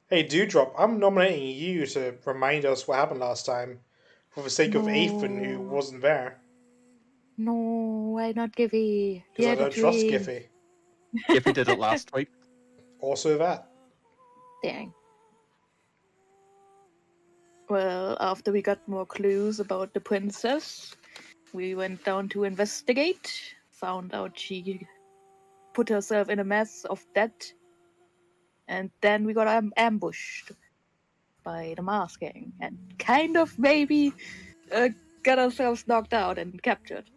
Hey, Dewdrop, I'm nominating you to remind us what happened last time, for the sake of Ethan, who No. wasn't there. No, why not Giffy? He Because I had a don't trust dream. Giffy. If he did it last week. Also that. Dang. Well, after we got more clues about the princess, we went down to investigate, found out she put herself in a mess of debt, and then we got ambushed by the masking, and kind of maybe got ourselves knocked out and captured.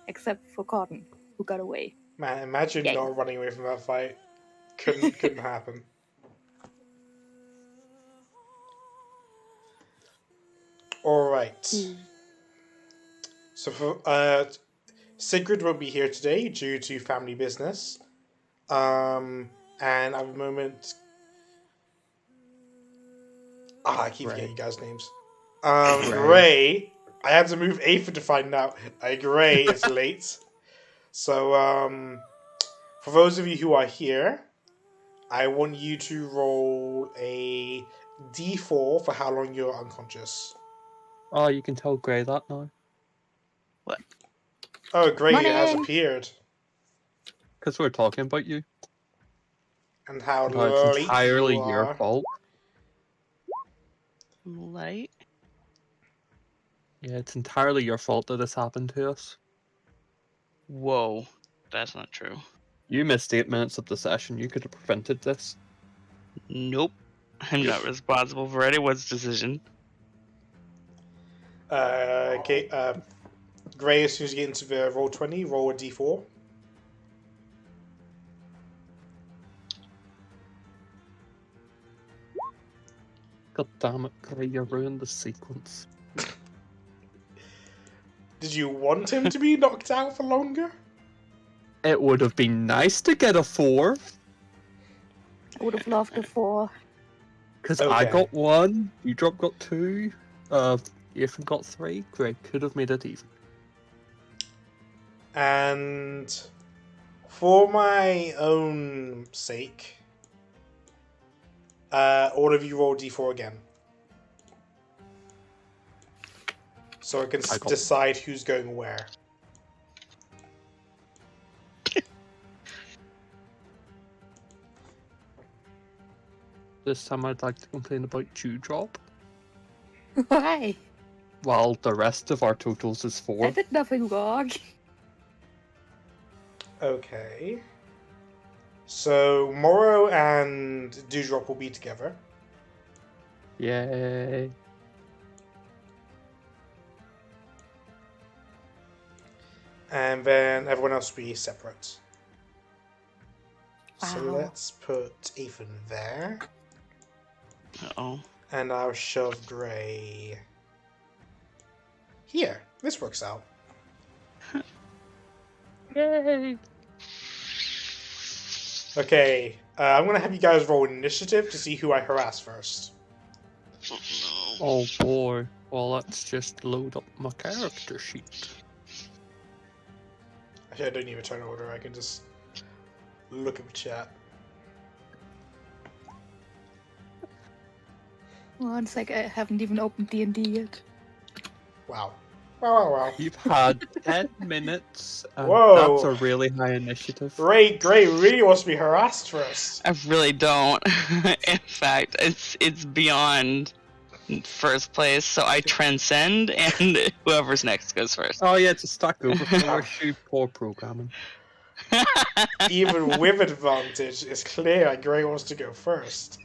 Except for Cotton, who got away. Man, imagine Yay. not running away from that fight. Couldn't happen. Alright. So Sigrid won't be here today due to family business. And at the moment, I keep forgetting you guys' names. Gray. I had to move Aether to find out. Gray is late. So for those of you who are here, I want you to roll a d4 for how long you're unconscious. Oh, you can tell Gray that now. What? Oh, Gray has Morning. appeared. Because we're talking about you. And how No, it's late entirely you your are. fault. Light? Yeah, it's entirely your fault that this happened to us. Whoa, that's not true. You missed 8 minutes of the session. You could have prevented this. Nope. I'm not responsible for anyone's decision. Okay, Gray, as soon as you get into the roll 20, roll a d4. God damn it, Gray, you ruined the sequence. Did you want him to be knocked out for longer? It would have been nice to get a 4. I would have loved a 4. Because Okay. I got 1, you got 2, Ethan got 3. Gray could have made it even. And for my own sake, all of you roll d4 again. So I can decide who's going where. This time I'd like to complain about Dewdrop. Why? While the rest of our totals is 4. I did nothing wrong. Okay. So Morrow and Dewdrop will be together. Yay. And then everyone else will be separate. Wow. So let's put Ethan there. Uh-oh. And I'll shove Gray here. This works out. Yay. Okay, I'm gonna have you guys roll initiative to see who I harass first. Oh, no. Oh boy. Well, let's just load up my character sheet. Actually, I don't need a turn order. I can just look at the chat. Well, it's like I haven't even opened D&D yet. Wow. Wow. You've had 10 minutes, and Whoa. that's a really high initiative. Gray really wants to be harassed first. I really don't. In fact, it's beyond first place, so I transcend, and whoever's next goes first. Oh yeah, it's a Stack Overflow issue. Poor programming. Even with advantage, it's clear that Gray wants to go first.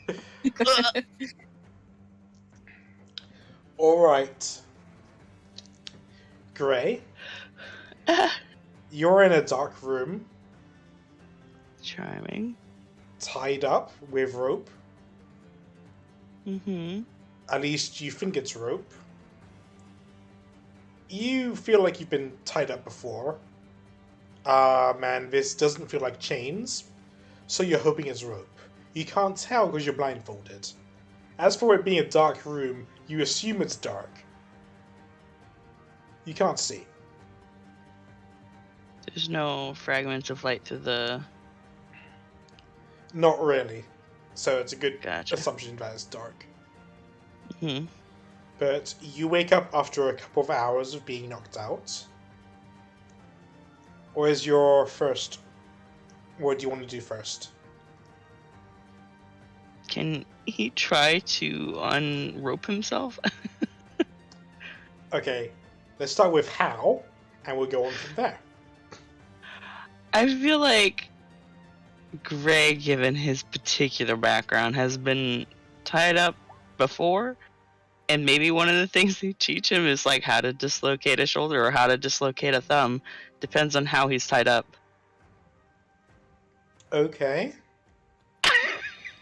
Alright. Gray, you're in a dark room, Charming. tied up with rope. Mm-hmm. At least you think it's rope. You feel like you've been tied up before. Man, this doesn't feel like chains, so you're hoping it's rope. You can't tell because you're blindfolded. As for it being a dark room, you assume it's dark. You can't see. There's no fragments of light through the... Not really. So it's a good Gotcha. assumption that it's dark. Hmm. But you wake up after a couple of hours of being knocked out. Or is your first... What do you want to do first? Can he try to unrope himself? Okay, let's start with how, and we'll go on from there. I feel like Gray, given his particular background, has been tied up before, and maybe one of the things they teach him is like how to dislocate a shoulder or how to dislocate a thumb. Depends on how he's tied up. Okay.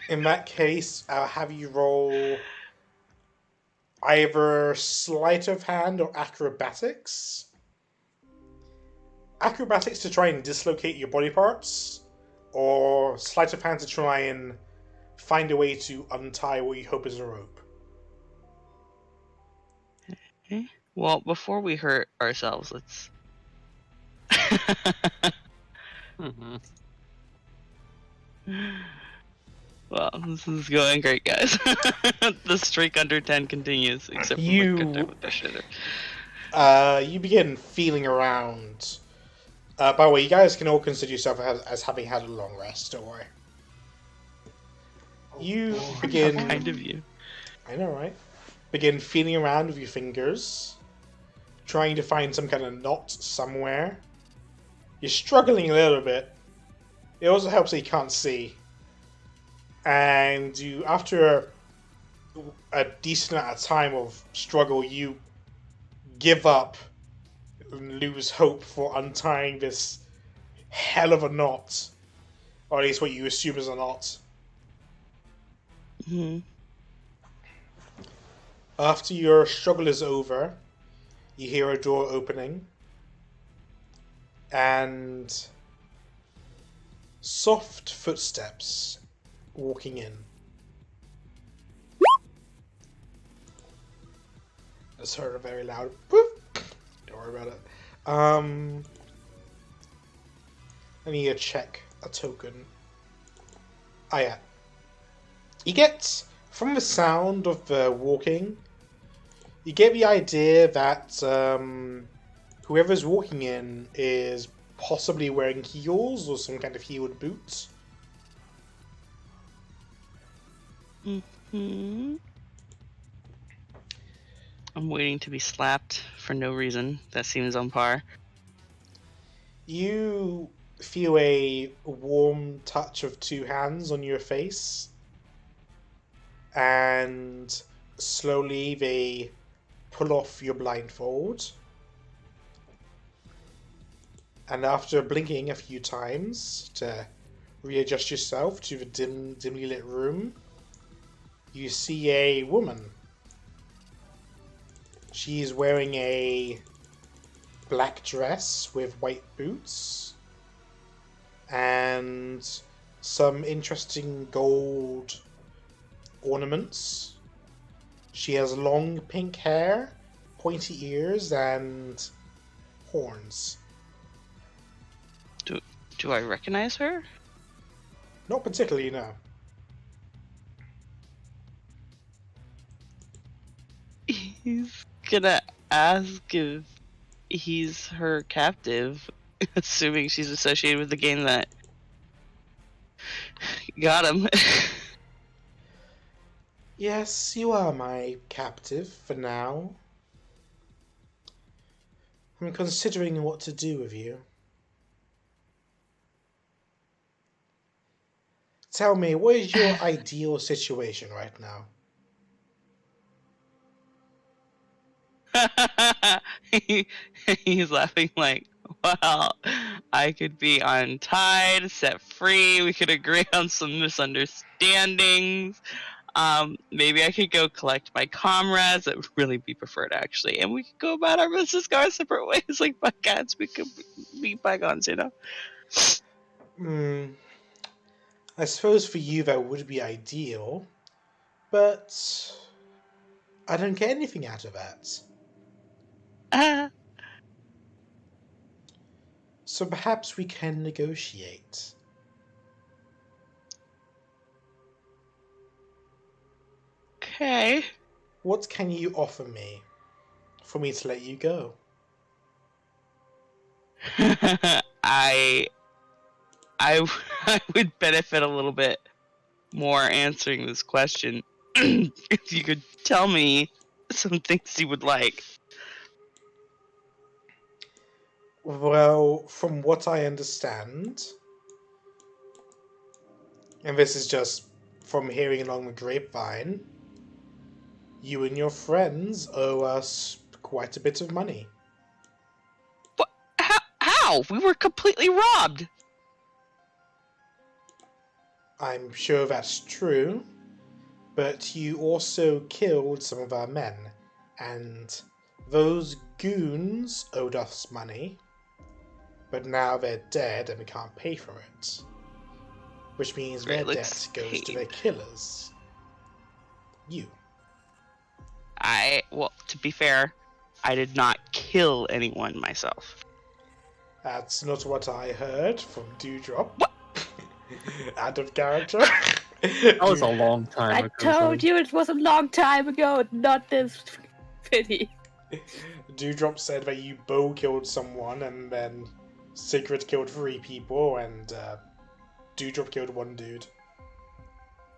In that case, I'll have you roll either sleight of hand or acrobatics. Acrobatics to try and dislocate your body parts, or sleight of hand to try and find a way to untie what you hope is a rope. Okay. Well, before we hurt ourselves, let's. Mm-hmm. Well, this is going great, guys. The streak under 10 continues, except for my good time with the shitter. You begin feeling around. By the way, you guys can all consider yourself as having had a long rest, don't worry. You begin... How kind of you. I know, right? Begin feeling around with your fingers, trying to find some kind of knot somewhere. You're struggling a little bit. It also helps that you can't see. And you, after a decent amount of time of struggle, you give up and lose hope for untying this hell of a knot. Or at least what you assume is a knot. Hmm. After your struggle is over, you hear a door opening. And soft footsteps walking in. I just heard a very loud boop. Don't worry about it. I need to check a token. Ah, yeah. You get, from the sound of the walking, you get the idea that whoever's walking in is possibly wearing heels or some kind of heeled boots. Hmm. I'm waiting to be slapped for no reason. That seems on par. You feel a warm touch of two hands on your face, and slowly they pull off your blindfold. And after blinking a few times to readjust yourself to the dimly lit room, you see a woman. She's wearing a black dress with white boots and some interesting gold ornaments. She has long pink hair, pointy ears, and horns. Do I recognize her? Not particularly, no. He's gonna ask if he's her captive, assuming she's associated with the game that got him. Yes, you are my captive for now. I'm considering what to do with you. Tell me, what is your ideal situation right now? He's laughing like, well, I could be untied, set free, we could agree on some misunderstandings. Maybe I could go collect my comrades. That would really be preferred, actually. And we could go about our business, go our separate ways. Like bygones, we could be bygones, you know? I suppose for you that would be ideal, but I don't get anything out of that. Ah, So perhaps we can negotiate. Okay. What can you offer me for me to let you go? I I would benefit a little bit more answering this question if you could tell me some things you would like. Well, from what I understand, and this is just from hearing along the grapevine, you and your friends owe us quite a bit of money. What? How? We were completely robbed. I'm sure that's true, but you also killed some of our men, and those goons owed us money, but now they're dead and we can't pay for it. Which means their debt goes to their killers. You. Well, to be fair, I did not kill anyone myself. That's not what I heard from Dewdrop. What? Out of character. That was a long time I ago. told you it was a long time ago, not this pity. Dewdrop said that you bow killed someone, and then Sigrid killed 3 people, and Dewdrop killed 1 dude.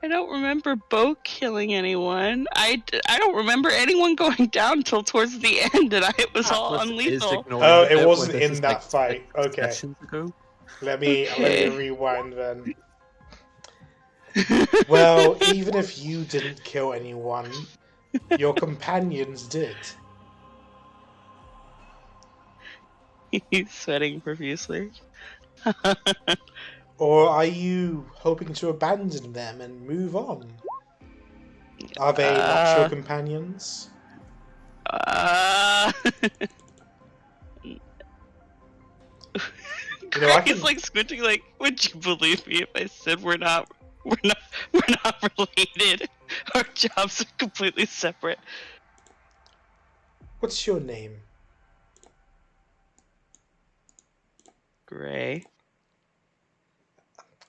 I don't remember Bo killing anyone. I don't remember anyone going down until towards the end, and it was all unlethal. Oh, it wasn't in that fight. Okay. Ago. Let me rewind then. Well, even if you didn't kill anyone, your companions did. He's sweating profusely. Or are you hoping to abandon them and move on? Are they not your companions? He's like squinting, like, would you believe me if I said we're not related? Our jobs are completely separate. What's your name? Gray.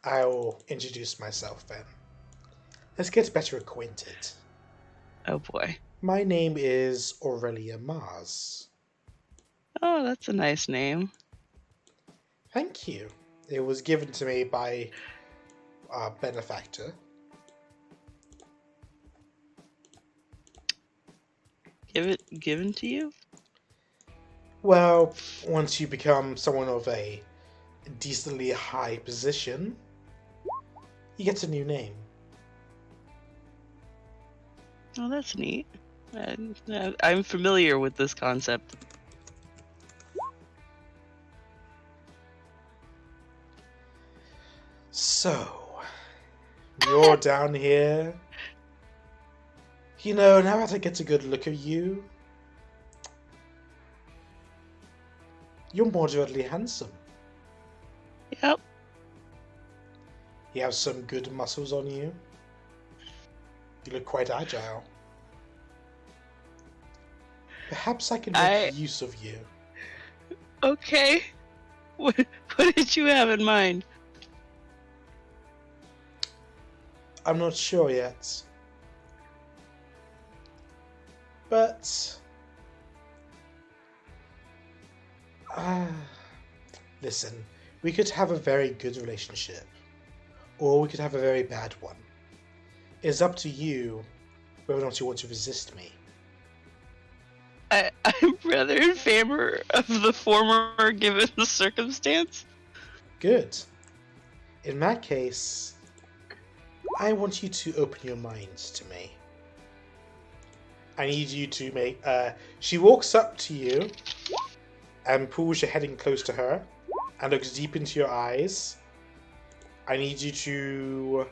I'll introduce myself then. Let's get better acquainted. Oh boy. My name is Aurelia Mars. Oh, that's a nice name. Thank you. It was given to me by our benefactor. Given to you? Well, once you become someone of a decently high position, you get a new name. Oh, that's neat. I'm familiar with this concept. So, you're down here. You know, now that I get a good look at you, you're moderately handsome. Yep. You have some good muscles on you. You look quite agile. Perhaps I can make use of you. Okay. What did you have in mind? I'm not sure yet. But... listen, we could have a very good relationship. Or we could have a very bad one. It's up to you whether or not you want to resist me. I'm rather in favor of the former given the circumstance. Good. In that case, I want you to open your minds to me. I need you to make... she walks up to you and pulls your head in close to her and looks deep into your eyes. I need you to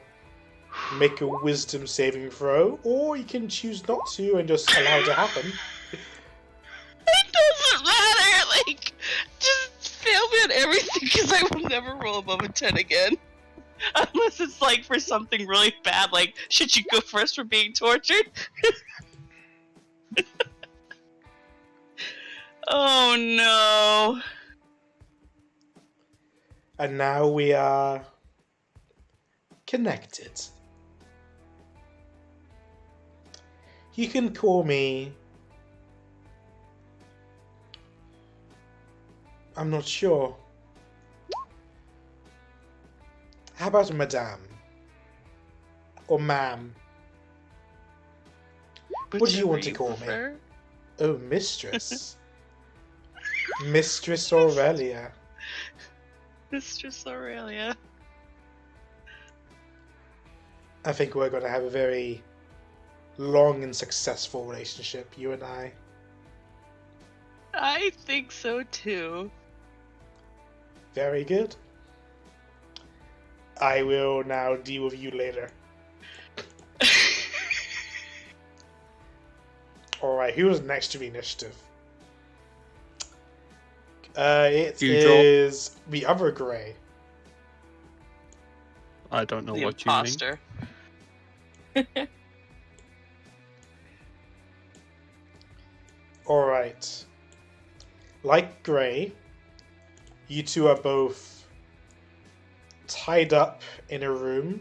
make a wisdom saving throw, or you can choose not to and just allow it to happen. It doesn't matter, like, just fail me on everything because I will never roll above a 10 again. Unless it's like for something really bad, like, should you go first for being tortured? Oh no. And now we are connected. You can call me... I'm not sure. How about Madame? Or Ma'am? What do you want to call me? Oh, Mistress. Mistress Aurelia. Mistress Aurelia. I think we're going to have a very long and successful relationship, you and I. I think so too. Very good. I will now deal with you later. Alright, who was next to the initiative? It is the other Grey. I don't know The what imposter. you mean. Alright. Like Grey, you two are both tied up in a room,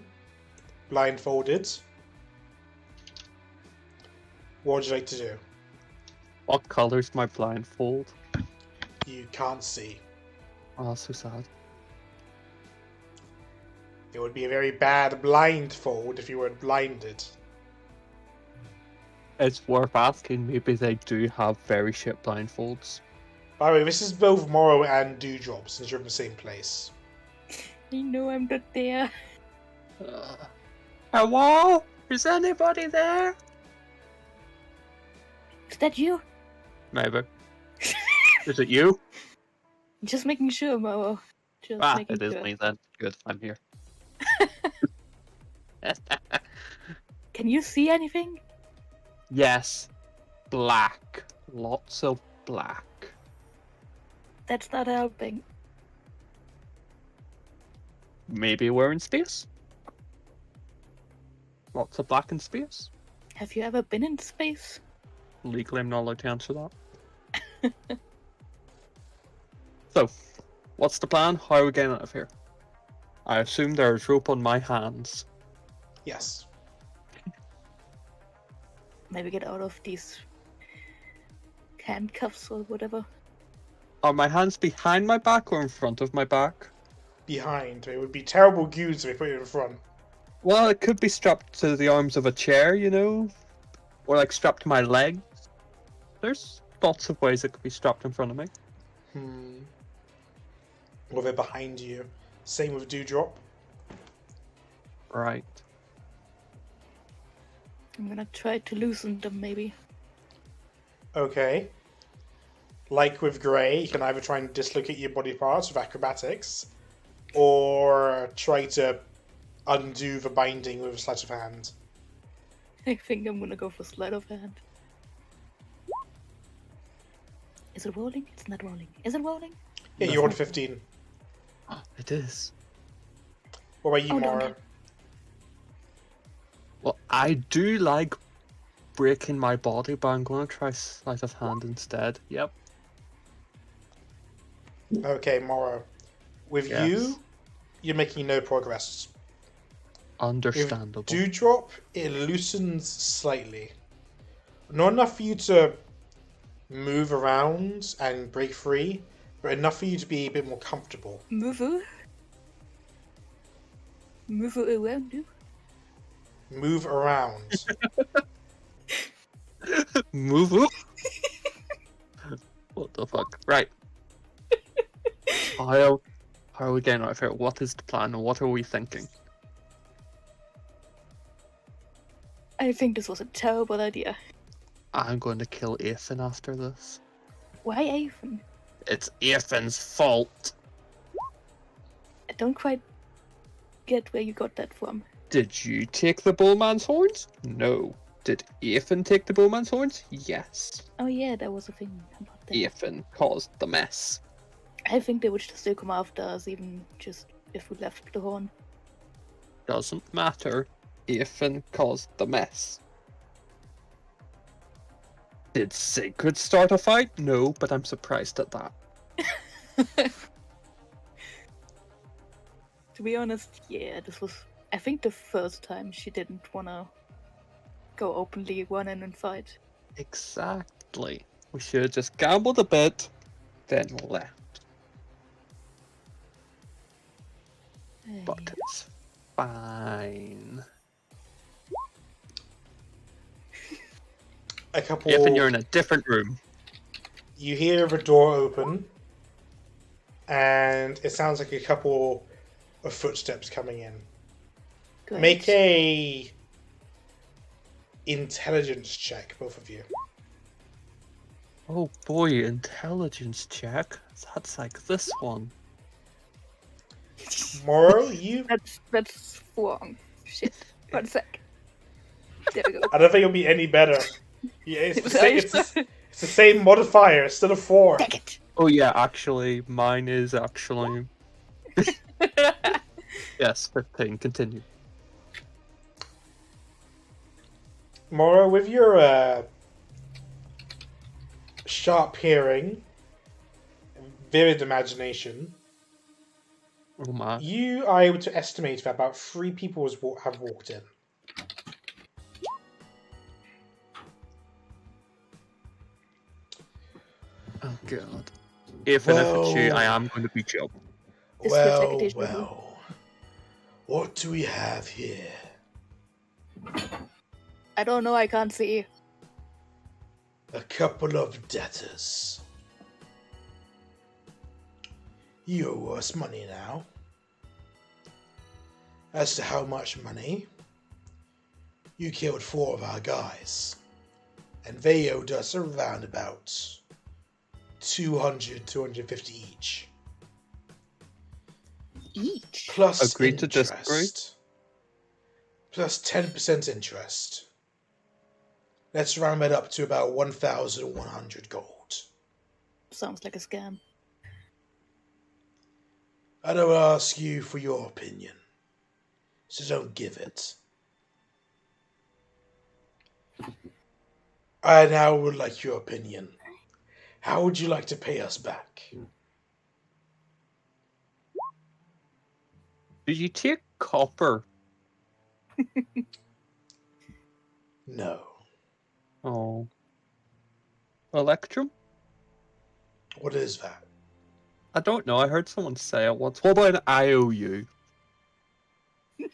blindfolded. What would you like to do? What color's my blindfold? You can't see. Oh, so sad. It would be a very bad blindfold if you were blinded. It's worth asking. Maybe they do have very shit blindfolds. By the way, this is both Morrow and Dewdrop, since you're in the same place. You know I'm not there. Hello? Is anybody there? Is that you? Maybe. Is it you? Just making sure, Mo. Just Ah, making it is sure. me then. Good, I'm here. Can you see anything? Yes. Black. Lots of black. That's not helping. Maybe we're in space? Lots of black in space? Have you ever been in space? Legally, I'm not allowed to answer that. So, what's the plan? How are we getting out of here? I assume there's rope on my hands. Yes. Maybe get out of these handcuffs or whatever. Are my hands behind my back or in front of my back? Behind. It would be terrible goose if we put it in front. Well, it could be strapped to the arms of a chair, you know? Or like strapped to my legs. There's lots of ways it could be strapped in front of me. Or they're behind you. Same with Dewdrop. Right. I'm gonna try to loosen them, maybe. Okay. Like with Grey, you can either try and dislocate your body parts with acrobatics, or try to undo the binding with a sleight of hand. I think I'm gonna go for sleight of hand. Is it rolling? It's not rolling. Is it rolling? Yeah, you rolled 15. It is. What about you, Oh, no, Mara? no. Well, I do like breaking my body, but I'm going to try sleight of hand instead. Yep. Okay, Mara. With Yes. you, you're making no progress. Understandable. With Dewdrop, it loosens slightly. Not enough for you to move around and break free, but enough for you to be a bit more comfortable. Move around you. Move around. Move up. What the fuck? Right. How are we getting out of here? What is the plan? What are we thinking? I think this was a terrible idea. I'm going to kill Ethan after this. Why Ethan? It's Ethan's fault. I don't quite get where you got that from. Did you take the bullman's horns? No. Did Ethan take the bullman's horns? Yes. Oh yeah, there was a thing about that. Ethan caused the mess. I think they would still come after us, even just if we left the horn. Doesn't matter. Ethan caused the mess. Did Sigrid start a fight? No, but I'm surprised at that. To be honest, yeah, this was, I think, the first time she didn't want to go openly one in and fight. Exactly. We should have just gambled a bit, then left. But Hey. it's fine. A couple. Even you're in a different room. You hear the door open, and it sounds like a couple of footsteps coming in. Great. Make a intelligence check, both of you. Oh boy, intelligence check. That's like this one. Moro, you? That's wrong. Shit. 1 sec. There we go. I don't think it'll be any better. Yeah, it's the Are same. you It's sure? the same modifier. It's still a 4. Dang it. Oh yeah, actually, mine is actually... Yes, 15, continue. Moro, with your sharp hearing, vivid imagination, Oh my. you are able to estimate that about 3 people have walked in. Oh god. Even if it's you, I Well- am going to beat you up. This looks like a deja vu. Well. What do we have here? I don't know, I can't see. A couple of debtors. You owe us money now. As to how much money, you killed 4 of our guys, and they owed us around about 200, 250 each. Each? Plus Agree to interest. disagree? Plus 10% interest. Let's round that up to about 1,100 gold. Sounds like a scam. I don't ask you for your opinion, so don't give it. I now would like your opinion. How would you like to pay us back? Do you take copper? No. Oh. Electrum? What is that? I don't know, I heard someone say it once. What about an IOU?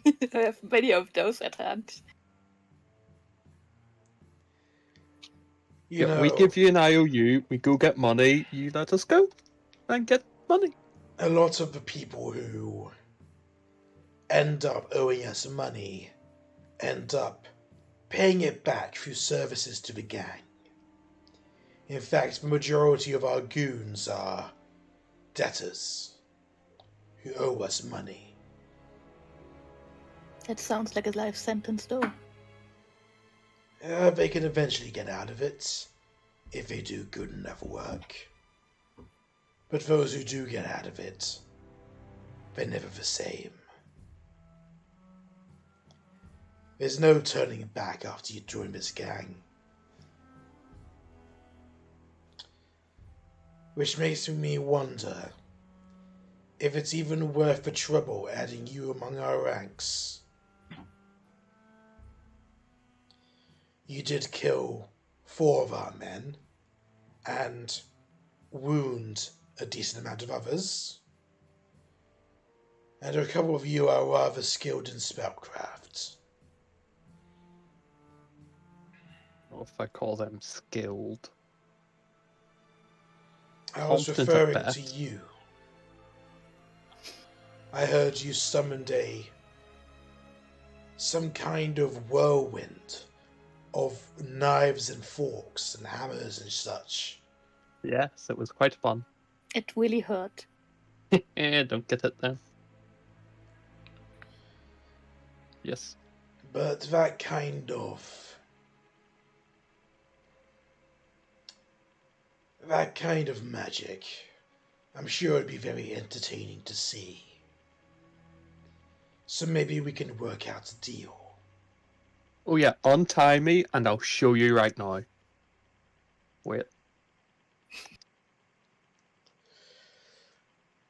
I have many of those at hand. You know, We give you an IOU, we go get money, you let us go and get money. a lot of the people who end up owing us money end up paying it back through services to the gang. In fact, the majority of our goons are debtors who owe us money. That sounds like a life sentence, though. They can eventually get out of it if they do good enough work. But those who do get out of it, they're never the same. There's no turning back after you join this gang. Which makes me wonder if it's even worth the trouble adding you among our ranks. You did kill 4 of our men and wound a decent amount of others. And a couple of you are rather skilled in spellcraft. Or if I call them skilled. I was Competent at referring to best. you. I heard you summoned some kind of whirlwind of knives and forks and hammers and such. Yes, it was quite fun. It really hurt. Don't get it then. Yes. But that kind of magic, I'm sure it'd be very entertaining to see. So maybe we can work out a deal. Oh yeah, untie me and I'll show you right now. Wait.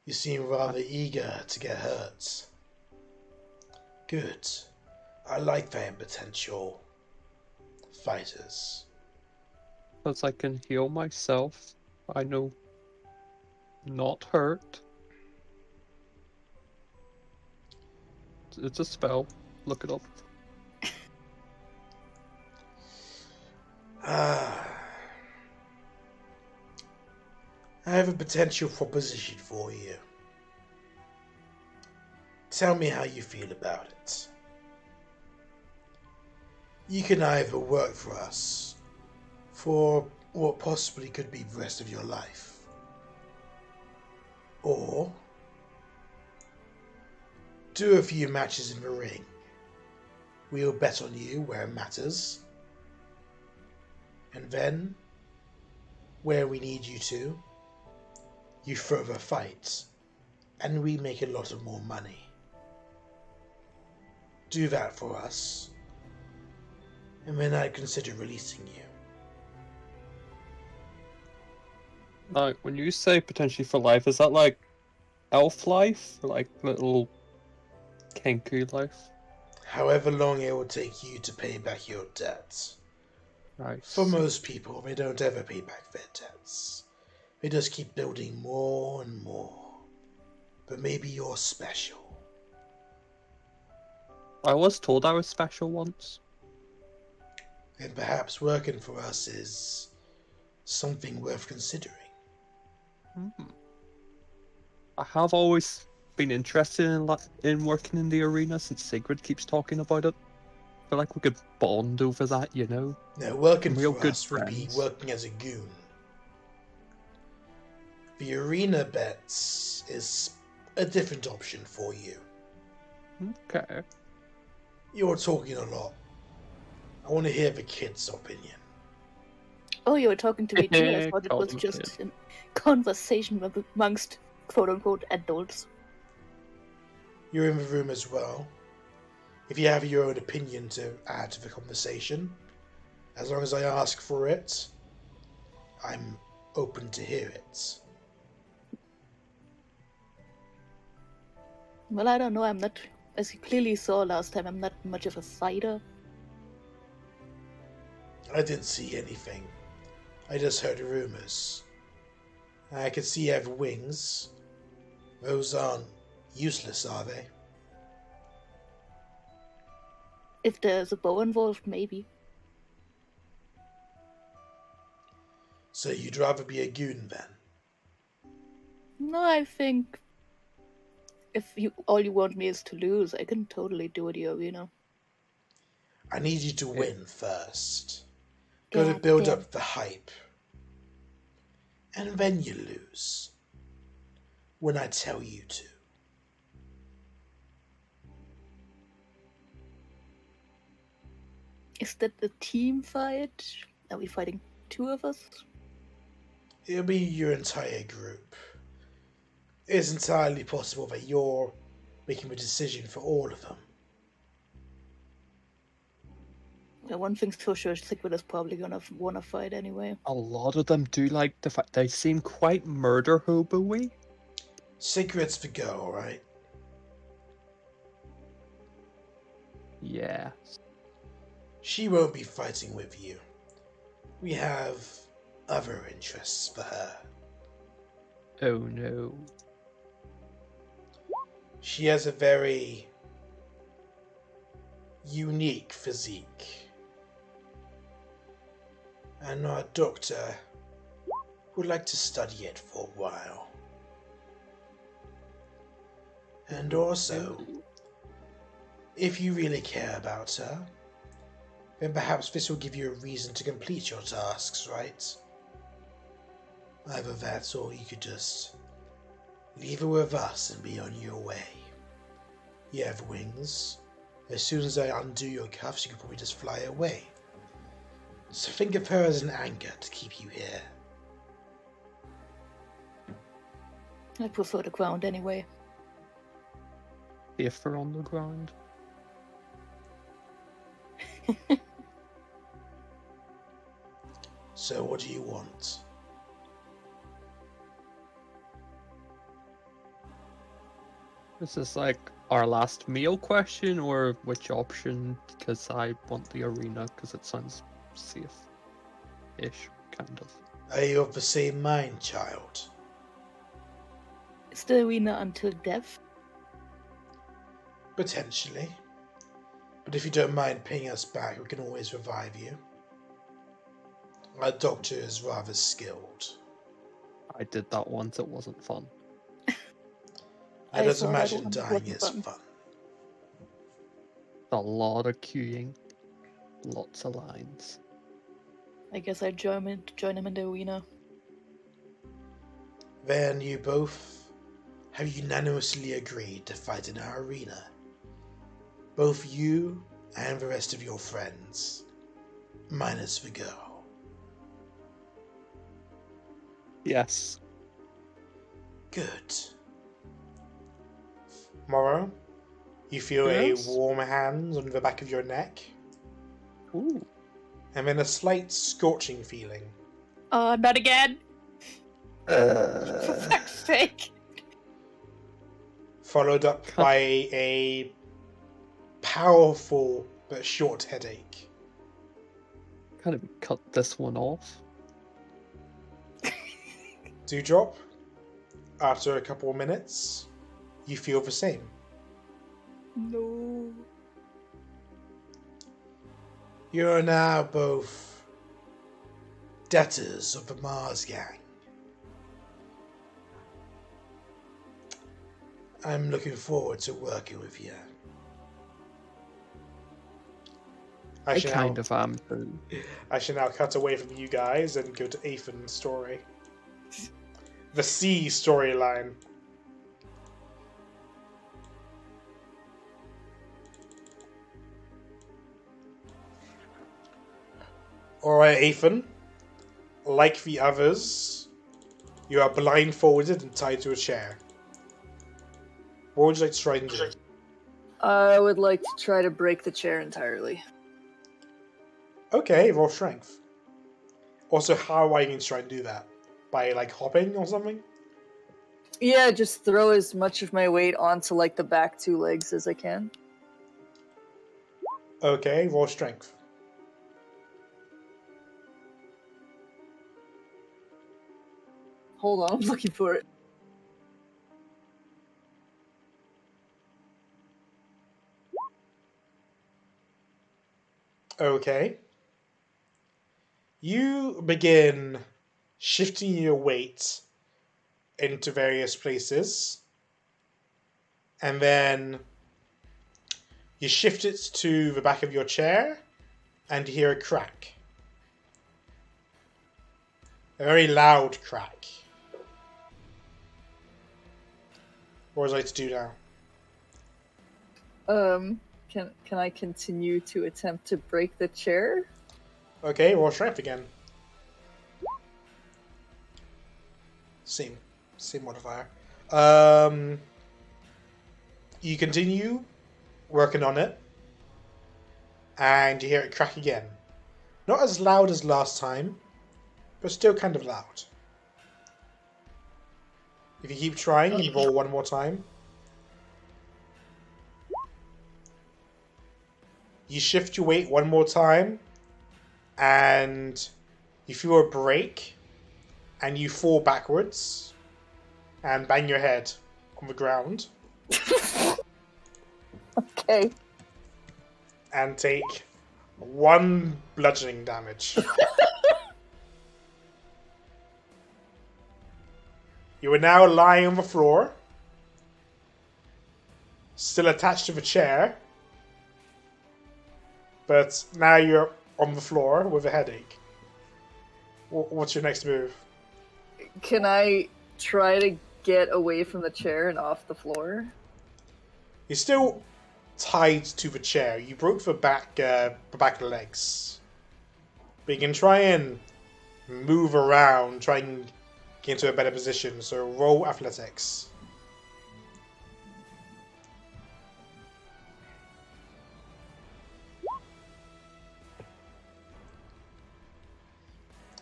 You seem rather eager to get hurt. Good. I like that potential. fighters. Because I can heal myself. I know not hurt. It's a spell. Look it up. I have a potential proposition for you. Tell me how you feel about it. You can either work for us for what possibly could be the rest of your life, or do a few matches in the ring. We'll bet on you where it matters, and then, where we need you to, you further fight, and we make a lot of more money. Do that for us, and then I'd consider releasing you. Like, when you say potentially for life, is that like elf life? Or like little kinky life? However long it will take you to pay back your debts. Right. For most people, they don't ever pay back their debts. They just keep building more and more. But maybe you're special. I was told I was special once. And perhaps working for us is something worth considering. I have always been interested in working in the arena since Sigrid keeps talking about it. I feel like we could bond over that, you know? No, working Real for good us would be friends. working as a goon. The arena bets is a different option for you. Okay. You're talking a lot. I want to hear the kid's opinion. Oh, you were talking to me too. I thought it Call was them just kid. a conversation amongst quote-unquote adults. You're in the room as well. If you have your own opinion to add to the conversation, as long as I ask for it, I'm open to hear it. Well, I don't know. I'm not, as you clearly saw last time, I'm not much of a fighter. I didn't see anything. I just heard rumors. I can see you have wings. Those aren't useless, are they? If there's a bow involved, maybe. So you'd rather be a goon then? No, I think if all you want me is to lose, I can totally do the arena. I need you to win first. Gotta God build damn. up the hype. And then you lose. When I tell you to. Is that a team fight? Are we fighting two of us? It'll be your entire group. It's entirely possible that you're making a decision for all of them. Well, one thing's for sure, Sigrid is probably gonna want to fight anyway. A lot of them do like the fact they seem quite murder hobo-y. Sigrid's the girl, right? Yeah. She won't be fighting with you. We have other interests for her. Oh no. She has a very unique physique. And our doctor would like to study it for a while. And also, if you really care about her, then perhaps this will give you a reason to complete your tasks, right? Either that, or you could just leave her with us and be on your way. You have wings. As soon as I undo your cuffs, you could probably just fly away. So think of her as an anchor to keep you here. I prefer the ground anyway. If we're on the ground. So what do you want? Is this like our last meal question or which option? Because I want the arena because it sounds safe-ish, kind of. Are you of the same mind, child? Is the arena until death? Potentially. But if you don't mind paying us back, we can always revive you. Our doctor is rather skilled. I did that once, it wasn't fun. Let us saw that imagine one, dying wasn't is fun. fun. A lot of queuing, lots of lines. I guess I join him in the arena. Then you both have unanimously agreed to fight in our arena. Both you and the rest of your friends. Minus the girl. Yes. Good. Morrow, you feel Yes? a warm hand on the back of your neck, Ooh. and then a slight scorching feeling. Not again! For fuck's sake! Followed up by a powerful but short headache. Kind of cut this one off. Dewdrop, after a couple of minutes, you feel the same. No. You are now both debtors of the Mars Gang. I'm looking forward to working with you. I kind of am too. I shall now cut away from you guys and go to Ethan's story. The C storyline. Alright, Ethan. Like the others, you are blindfolded and tied to a chair. What would you like to try and do? I would like to try to break the chair entirely. Okay, roll strength. Also, how are you going to try and do that? By, like, hopping or something? Yeah, just throw as much of my weight onto like the back two legs as I can. Okay, roll strength. Hold on, I'm looking for it. Okay. You begin shifting your weight into various places, and then you shift it to the back of your chair, and you hear a crack. A very loud crack. What would I like to do now? Can I continue to attempt to break the chair? Okay, roll strength again. Same modifier. You continue working on it, and you hear it crack again. Not as loud as last time, but still kind of loud. If you keep trying and roll one more time, you shift your weight one more time, and you feel a break, and you fall backwards and bang your head on the ground. Okay. And take 1 bludgeoning damage. You are now lying on the floor, still attached to the chair, but now you're on the floor with a headache. What's your next move? Can I try to get away from the chair and off the floor? You're still tied to the chair. You broke the back legs, but you can try and move around, try and get into a better position. So roll athletics.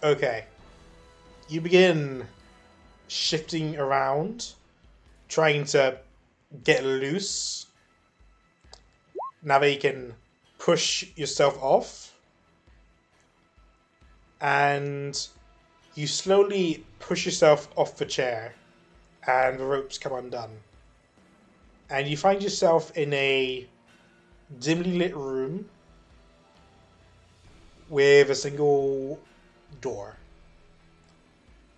Okay. You begin shifting around, trying to get loose. Now that you can push yourself off, and you slowly push yourself off the chair, and the ropes come undone. And you find yourself in a dimly lit room with a single door.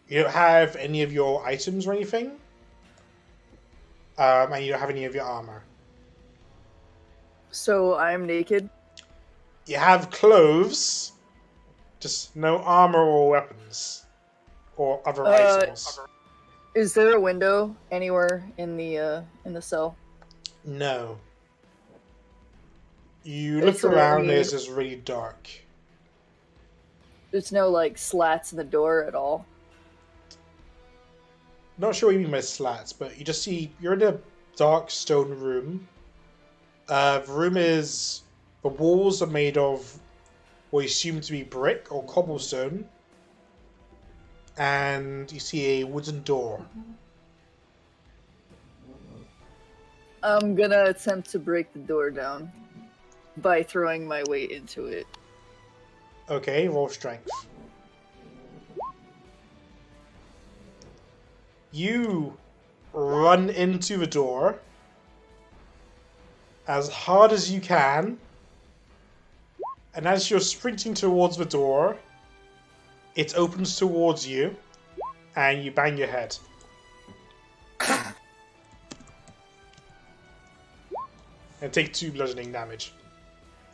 You don't have any of your items or anything, and you don't have any of your armor. So I'm naked. You have clothes, just no armor or weapons or other items. Is there a window anywhere in the cell? No. You look around, it's just really dark. There's no, like, slats in the door at all? Not sure what you mean by slats, but you just see, you're in a dark stone room. The room is, the walls are made of what you assume to be brick or cobblestone. And you see a wooden door. I'm gonna attempt to break the door down by throwing my weight into it. Okay, roll strength. You run into the door as hard as you can, and as you're sprinting towards the door, it opens towards you, and you bang your head. And take 2 bludgeoning damage.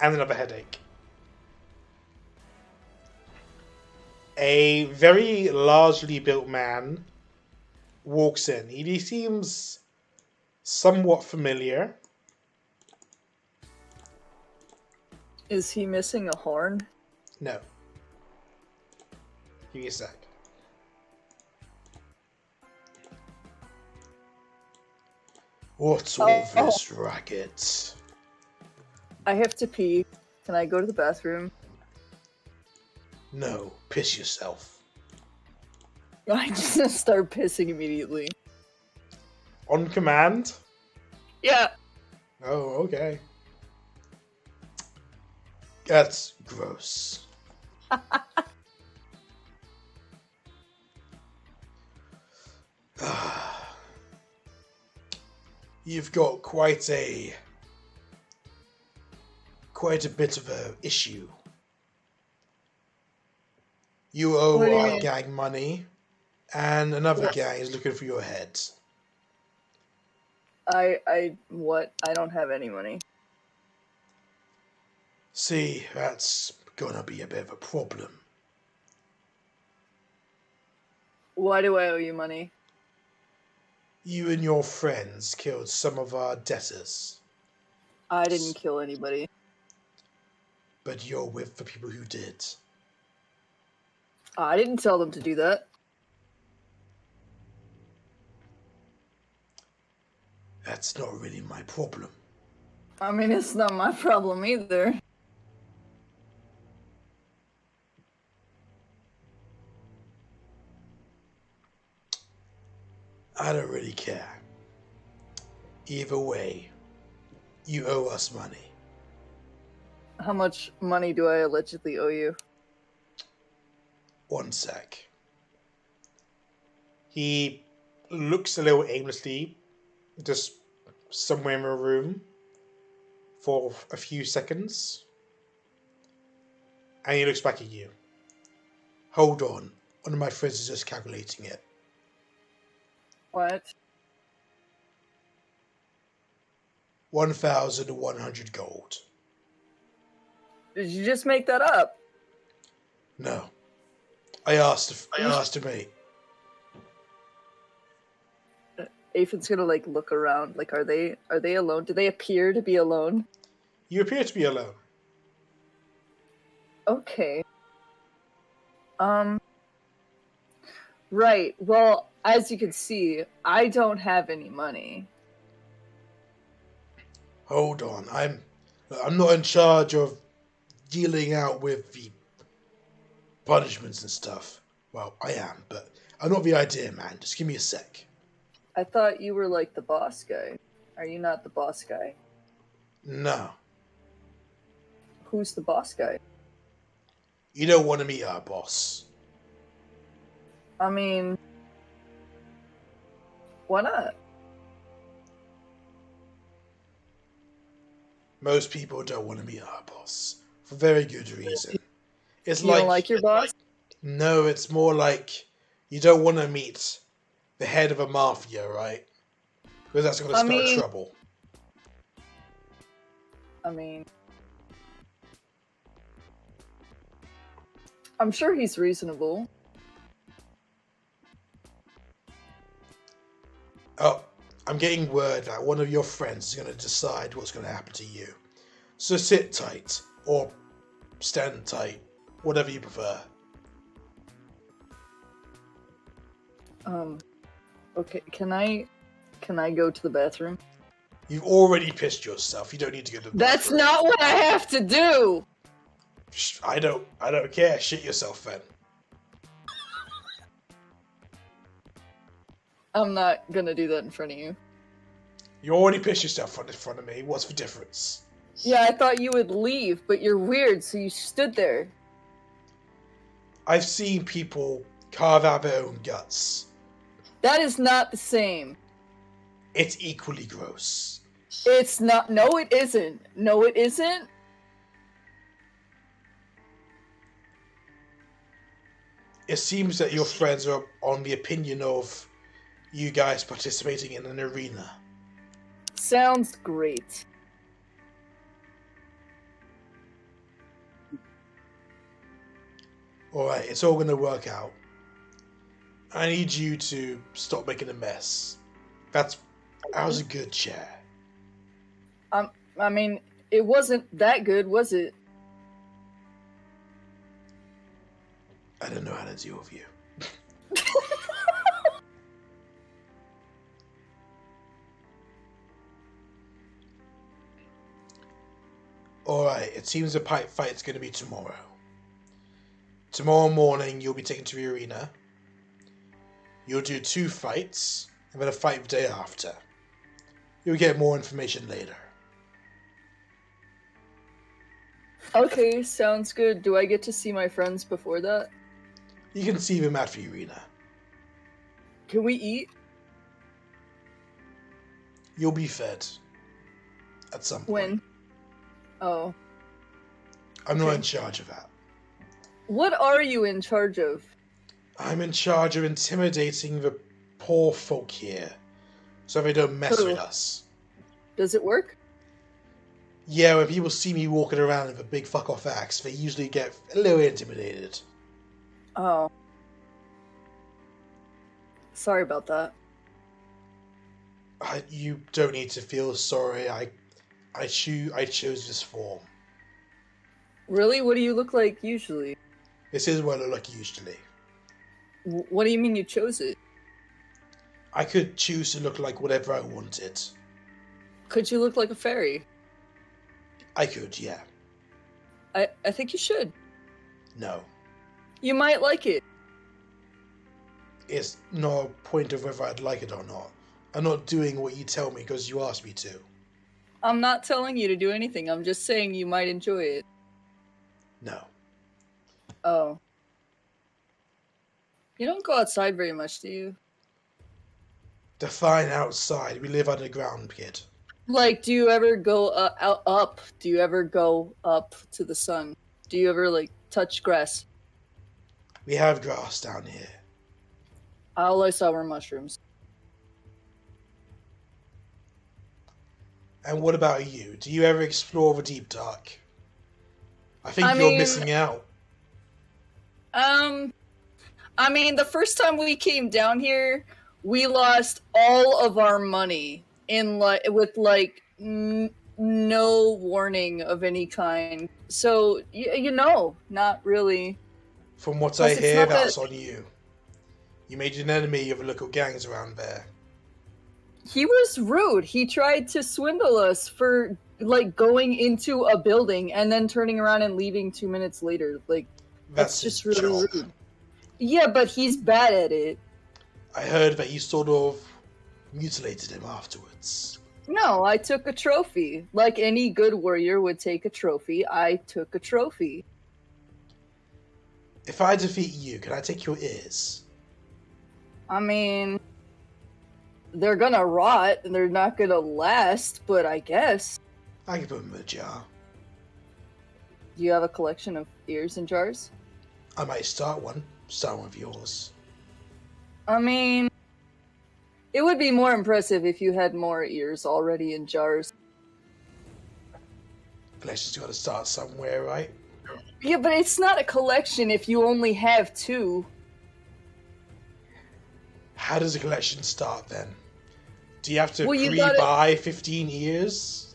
And another headache. A very largely built man walks in. He seems somewhat familiar. Is he missing a horn? No. Give me a sec. What's all this racket? I have to pee. Can I go to the bathroom? No, piss yourself. I just start pissing immediately. On command? Yeah. Oh, okay. That's gross. You've got quite a bit of a issue. You owe our gang money, and another gang is looking for your head. What? I don't have any money. See, that's gonna be a bit of a problem. Why do I owe you money? You and your friends killed some of our debtors. I didn't kill anybody. But you're with the people who did. I didn't tell them to do that. That's not really my problem. I mean, it's not my problem either. I don't really care. Either way, you owe us money. How much money do I allegedly owe you? 1 sec. He looks a little aimlessly, just somewhere in a room, for a few seconds. And he looks back at you. Hold on. One of my friends is just calculating it. What? 1,100 gold. Did you just make that up? No. I asked a mate. Aphin's gonna like look around. Like, are they alone? Do they appear to be alone? You appear to be alone. Okay. Right. Well, as you can see, I don't have any money. Hold on. I'm not in charge of dealing out with the punishments and stuff. Well, I am, but I'm not the idea man. Just give me a sec. I thought you were like the boss guy. Are you not the boss guy? No. Who's the boss guy? You don't want to meet our boss. I mean, why not? Most people don't want to meet our boss for very good reason. It's You don't like your boss? No, it's more like you don't want to meet the head of a mafia, right? Because that's going to start trouble. I mean, I'm sure he's reasonable. Oh, I'm getting word that one of your friends is going to decide what's going to happen to you. So sit tight, or stand tight, whatever you prefer. Okay, can I go to the bathroom? You've already pissed yourself. You don't need to go to the That's bathroom. not what I have to do! I don't care. Shit yourself then. I'm not gonna do that in front of you. You already pissed yourself in front of me. What's the difference? Yeah, I thought you would leave, but you're weird, so you stood there. I've seen people carve out their own guts. That is not the same. It's equally gross. It's not. No, it isn't. No, it isn't. It seems that your friends are on the opinion of you guys participating in an arena. Sounds great. Alright, it's all going to work out. I need you to stop making a mess. That was a good chair. I mean, it wasn't that good, was it? I don't know how to deal with you. Alright, it seems the pipe fight's going to be tomorrow. Tomorrow morning, you'll be taken to the arena. You'll do 2 fights, and then a fight the day after. You'll get more information later. Okay, sounds good. Do I get to see my friends before that? You can see them at the arena. Can we eat? You'll be fed. At some point. When? Oh. I'm not in charge of that. What are you in charge of? I'm in charge of intimidating the poor folk here, so they don't mess with us. Does it work? Yeah, when people see me walking around with a big fuck-off axe, they usually get a little intimidated. Oh. Sorry about that. You don't need to feel sorry. I chose this form. Really? What do you look like usually? This is what I look like usually. What do you mean you chose it? I could choose to look like whatever I wanted. Could you look like a fairy? I could, yeah. I think you should. No. You might like it. It's not a point of whether I'd like it or not. I'm not doing what you tell me because you asked me to. I'm not telling you to do anything. I'm just saying you might enjoy it. No. Oh. You don't go outside very much, do you? Define outside. We live underground, kid. Like, do you ever go up? Do you ever go up to the sun? Do you ever, like, touch grass? We have grass down here. All I saw were mushrooms. And what about you? Do you ever explore the deep dark? I think you're missing out. I mean, the first time we came down here, we lost all of our money with no warning of any kind. So not really. From what I hear, that's on you. You made an enemy of the local gangs around there. He was rude. He tried to swindle us for going into a building and then turning around and leaving 2 minutes later. That's just really rude. Yeah, but he's bad at it. I heard that you sort of mutilated him afterwards. No, I took a trophy. Like any good warrior would take a trophy, I took a trophy. If I defeat you, can I take your ears? I mean, they're gonna rot and they're not gonna last, but I guess. I can put them in a jar. Do you have a collection of ears in jars? I might start one. Start one of yours. I mean, it would be more impressive if you had more ears already in jars. Collection's got to start somewhere, right? Yeah, but it's not a collection if you only have 2. How does a collection start then? Do you have to Well, pre-buy 15 ears?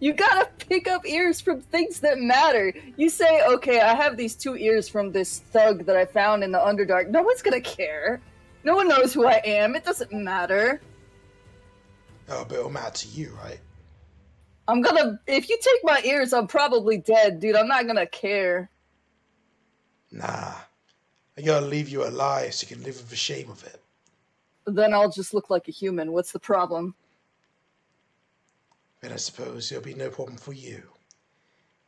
You gotta pick up ears from things that matter. You say, okay, I have these 2 ears from this thug that I found in the Underdark. No one's gonna care. No one knows who I am. It doesn't matter. Oh, but it'll matter to you, right? If you take my ears, I'm probably dead, dude. I'm not gonna care. Nah. I gotta leave you alive so you can live with the shame of it. Then I'll just look like a human. What's the problem? Then I suppose it'll be no problem for you.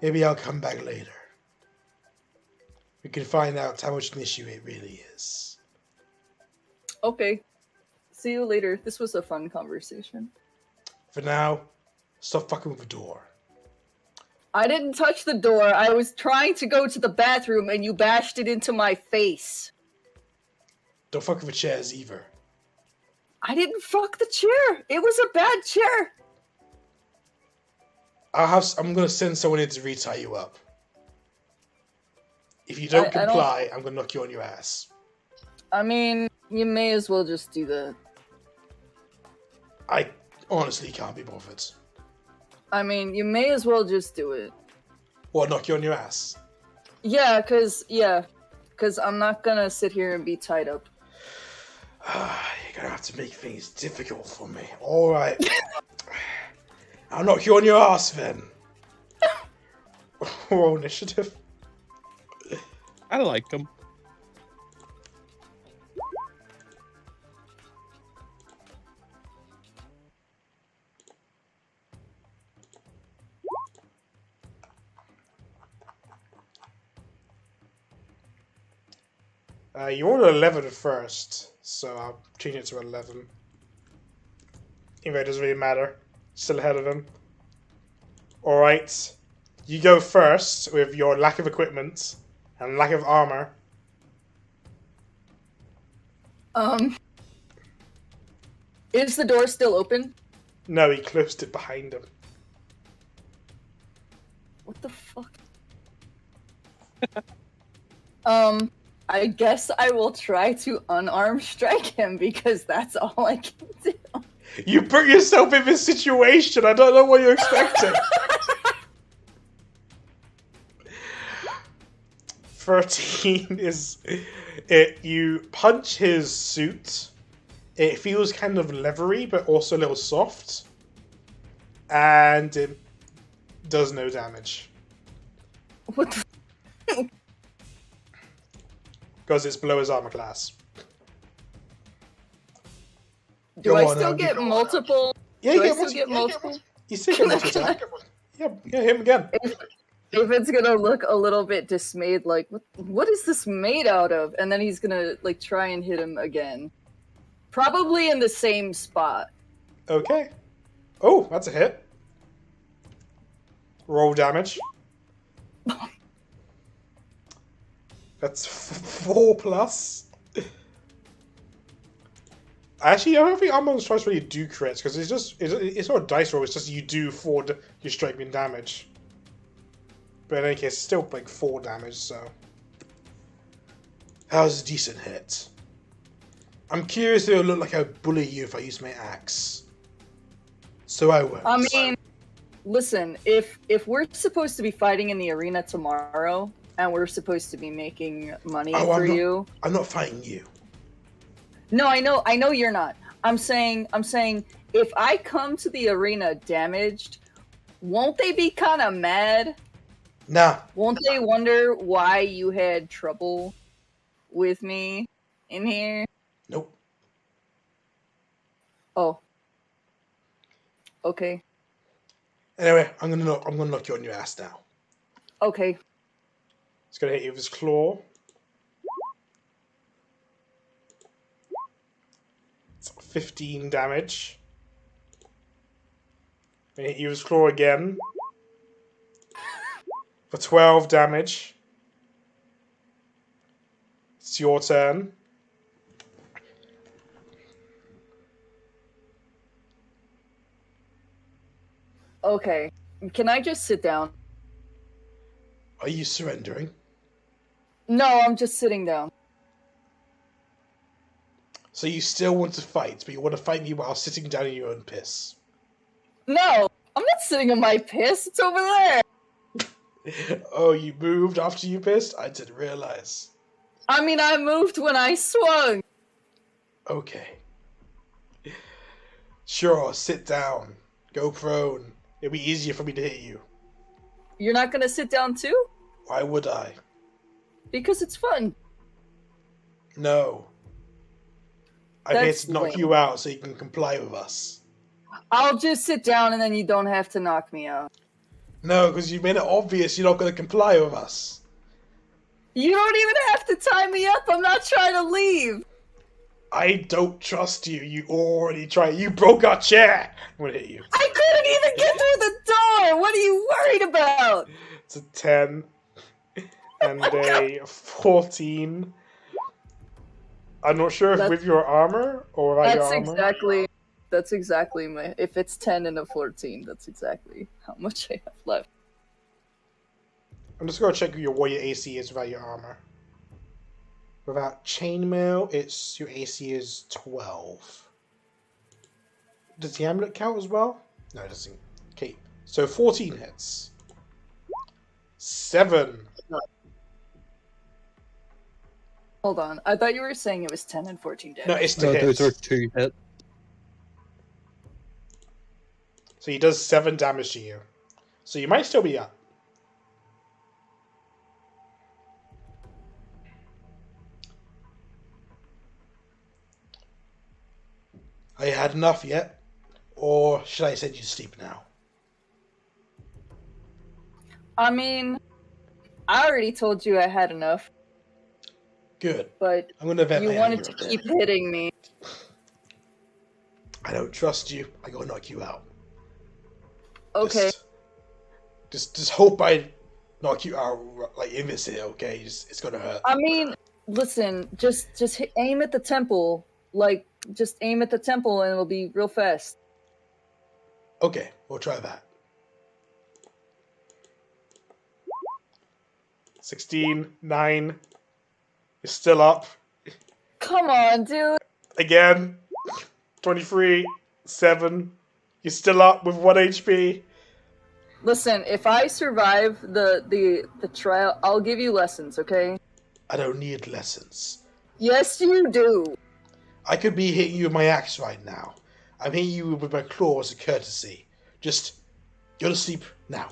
Maybe I'll come back later. We can find out how much an issue it really is. Okay. See you later. This was a fun conversation. For now, stop fucking with the door. I didn't touch the door. I was trying to go to the bathroom and you bashed it into my face. Don't fuck with the chairs either. I didn't fuck the chair. It was a bad chair. I'm gonna send someone in to retie you up. If you don't comply, I'm gonna knock you on your ass. I mean, you may as well just do that. I honestly can't be bothered. I mean, you may as well just do it. What, knock you on your ass? Yeah, cause I'm not gonna sit here and be tied up. You're gonna have to make things difficult for me. Alright. I'll knock you on your ass then. Roll initiative. I like them. You ordered 11 at first, so I'll change it to 11. Anyway, it doesn't really matter. Still ahead of him. Alright. You go first with your lack of equipment and lack of armor. Is the door still open? No, he closed it behind him. What the fuck? I guess I will try to unarmed strike him because that's all I can do. You put yourself in this situation. I don't know what you're expecting. 13 is it. You punch his suit. It feels kind of leathery, but also a little soft. And it does no damage. What the Because it's below his armor class. Do I still get multiple? Yeah, you get multiple. You still get multiple attack. Yeah, him again. If it's gonna look a little bit dismayed, like what is this made out of? And then he's gonna like try and hit him again, probably in the same spot. Okay. Oh, that's a hit. Roll damage. That's 4 plus. Actually, I don't think Armor's tries to really do crits because it's not a dice roll. It's just you do your striking damage. But in any case, it's still like 4 damage. So that was a decent hit. I'm curious if it'll look like I bully you if I use my axe. So I won't. I mean, listen, if we're supposed to be fighting in the arena tomorrow and we're supposed to be making money you, I'm not fighting you. No, I know you're not. I'm saying if I come to the arena damaged, won't they be kind of mad? Nah. Won't they wonder why you had trouble with me in here? Nope. Oh. Okay. Anyway, I'm gonna knock you on your ass now. Okay. He's going to hit you with his claw. It's 15 damage. Gonna hit you with his claw again. For 12 damage. It's your turn. Okay. Can I just sit down? Are you surrendering? No, I'm just sitting down. So you still want to fight, but you want to fight me while sitting down in your own piss. No, I'm not sitting in my piss. It's over there. Oh, you moved after you pissed? I didn't realize. I mean, I moved when I swung. Okay. Sure, sit down. Go prone. It'll be easier for me to hit you. You're not gonna sit down too? Why would I? Because it's fun. No. I'm here That's to knock lame. you out so you can comply with us. I'll just sit down and then you don't have to knock me out. No, because you made it obvious you're not going to comply with us. You don't even have to tie me up. I'm not trying to leave. I don't trust you. You already tried. You broke our chair. I'm going to hit you. I couldn't even get through the door. What are you worried about? It's a 10 and a 14. I'm not sure if with your armor or without your armor. That's exactly my. If it's 10 and a 14, that's exactly how much I have left. I'm just going to check what your AC is without your armor. Without chainmail, your AC is 12. Does the amulet count as well? No, it doesn't. Okay, so 14 hits. 7. Hold on, I thought you were saying it was 10 and 14 damage. No, it's to No, hit. those are 2 hits. So he does 7 damage to you. So you might still be up. Are you had enough yet? Or should I send you to sleep now? I mean, I already told you I had enough. Good. But I'm gonna vet you my wanted anger to a keep bit. hitting me. I don't trust you. I gotta knock you out. Okay. Just hope I knock you out like in this here, okay? It's gonna hurt. I mean, listen, just aim at the temple. Like, just aim at the temple and it'll be real fast. Okay, we'll try that. 16, 9. You're still up. Come on, dude. Again. 23, 7. You're still up with 1 HP. Listen, if I survive the trial, I'll give you lessons, okay? I don't need lessons. Yes, you do. I could be hitting you with my axe right now. I'm hitting you with my claw as a courtesy. Just go to sleep now.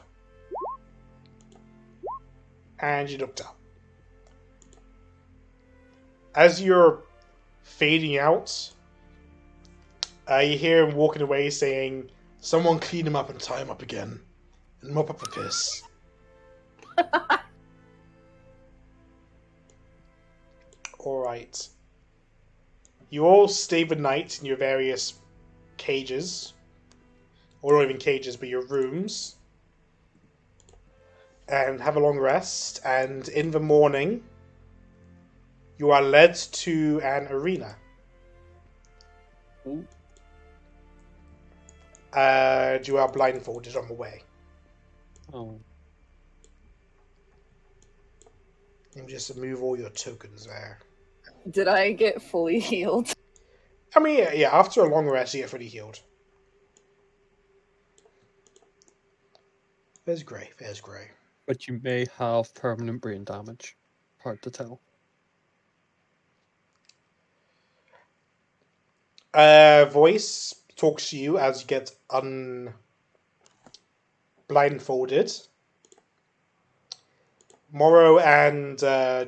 And you looked up. As you're fading out, you hear him walking away saying, "Someone clean him up and tie him up again. And mop up the piss." Alright. You all stay the night in your various cages. Or not even cages, but your rooms. And have a long rest. And in the morning, you are led to an arena. Ooh. And you are blindfolded on the way. Oh. And just move all your tokens there. Did I get fully healed? I mean, yeah, after a long rest, you get fully healed. There's Grey. But you may have permanent brain damage. Hard to tell. Voice talks to you as you get blindfolded. Morrow and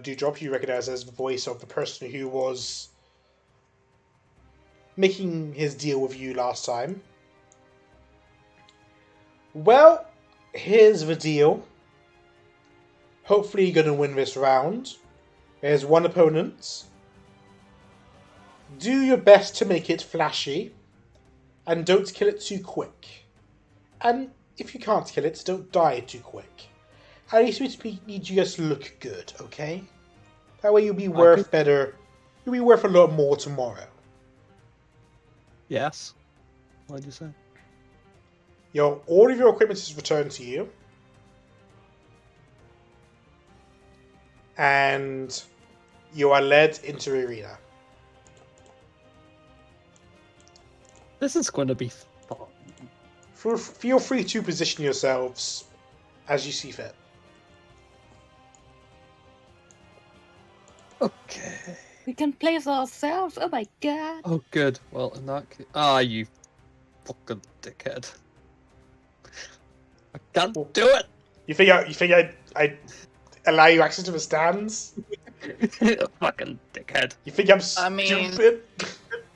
Dewdrop you recognize as the voice of the person who was making his deal with you last time. Well, here's the deal. hopefully you're going to win this round. There's one opponent. Do your best to make it flashy, and don't kill it too quick. And if you can't kill it, don't die too quick. At least we need you guys to look good, okay? That way you'll be worth better. You'll be worth a lot more tomorrow. Yes. What'd you say? All of your equipment is returned to you. And you are led into the arena. This is going to be fun. Feel free to position yourselves as you see fit. Okay. We can place ourselves. Oh my god. Oh, good. Well, in that case... you fucking dickhead. I can't do it! You think I'd allow you access to the stands? Fucking dickhead. You think I'm stupid?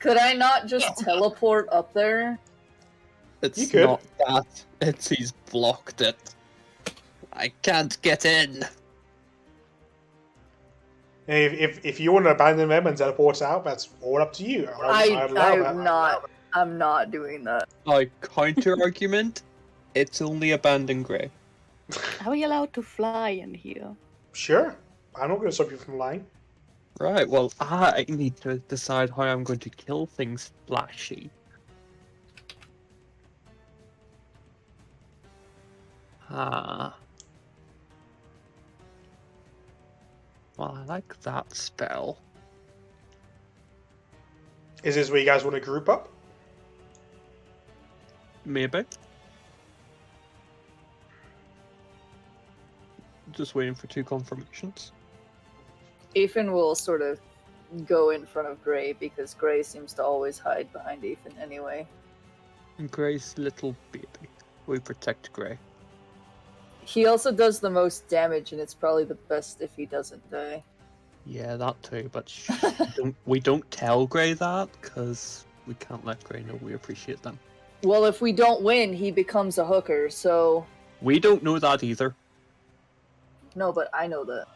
Could I not just teleport up there? It's not that. It's he's blocked it. I can't get in. If you want to abandon them and teleport out, that's all up to you. I'm not doing that. My counter argument: it's only abandoned Grey. Are we allowed to fly in here? Sure. I'm not going to stop you from flying. Right. Well, I need to decide how I'm going to kill things flashy. Well, I like that spell. Is this where you guys want to group up? Maybe. Just waiting for 2 confirmations. Ethan will sort of go in front of Gray because Gray seems to always hide behind Ethan anyway. And Gray's little baby. We protect Gray. He also does the most damage, and it's probably the best if he doesn't die. Yeah, that too, but we don't tell Gray that, because we can't let Gray know we appreciate them. Well, if we don't win, he becomes a hooker, so... We don't know that either. No, but I know that.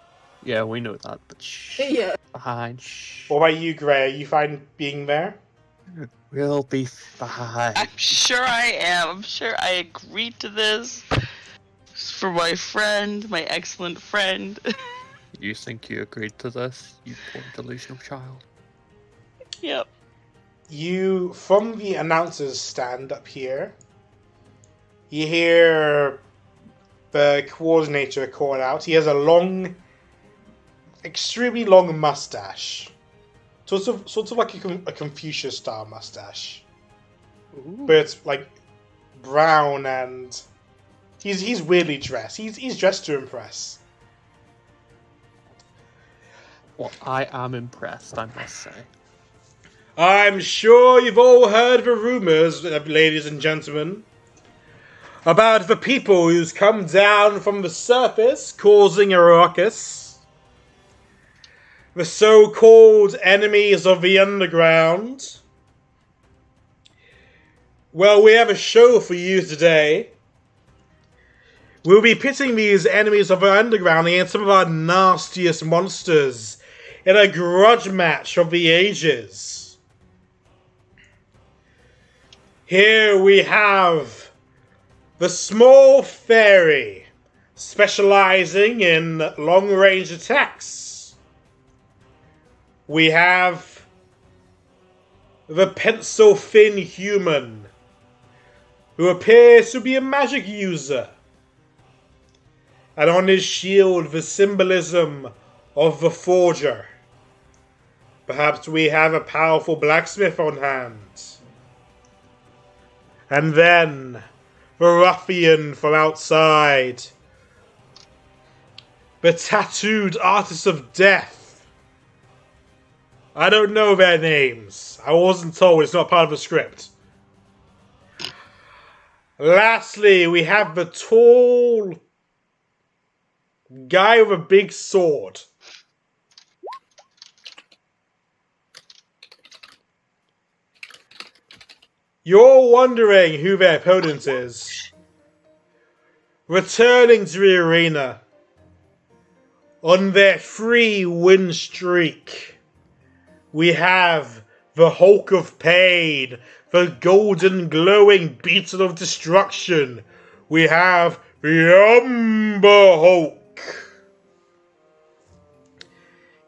Yeah, we know that, but shh. Yeah. Fine, shh. What about you, Gray? Are you fine being there? We'll be fine. I'm sure I am. I'm sure I agreed to this. For my friend, my excellent friend. You think you agreed to this, you poor delusional child? Yep. You, from the announcer's stand up here, you hear the coordinator call out. He has a long, extremely long mustache. Sort of like a Confucius-style mustache. Ooh. But it's like brown and... He's weirdly dressed. He's dressed to impress. Well, I am impressed, I must say. I'm sure you've all heard the rumors, ladies and gentlemen, about the people who's come down from the surface causing a ruckus. The so-called enemies of the underground. Well, we have a show for you today. We'll be pitting these enemies of our underground against some of our nastiest monsters in a grudge match of the ages. Here we have the small fairy, specializing in long-range attacks. We have the pencil-thin human, who appears to be a magic user. And on his shield, the symbolism of the forger. Perhaps we have a powerful blacksmith on hand. And then, the ruffian from outside. The tattooed artists of death. I don't know their names. I wasn't told. It's not part of the script. Lastly, we have the tall... guy with a big sword. You're wondering who their opponent is. Returning to the arena, On their 3-win streak, we have the Hulk of Pain, the golden glowing beetle of destruction. We have the Umber Hulk.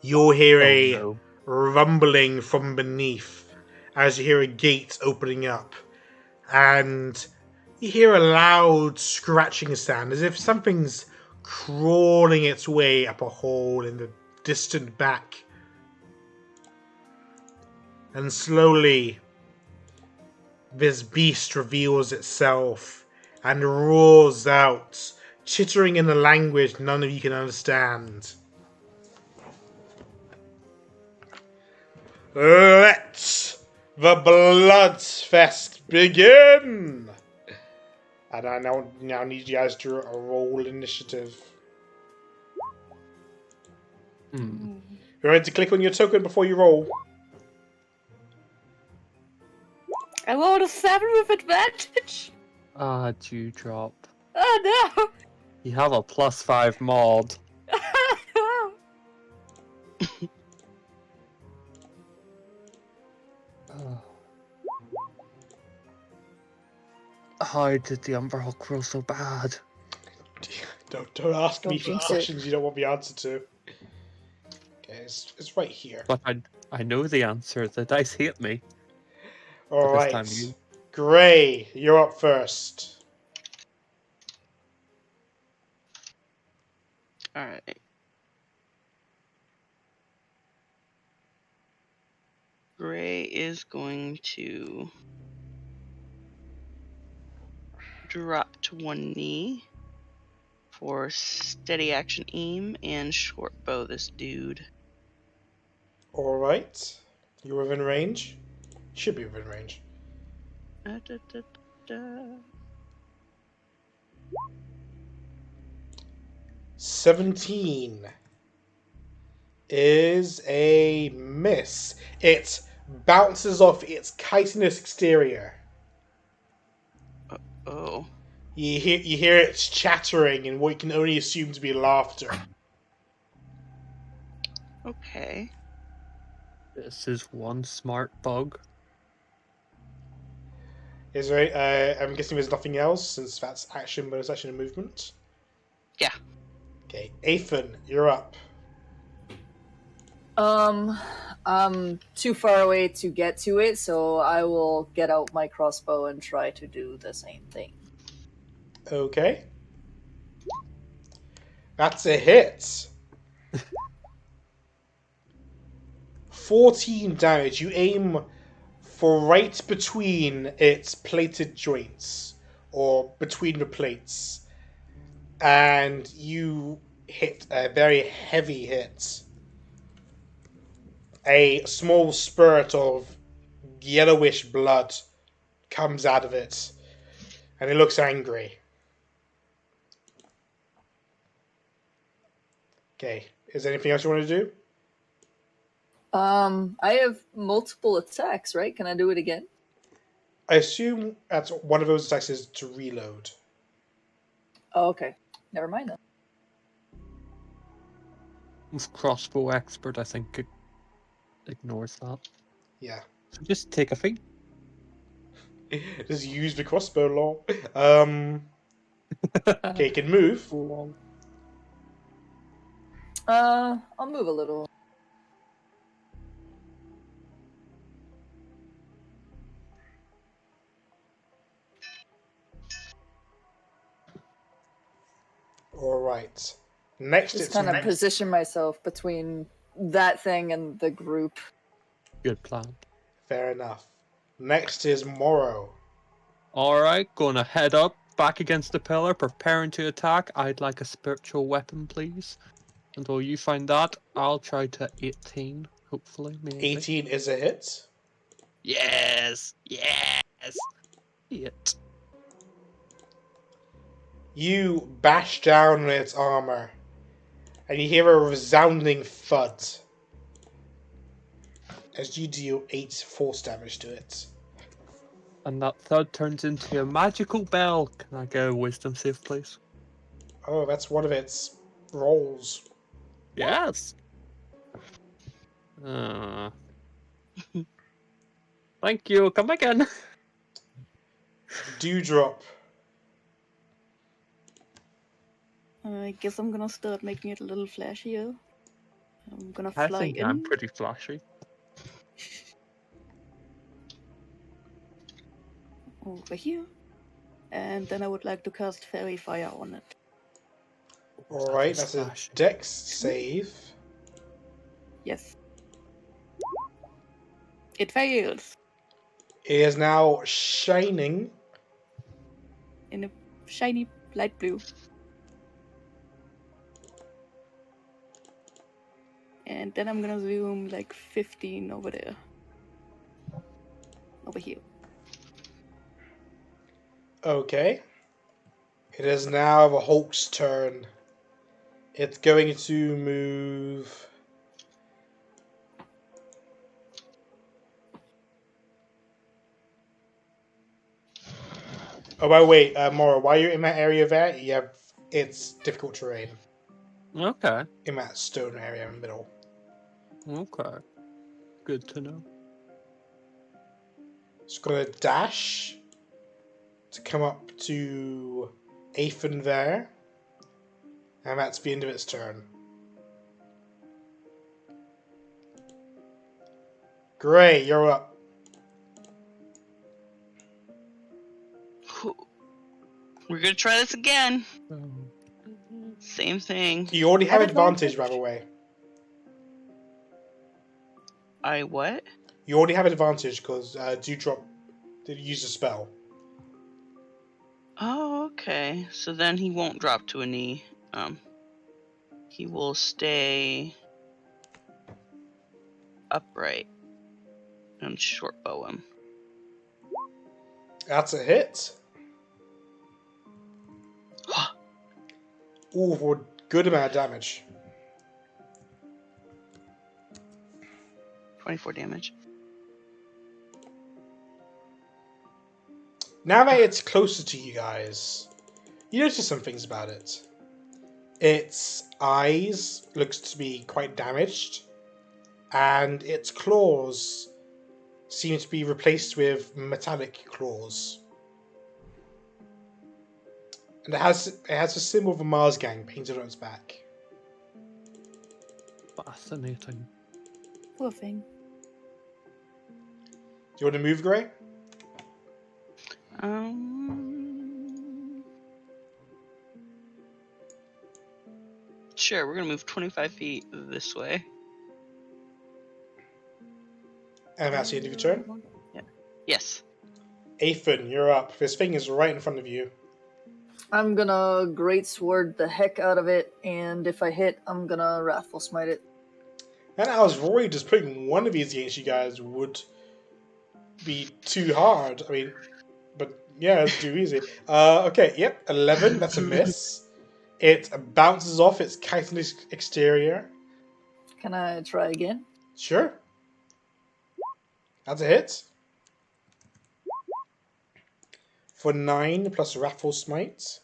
You'll hear a rumbling from beneath as you hear a gate opening up, and you hear a loud scratching sound as if something's crawling its way up a hole in the distant back. And slowly, this beast reveals itself and roars out, chittering in a language none of you can understand. Let the Bloodfest begin! And I now need you guys to roll initiative. You ready to click on your token before you roll? I rolled a 7 with advantage. Ah, dewdrop. Oh no! You have a +5 mod. How did the Umber Hulk roll so bad? Don't ask me for questions you don't want the answer to. Okay, it's right here. But I know the answer. The dice hate me. Alright. Gray, you're up first. Alright. Gray is going to drop to one knee for steady action aim and short bow this dude. Alright. You're within range? Should be within range. 17 is a miss. It bounces off its chitinous exterior. Oh. You hear it chattering in what you can only assume to be laughter. Okay. This is one smart bug. Is there? I'm guessing there's nothing else since that's action, bonus action, and movement. Yeah. Okay, Athan, you're up. I'm too far away to get to it, so I will get out my crossbow and try to do the same thing. Okay. That's a hit. 14 damage. You aim for right between its plated joints, or between the plates, and you hit a very heavy hit. A small spurt of yellowish blood comes out of it, and it looks angry. Okay, is there anything else you want to do? I have multiple attacks, right? Can I do it again? I assume that's one of those attacks is to reload. Oh, okay. Never mind then. With crossbow expert, I think it ignores that. Yeah. So just take a feat. Just use the crossbow law. Okay, you can move. I'll move a little. Alright. Next, Just it's kind of position myself between that thing and the group. Good plan. Fair enough. Next is Morrow. Alright, gonna head up, back against the pillar, preparing to attack. I'd like a spiritual weapon, please. Until you find that, I'll try to 18, hopefully, maybe. 18 is a hit. Yes! Yes! Hit. You bash down on its armor, and you hear a resounding thud as you deal 8 force damage to it. And that thud turns into a magical bell. Can I get a wisdom save, please? Oh, that's one of its rolls. Yes. Thank you. Come again. Dewdrop. I guess I'm gonna start making it a little flashier. I'm gonna I fly think in I'm pretty flashy. over here. And then I would like to cast Fairy Fire on it. Alright, that's a flashy. Dex save. Yes. It fails. It is now shining. In a shiny light blue. And then I'm gonna zoom like 15 over there. Over here. Okay. It is now the Hulk's turn. It's going to move. Oh, wait, Mora, while you're in that area there, it's difficult terrain. Okay. In that stone area in the middle. Okay. Good to know. It's going to dash to come up to Aethan there. And that's the end of its turn. Gray, you're up. We're gonna try this again. Same thing. You already have Advantage. advantage, by the way. I what? You already have advantage because Dewdrop did use a spell. Oh, okay. So then he won't drop to a knee. He will stay upright and short bow him. That's a hit. Ooh, for good amount of damage. 24 damage. Now that it's closer to you guys, you notice some things about it. Its eyes looks to be quite damaged, and its claws seem to be replaced with metallic claws. And it has a symbol of a Mars gang painted on its back. Fascinating. Poor thing. Do you want to move, Gray? Sure, we're gonna move 25 feet this way. And that's the end of your turn. Yeah. Yes. Aethan, you're up. This thing is right in front of you. I'm gonna Great Sword the heck out of it, and if I hit, I'm gonna Wrathful Smite it. And I was worried just putting one of these against you guys would be too hard. I mean, but yeah, it's too easy. Okay, yep, 11, that's a miss. It bounces off its chitinous exterior. Can I try again? Sure. That's a hit. For 9 plus Wrathful Smite.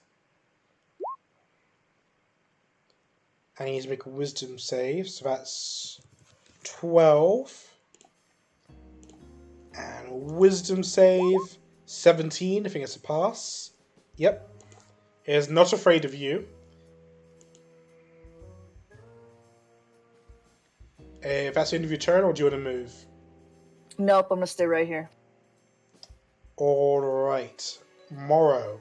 And you need to make a Wisdom save, so that's 12. And Wisdom save, 17. I think it's a pass. Yep. It is not afraid of you. If that's the end of your turn, or do you want to move? Nope, I'm gonna stay right here. Alright. Morrow.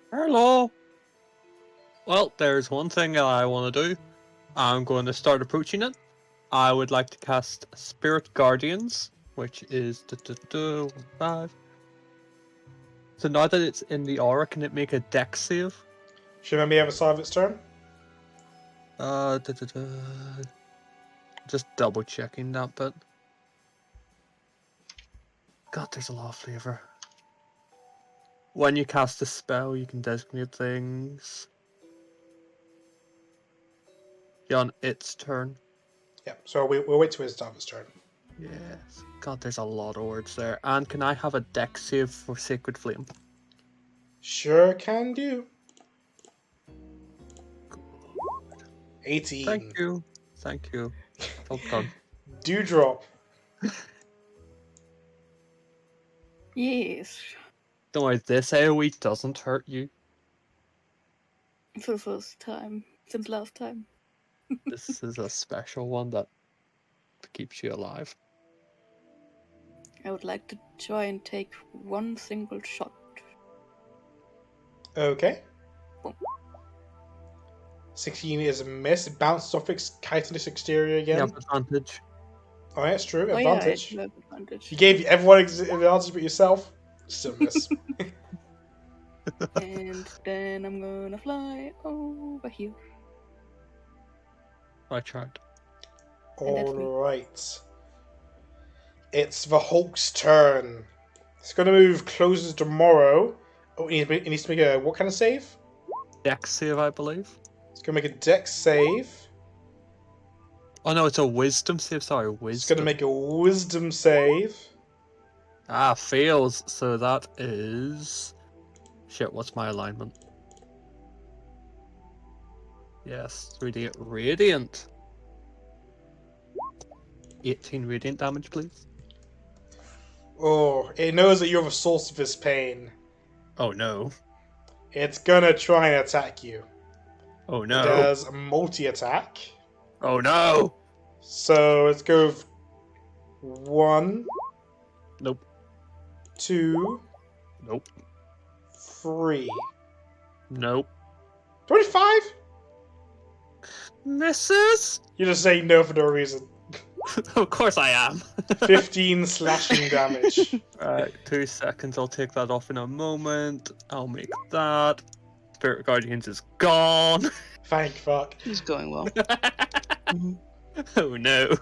Hello. Well, there's one thing that I want to do. I'm going to start approaching it. I would like to cast Spirit Guardians, which is 5. So now that it's in the aura, can it make a dex save? Should remember the other side of its turn? Just double checking that bit. God, there's a lot of flavor. When you cast a spell, you can designate things. Yeah, on its turn. Yep, so we'll wait till it's its turn. Yes. God, there's a lot of words there. And can I have a dex save for Sacred Flame? Sure can do. 18. Thank you. Thank you. Well done. Dewdrop. Yes. Don't worry, this AoE doesn't hurt you. For the first time since last time. This is a special one that keeps you alive. I would like to try and take one single shot. Okay. Boom. 16 is a miss. It bounces off its chitinous exterior You again. have advantage. Oh, yeah, that's true. Oh yeah, I Advantage. do have advantage. You gave everyone advantage but yourself. Still miss. And then I'm gonna fly over here. I tried. And that's me. Alright. It's the Hulk's turn. It's going to move closer to Morrow. Oh, it needs to make a what kind of save? Dex save, I believe. It's going to make a Dex save. Oh no, it's a wisdom save. Sorry, wisdom. It's going to make a Wisdom save. Ah, fails. So that is... Shit, what's my alignment? Yes, 3d radiant. 18 radiant damage, please. Oh, it knows that you're the source of this pain. Oh no. It's going to try and attack you. Oh It no. does a multi-attack. Oh no. So let's go with 1, Nope. 2, Nope. 3. Nope. 25? Misses? You're just saying no for no reason. Of course I am. 15 slashing damage. Right, 2 seconds. I'll take that off in a moment. I'll make that. Spirit Guardians is gone. Thank fuck. It's going well. Oh no.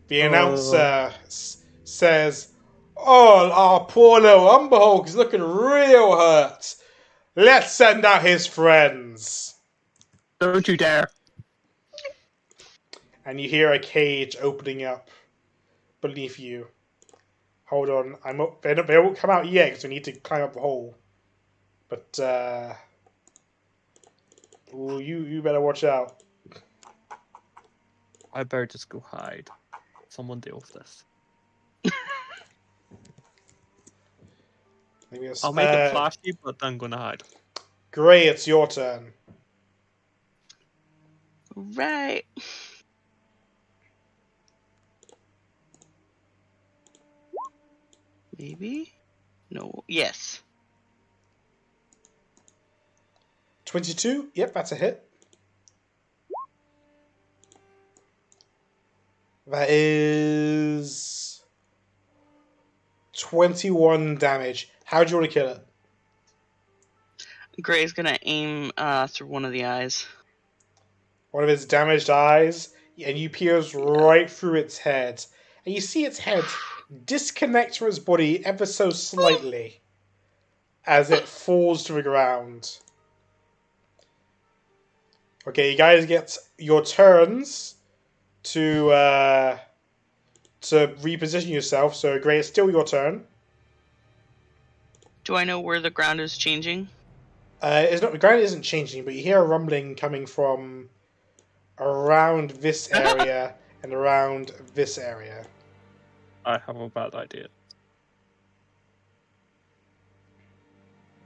The announcer says, "Oh, our poor little Umber Hulk is looking real hurt. Let's send out his friends." Don't you dare. And you hear a cage opening up beneath you. Hold on, I'm up. They won't come out yet because we need to climb up the hole. But ooh, you better watch out. I better just go hide. Someone deal with this. Maybe I'll make it flashy, but I'm gonna hide. Gray, it's your turn. Right. Maybe? No. Yes. 22. Yep, that's a hit. That is 21 damage. How do you want to kill it? Gray's gonna aim through one of the eyes. One of its damaged eyes, and you pierce right through its head. And you see its head disconnect from its body ever so slightly as it falls to the ground. Okay, you guys get your turns to reposition yourself. So, Gray, it's still your turn. Do I know where the ground is changing? It's not, the ground isn't changing, but you hear a rumbling coming from around this area and around this area. I have a bad idea.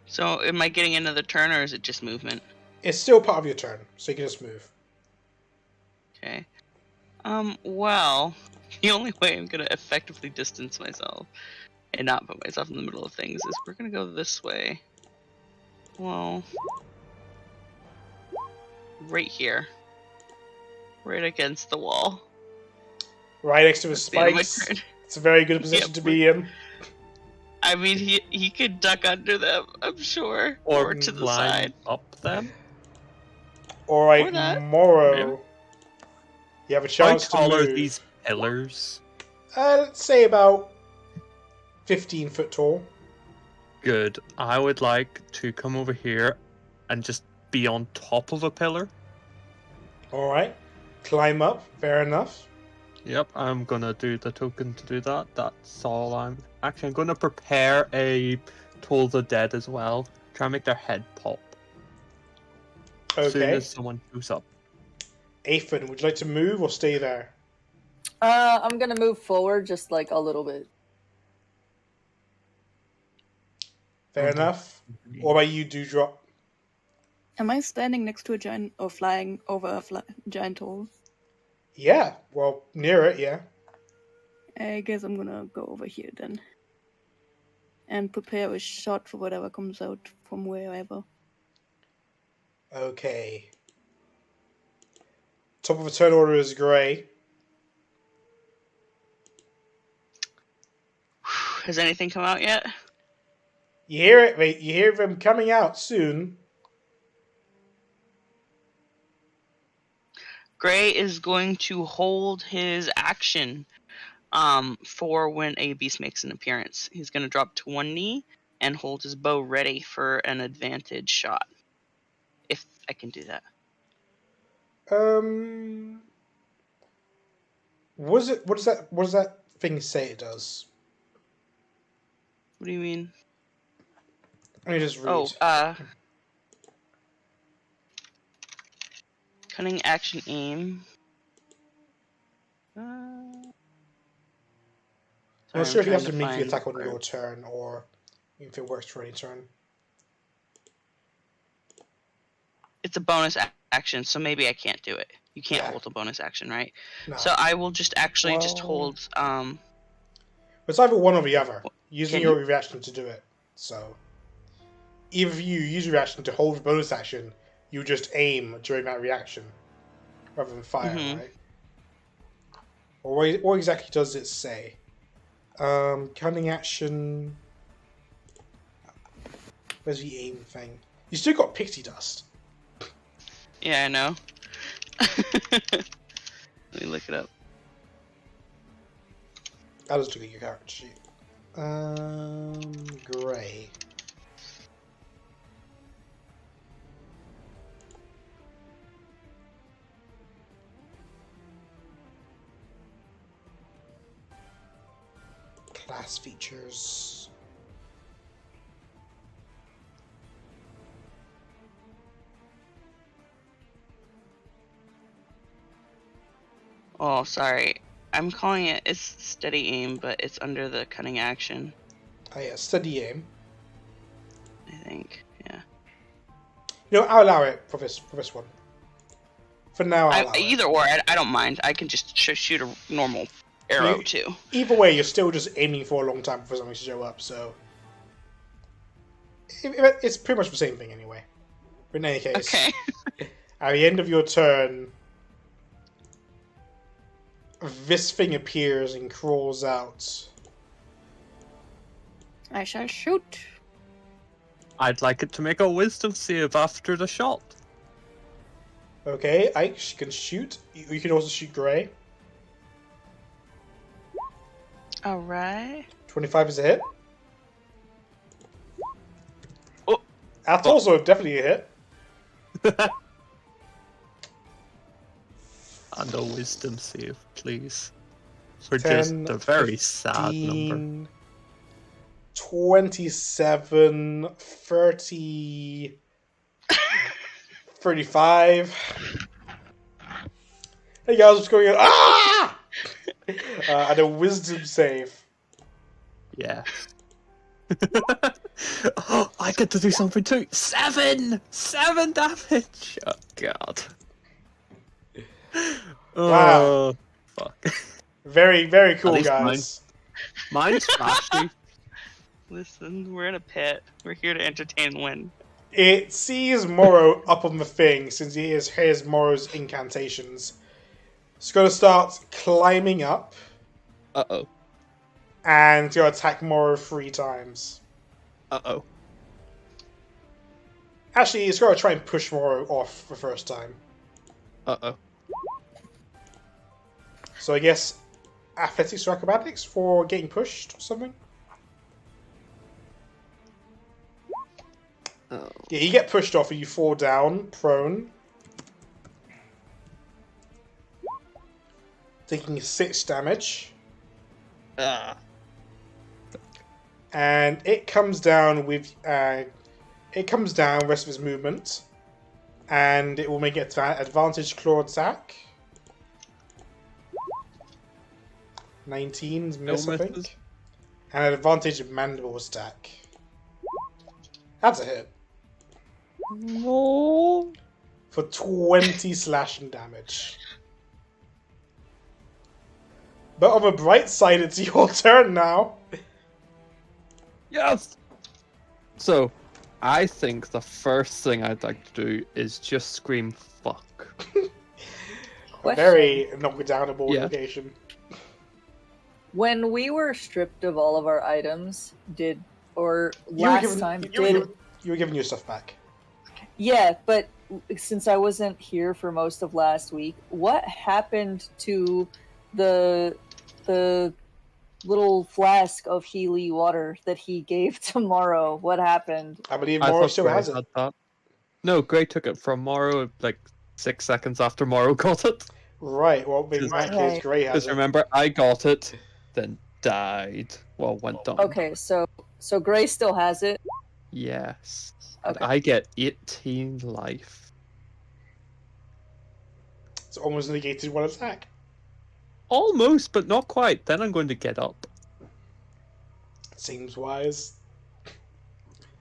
So, am I getting another turn, or is it just movement? It's still part of your turn, so you can just move. Okay. Well, the only way I'm gonna effectively distance myself and not put myself in the middle of things is we're gonna go this way. Well, right here. Right against the wall. Right next to the That's the end of my spikes. turn. It's a very good position to be in. I mean, he could duck under them, I'm sure. Or to the line side. up them. Alright, Or that. Morrow. You have a How chance to tall are move. these pillars? Let's say about 15 foot tall. Good. I would like to come over here and just be on top of a pillar. Alright. Climb up. Fair enough. Yep, I'm gonna do the token to do that. That's all I'm... Actually, I'm gonna prepare a Toll the Dead as well. Try and make their head pop. As soon Okay. as someone moves up. Aphid, would you like to move or stay there? I'm gonna move forward just like a little bit. Fair enough. What about you, Dewdrop? Am I standing next to a giant or flying over a giant hole? Yeah, well, near it, yeah. I guess I'm gonna go over here then. And prepare a shot for whatever comes out from wherever. Okay. Top of the turn order is Grey. Has anything come out yet? You hear it, mate. You hear them coming out soon. Gray is going to hold his action for when a beast makes an appearance. He's going to drop to one knee and hold his bow ready for an advantage shot. If I can do that. What does that thing say it does? What do you mean? Let me just read. Cunning action aim. I'm not sure if you have to make the attack on your turn or if it works for any turn. It's a bonus action, so maybe I can't do it. You can't hold a bonus action, right? No. So I will just actually just hold. It's either one or the other. Using your reaction to do it. So, if you use your reaction to hold the bonus action, you just aim during that reaction rather than fire, right? Or what exactly does it say? Cunning action. Where's the aim thing? You still got pixie dust. Yeah, I know. Let me look it up. I'll just look at your character sheet. Grey. Class features. Oh, sorry. I'm calling it's steady aim, but it's under the cunning action. Oh yeah, steady aim. I think, yeah. I'll allow it for this one. For now, I'll allow either it. or, I don't mind. I can just shoot a normal arrow too. Either way, you're still just aiming for a long time for something to show up, so it's pretty much the same thing anyway. But in any case, okay. At the end of your turn, this thing appears and crawls out. I shall shoot. I'd like it to make a wisdom save after the shot. Okay, Ike can shoot. You can also shoot Grey. Alright. 25 is a hit. Oh. That's also definitely a hit. And a wisdom save, please. For 10, just a very sad number. 27, 30, 35. Hey guys, what's going on? Ah! And a wisdom save. Yeah. Oh, I get to do something too. 7 damage. Oh god. Wow. Oh, fuck. Very, very cool, least guys. Mine's flashy. Listen, we're in a pit. We're here to entertain and win. It sees Morrow up on the thing since he hears Morrow's incantations. It's going to start climbing up. Uh-oh. And it's going to attack Morrow 3 times. Uh-oh. Actually, it's going to try and push Morrow off the first time. Uh-oh. So I guess athletics or acrobatics for getting pushed or something? Oh. Yeah, you get pushed off and you fall down, prone. Taking 6 damage. And it comes down with... rest of his movement. And it will make it advantage claw attack. 19's miss, I think. And an advantage mandible attack. That's a hit. No. For 20 slashing damage. But on the bright side, it's your turn now. Yes! So, I think the first thing I'd like to do is just scream fuck. Very knockdownable location. When we were stripped of all of our items, you were giving your stuff back. Yeah, but since I wasn't here for most of last week, what happened to the little flask of Healy water that he gave to Morrow? What happened? I believe Morrow still has it. No, Gray took it from Morrow like 6 seconds after Morrow got it. Right, well, in that case, Gray has it. Because remember, I got it, then died. Well, went down. Okay, so Gray still has it? Yes. Okay. And I get 18 life. It's almost negated one attack. Almost, but not quite. Then I'm going to get up. Seems wise.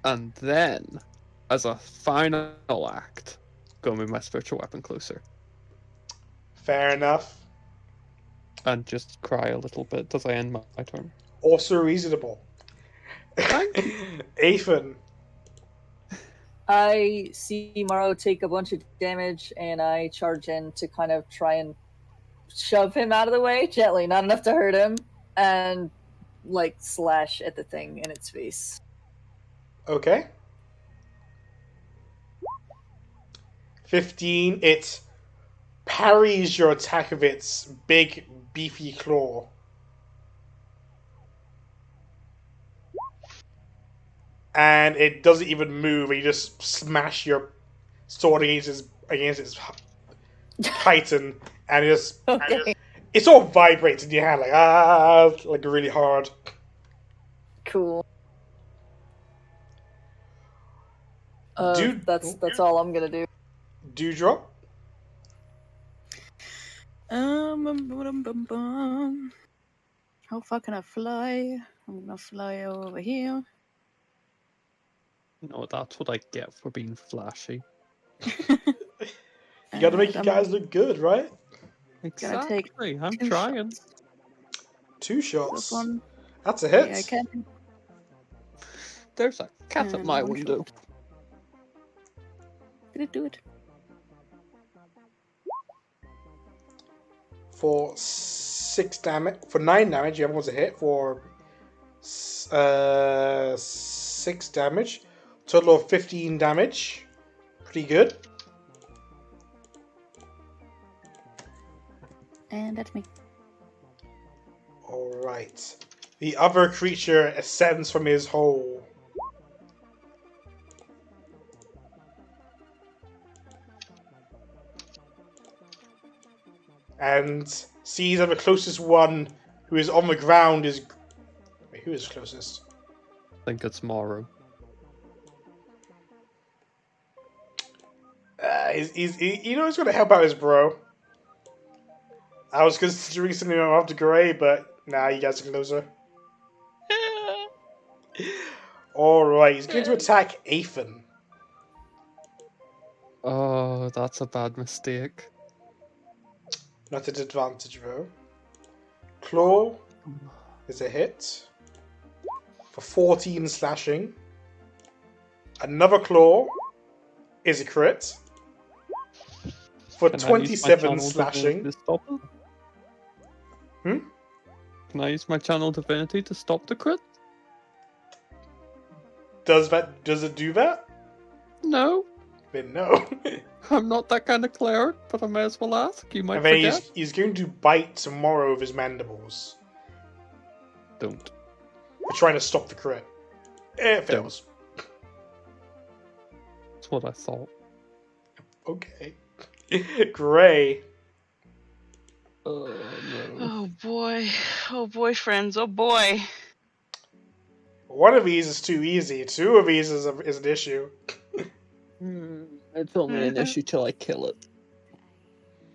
And then, as a final act, go with my spiritual weapon closer. Fair enough. And just cry a little bit as I end my turn. Also reasonable. Aethan. I see Morrow take a bunch of damage, and I charge in to kind of try and shove him out of the way, gently, not enough to hurt him, and, like, slash at the thing in its face. Okay. 15, it parries your attack of its big, beefy claw. And it doesn't even move, and you just smash your sword against its chitin, and it sort of vibrates in your hand, like really hard. Cool. That's all I'm gonna do. Dewdrop? How far can I fly? I'm gonna fly over here. No, that's what I get for being flashy. You gotta make you guys look good, right? Exactly. I'm trying. Shots. 2 shots. That's a hit. Yeah, I can. There's a cat at my window. Shot. Did it do it? For 6 damage, for 9 damage, you have one to hit for 6 damage. Total of 15 damage. Pretty good. And that's me. Alright. The other creature ascends from his hole. And sees that the closest one who is on the ground is... Wait, who is closest? I think it's Morrow. He's going to help out his bro. I was considering sending him off to Gray, but nah, you guys are closer. Alright, he's going to attack Aethan. Oh, that's a bad mistake. Not at advantage, though. Claw is a hit. For 14 slashing. Another claw is a crit. For 27 slashing. To stop it? Can I use my channel divinity to stop the crit? Does it do that? No. Then no. I'm not that kind of cleric, but I may as well ask. You might and then forget. He's going to bite tomorrow with his mandibles. Don't. We're trying to stop the crit. It fails. That's what I thought. Okay. Gray. Oh, no. Oh boy. Oh boy, friends. Oh boy. One of these is too easy. 2 of these is an issue. It's only an issue till I kill it.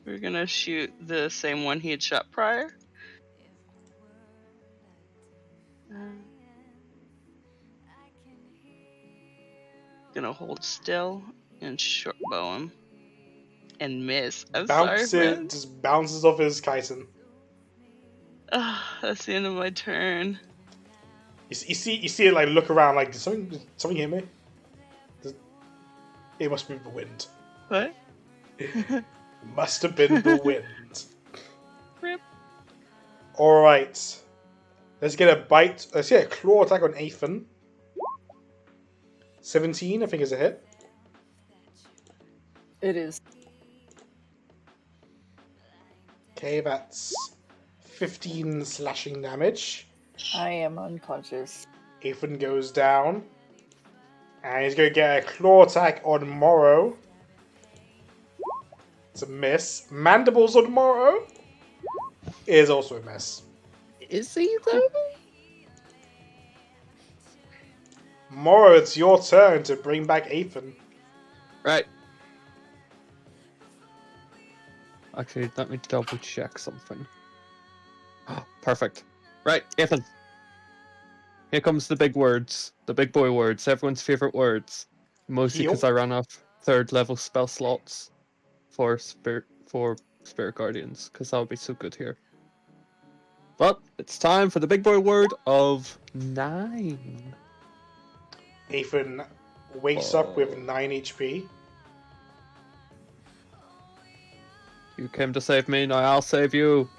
We're gonna shoot the same one he had shot prior. Gonna hold still and short bow him. And miss. I'm sorry, friend. Just bounces off his chitin. That's the end of my turn. You see it like look around like, did something hit me? It must be the wind. What? It must have been the wind. Rip. Alright. Let's get a bite. Let's get a claw attack on Athan. 17, I think, is a hit. It is. Okay, that's 15 slashing damage. I am unconscious. Athan goes down. And he's going to get a claw attack on Morrow. It's a miss. Mandibles on Morrow is also a miss. Is he though? Morrow, it's your turn to bring back Athan. Right. Actually, let me double check something. Perfect. Right, Ethan. Here comes the big words. The big boy words. Everyone's favorite words. Mostly because I ran off 3rd level spell slots for Spirit Guardians. Because that would be so good here. But it's time for the big boy word of 9. Athan wakes up with 9 HP. You came to save me, now I'll save you.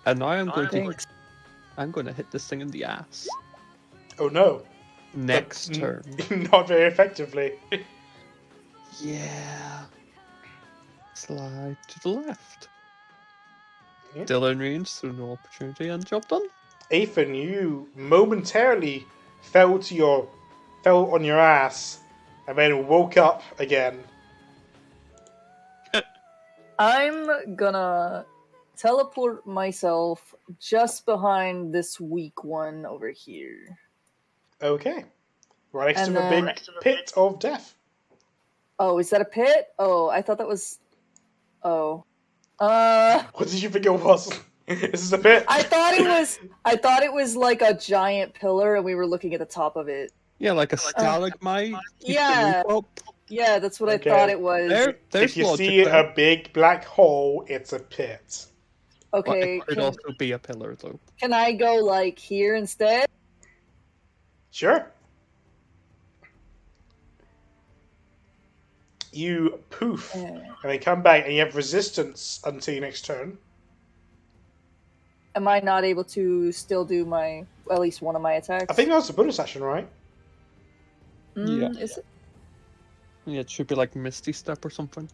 And now I'm going to hit this thing in the ass. Oh no. Next turn. Not very effectively. Yeah. Slide to the left. Yeah. Still in range, so no opportunity, and job done. Athan, you momentarily fell on your ass and then woke up again. I'm gonna teleport myself just behind this weak one over here. Okay. Right next to the big pit of death. Oh, is that a pit? Oh, I thought that was... Oh. What did you think it was? This is a pit? I thought it was like a giant pillar and we were looking at the top of it. Yeah, like a stalagmite. Yeah. Yeah, that's what I thought it was. If you see a big black hole, it's a pit. Okay. It could also be a pillar, though. Can I go, like, here instead? Sure. You poof, and they come back, and you have resistance until your next turn. Am I not able to still do at least one of my attacks? I think that was a bonus action, right? Yeah. Is it? Yeah, it should be like Misty Step or something.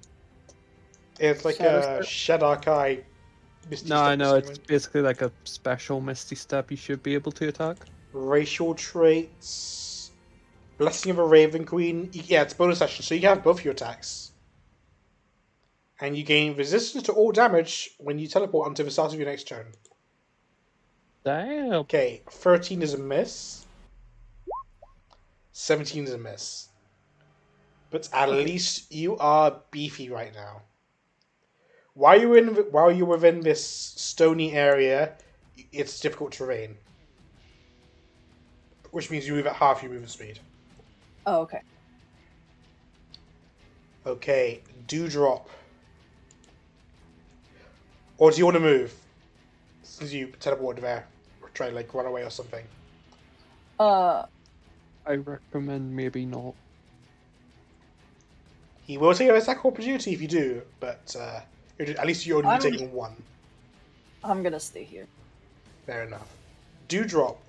It's like a Shadar-kai Misty Step. No, I know, it's basically like a special Misty Step you should be able to attack. Racial traits. Blessing of a Raven Queen. Yeah, it's bonus action, so you can have both your attacks. And you gain resistance to all damage when you teleport until the start of your next turn. Damn. Okay, 13 is a miss. 17 is a miss. But at least you are beefy right now. While you're within this stony area, it's difficult terrain. Which means you move at half your movement speed. Oh, okay. Okay, Dewdrop. Or do you want to move? Since you teleported there. Or try to, like, run away or something. I recommend maybe not. He will take an attack opportunity if you do, but at least you're only taking one. I'm gonna stay here. Fair enough. Dewdrop.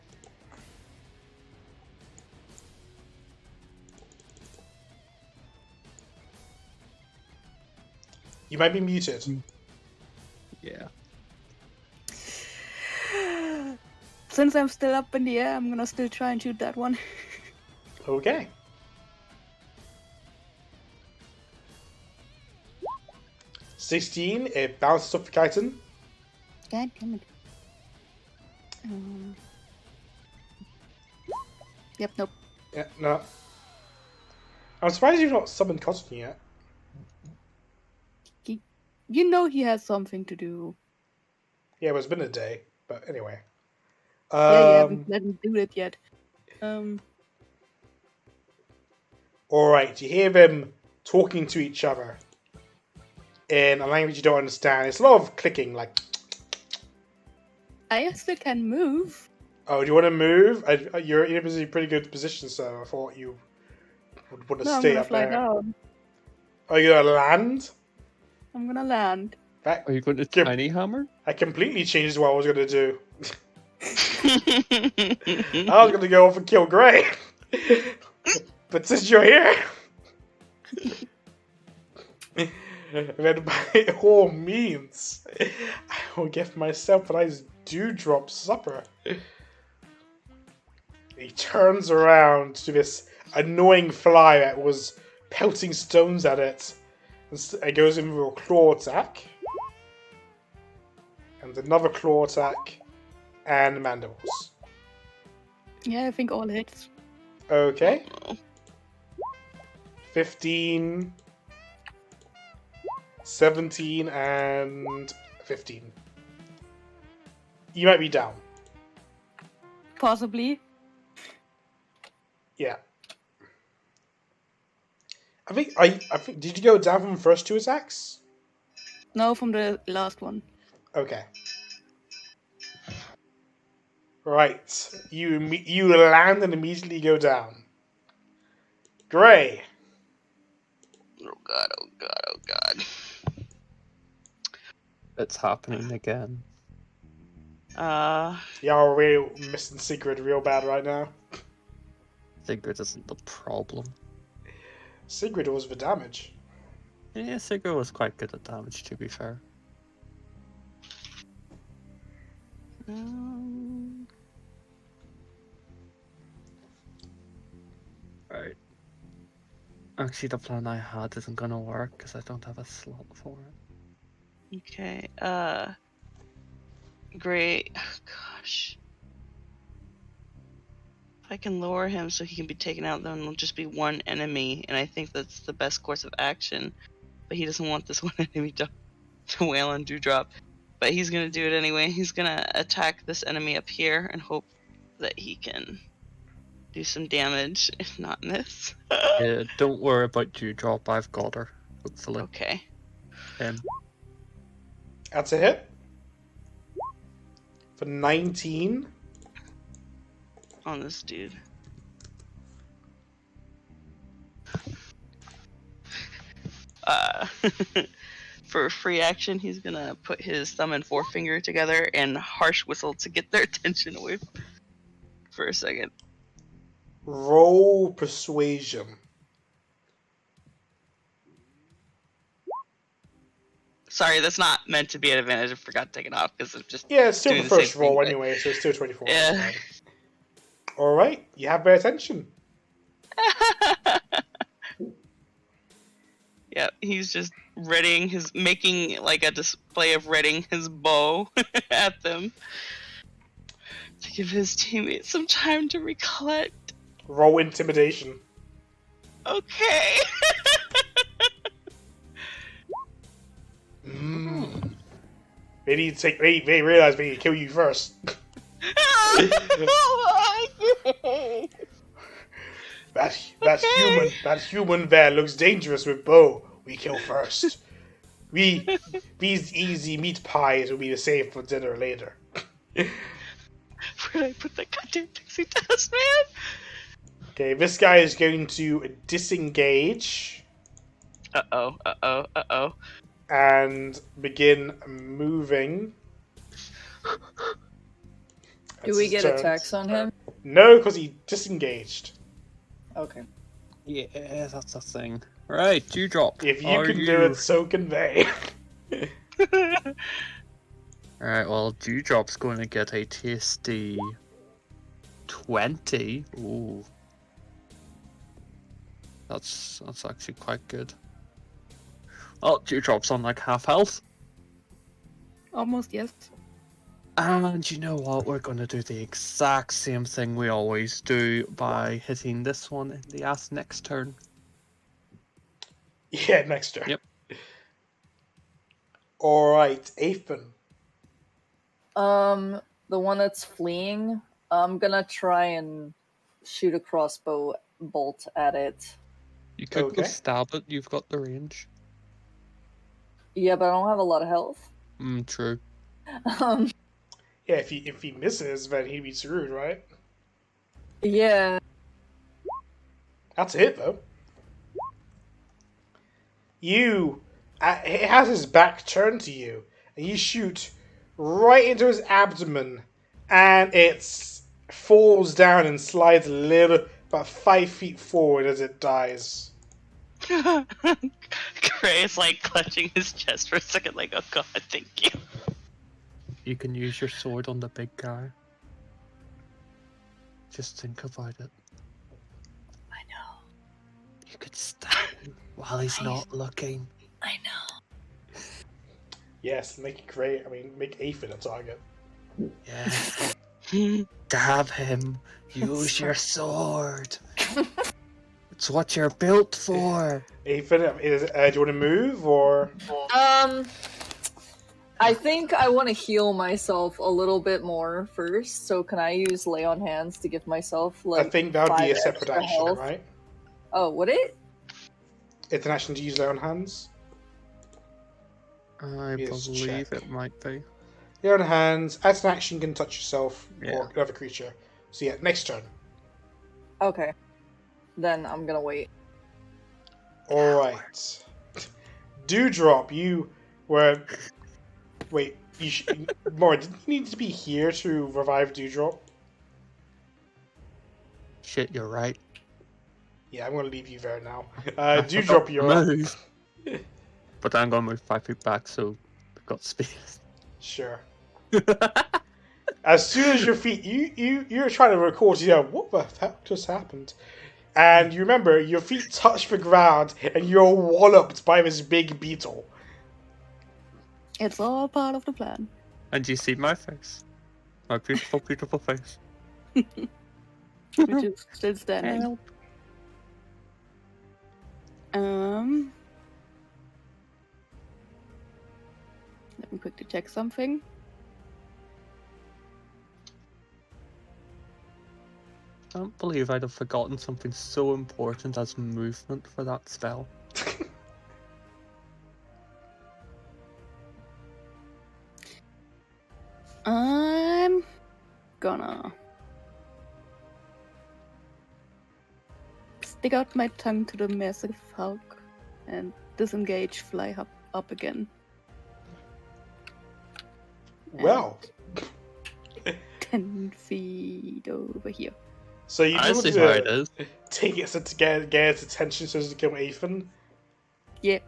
You might be muted. Yeah. Since I'm still up in the air, I'm gonna still try and shoot that one. Okay. $16, it bounces off the chitin. God damn it. Yep, nope. Yeah, no. I'm surprised you've not summoned Cotton yet. You know he has something to do. Yeah, it's been a day, but anyway. Yeah, we didn't do it yet. Alright, you hear them talking to each other in a language you don't understand. It's a lot of clicking, like... I still can move. Oh, do you want to move? You're in a pretty good position, so I thought you would want to No, I'm stay gonna up fly there. down. Are you gonna land? I'm gonna land. Are you going to tiny hammer? I completely changed what I was gonna do. I was gonna go off and kill Gray. But since you're here, then by all means, I will give myself a nice dewdrop supper. He turns around to this annoying fly that was pelting stones at it and goes in with a claw attack. And another claw attack and mandibles. Yeah, I think all hits. Okay. 15, 17, and 15. You might be down. Possibly. Yeah. I think. Did you go down from the first 2 attacks? No, from the last one. Okay. Right. You land and immediately go down. Gray. Oh god, oh god, oh god. It's happening again. Y'all are really missing Sigrid real bad right now. Sigrid isn't the problem. Sigrid was the damage. Yeah, Sigrid was quite good at damage, to be fair. Right. Actually, the plan I had isn't gonna work because I don't have a slot for it. Okay, great. Oh, gosh. If I can lower him so he can be taken out, then it'll just be one enemy, and I think that's the best course of action. But he doesn't want this one enemy to wail on Dewdrop. But he's gonna do it anyway. He's gonna attack this enemy up here and hope that he can do some damage, if not miss. Yeah, don't worry about Dewdrop, I've got her, hopefully. Okay. That's a hit. For 19. On this dude. For free action, he's gonna put his thumb and forefinger together and harsh whistle to get their attention away for a second. Roll persuasion. Sorry, that's not meant to be an advantage. I forgot to take it off because I'm just. Yeah, it's still doing the the first same roll thing, anyway, so it's still 24. Yeah. Alright, you have their attention. Yeah, he's just making like a display of readying his bow at them to give his teammates some time to recollect. Roll intimidation. Okay. They realize they need to kill you first. That human there looks dangerous with bow. We kill first. These easy meat pies will be the same for dinner later. Where did I put that goddamn pixie dust, man? Okay, this guy is going to disengage. Uh-oh. And begin moving. Do we get attacks on him? No, because he disengaged. Okay. Yeah, that's a thing. Right, Dewdrop. If you can do it, so can they. Alright, well, Dewdrop's going to get a tasty 20. Ooh. That's actually quite good. Oh, Dewdrop's on like half health. Almost, yes. And you know what? We're going to do the exact same thing we always do by hitting this one in the ass next turn. Yeah, next turn. Yep. Alright, Ethan. The one that's fleeing, I'm gonna try and shoot a crossbow bolt at it. You could go Okay. stab it, you've got the range. Yeah, but I don't have a lot of health. True. Um, Yeah, if he misses, then he'd be screwed, right? yeah. That's a hit, though. It has his back turned to you, and you shoot right into his abdomen, and it falls down and slides about 5 feet forward as it dies. Gray is like clutching his chest for a second, like, oh god, thank you. You can use your sword on the big guy. Just think about it. I know. You could stab him while he's not looking. I know. Yes, make it great. I mean, make Aphid a target. Yeah. Stab him. Use your sword. It's what you're built for. Aphid, do you want to move, or...? I think I want to heal myself a little bit more first, so can I use Lay on Hands to give myself, like, I think that would be a 5 separate extra action, health? right? Oh, would it? It's an action to use Lay on Hands. I Yes, believe check. it might be. Lay on Hands, as an action, you can touch yourself Yeah. or another creature. So yeah, next turn. Okay. Then I'm gonna wait. Alright. Dewdrop, you were... Wait, Mora, didn't you need to be here to revive Dewdrop? Shit, you're right. Yeah, I'm gonna leave you there now. Dewdrop, you're up. Move. But I'm gonna move 5 feet back, so we've got space. Sure. As soon as your feet, you're trying to record, what the heck just happened? And you remember, your feet touch the ground, and you're walloped by this big beetle. It's all part of the plan. And you see my face. My beautiful, beautiful face. Which is still standing. Help. Let me quickly check something. I don't believe I'd have forgotten something so important as movement for that spell. I'm gonna stick out my tongue to the massive Hulk and disengage, fly up again. Well, 10 feet over here. so you I just see want how it to is. take it to get its attention so as to kill Ethan, Yeah.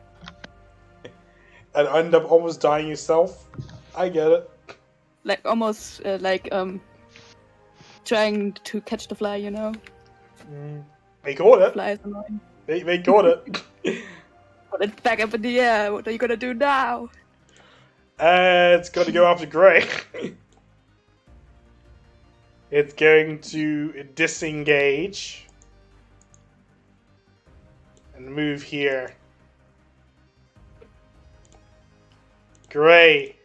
and end up almost dying yourself. I get it. Like almost trying to catch the fly, you know? They caught it. Fly is annoying. They caught it. Put it back up in the air. What are you gonna do now? It's going to go after Grey. It's going to disengage and move here. Grey,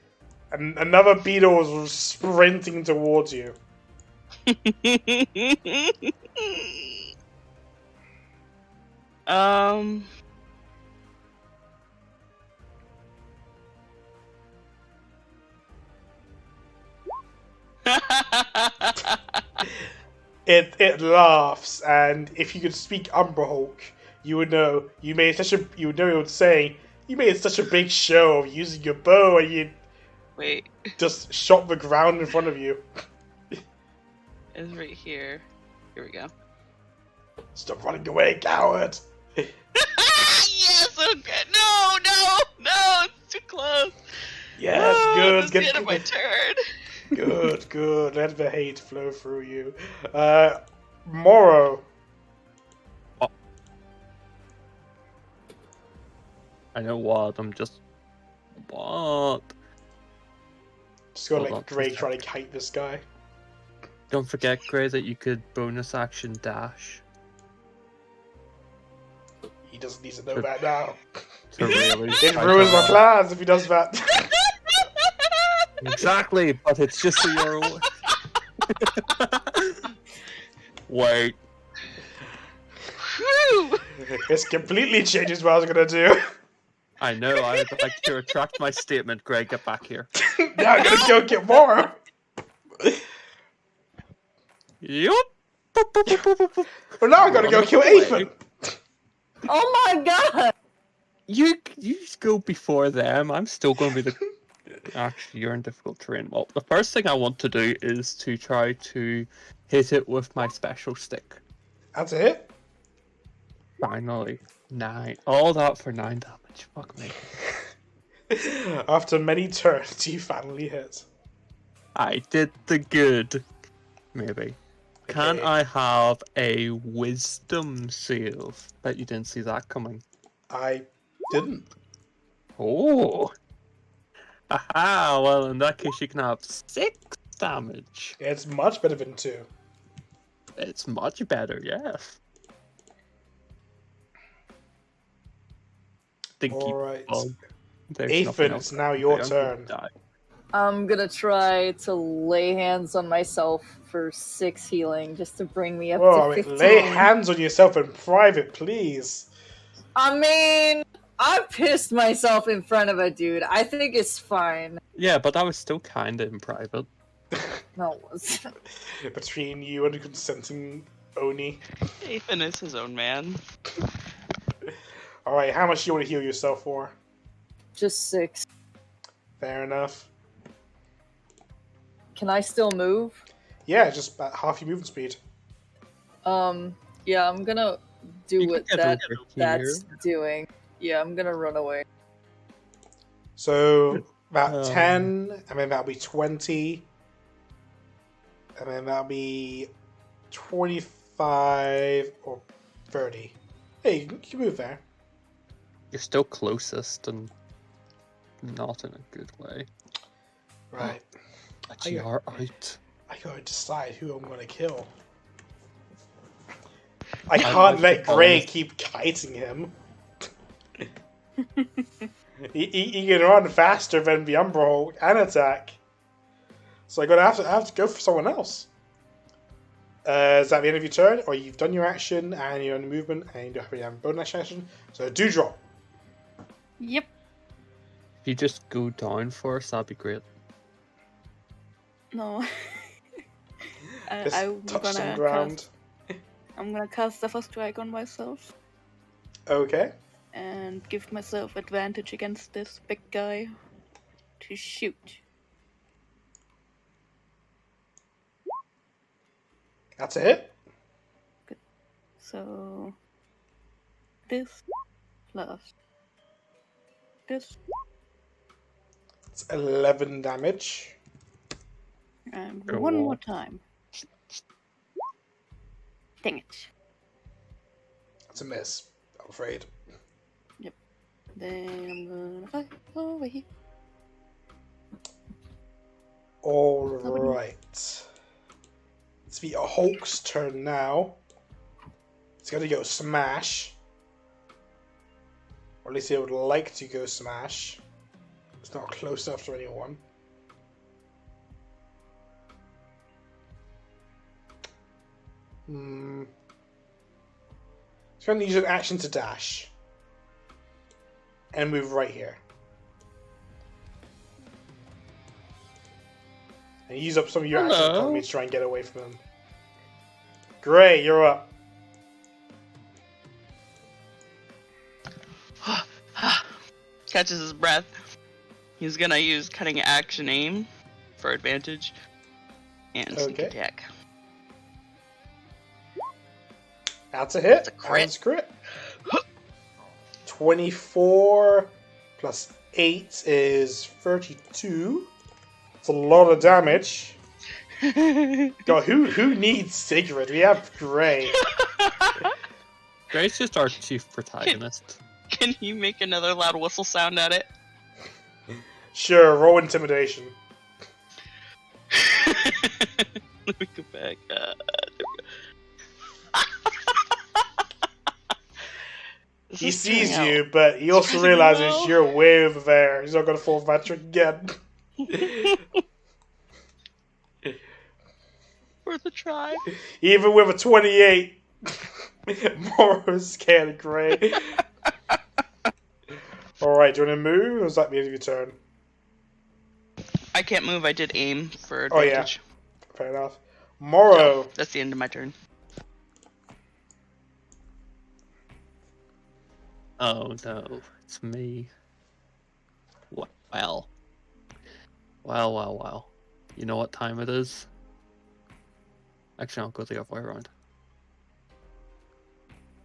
another beetle is sprinting towards you. It laughs, and if you could speak Umberhawk, you would know you made such a it would say you made such a big show of using your bow, and you Wait, just shot the ground in front of you. it's right here. Here we go. Stop running away, coward! Yes, okay. No, it's too close. Yes, Oh, good. This is the end of my turn. Good. Let the hate flow through you. Moro. I know what, I'm just... What? Just gonna Hold let on, Grey just try to kite this guy. Don't forget, Gray, that you could bonus action dash. He doesn't need to know that now. To really It ruins my plans if he does that. Exactly, but it's just so you're aware. Wait. This completely changes what I was gonna do. I know, I'd like to retract my statement, Greg. Get back here. Now I'm gonna go get more. Yup. Well, now I'm gonna go kill Ethan. Oh my god! You just go before them. I'm still going to be the. Actually, you're in difficult terrain. Well, the first thing I want to do is to try to hit it with my special stick. That's it. Finally, 9. All that for 9 damage. Fuck me. After many turns, you finally hit. I did the good. Maybe. Can Okay. I have a wisdom save? Bet you didn't see that coming. I didn't. Oh. Aha, well in that case you can have 6 damage. It's much better than 2. It's much better, yeah. Stinky Alright. bug. There's Ethan, nothing else it's now I can your do. I'm turn. gonna die. I'm gonna try to lay hands on myself for 6 healing, just to bring me up Whoa, to wait, 15. lay hands on yourself in private, please. I mean, I pissed myself in front of a dude. I think it's fine. Yeah, but that was still kinda in private. No, it wasn't. Between you and a consenting Oni. Ethan is his own man. Alright, how much do you want to heal yourself for? Just 6. Fair enough. Can I still move? Yeah, just about half your movement speed. Yeah, I'm gonna do You what can get over that's here. doing. Yeah, I'm gonna run away. So, about Um, 10, and then that'll be 20, and then that'll be 25 or 30. Hey, you can move there. You're still closest and not in a good way. Right. But you are out. I gotta decide who I'm gonna kill. I like can't let the Gray bonus. keep kiting him. he can run faster than the Umbra Hulk and attack. So I have to go for someone else. Is that the end of your turn? Or you've done your action and you're in the movement and you don't have any bonus action? So do drop. Yep. If you just go down first, that'd be great. No. Just touch some ground. I'm gonna cast Zephyr Strike on myself Okay. and give myself advantage against this big guy to shoot. That's it. So this plus this It's 11 damage. and Go one on. more time. Dang it. That's a miss, I'm afraid. Then I'm gonna fly over here. Alright. It's the Hulk's turn now. It's gonna go smash. Or at least it would like to go smash. It's not close enough to anyone. It's gonna use an action to dash. And move right here. And use up some of your action Hello. economy to try and get away from him. Great, you're up. Catches his breath. He's gonna use cutting action aim for advantage and sneak Okay. attack. That's a hit. That's a crit. That's a crit. 24 plus 8 is 32. It's a lot of damage. God, who needs Sigrid? We have Grey. Gray's just our chief protagonist. Can you make another loud whistle sound at it? Sure, roll intimidation. Let me go back. There we go. He this sees turning you, out? but he also Surprisingly realizes well. you're way over there. He's not going to fall for that trick again. Worth a try. Even with a 28, Morrow's scared of Gray. Alright, do you want to move, or is that the end of your turn? I can't move. I did aim for Oh, yeah. advantage. Fair enough. Morrow. So, that's the end of my turn. Oh no, it's me. Well. Well. You know what time it is? Actually, I'll go the other way around.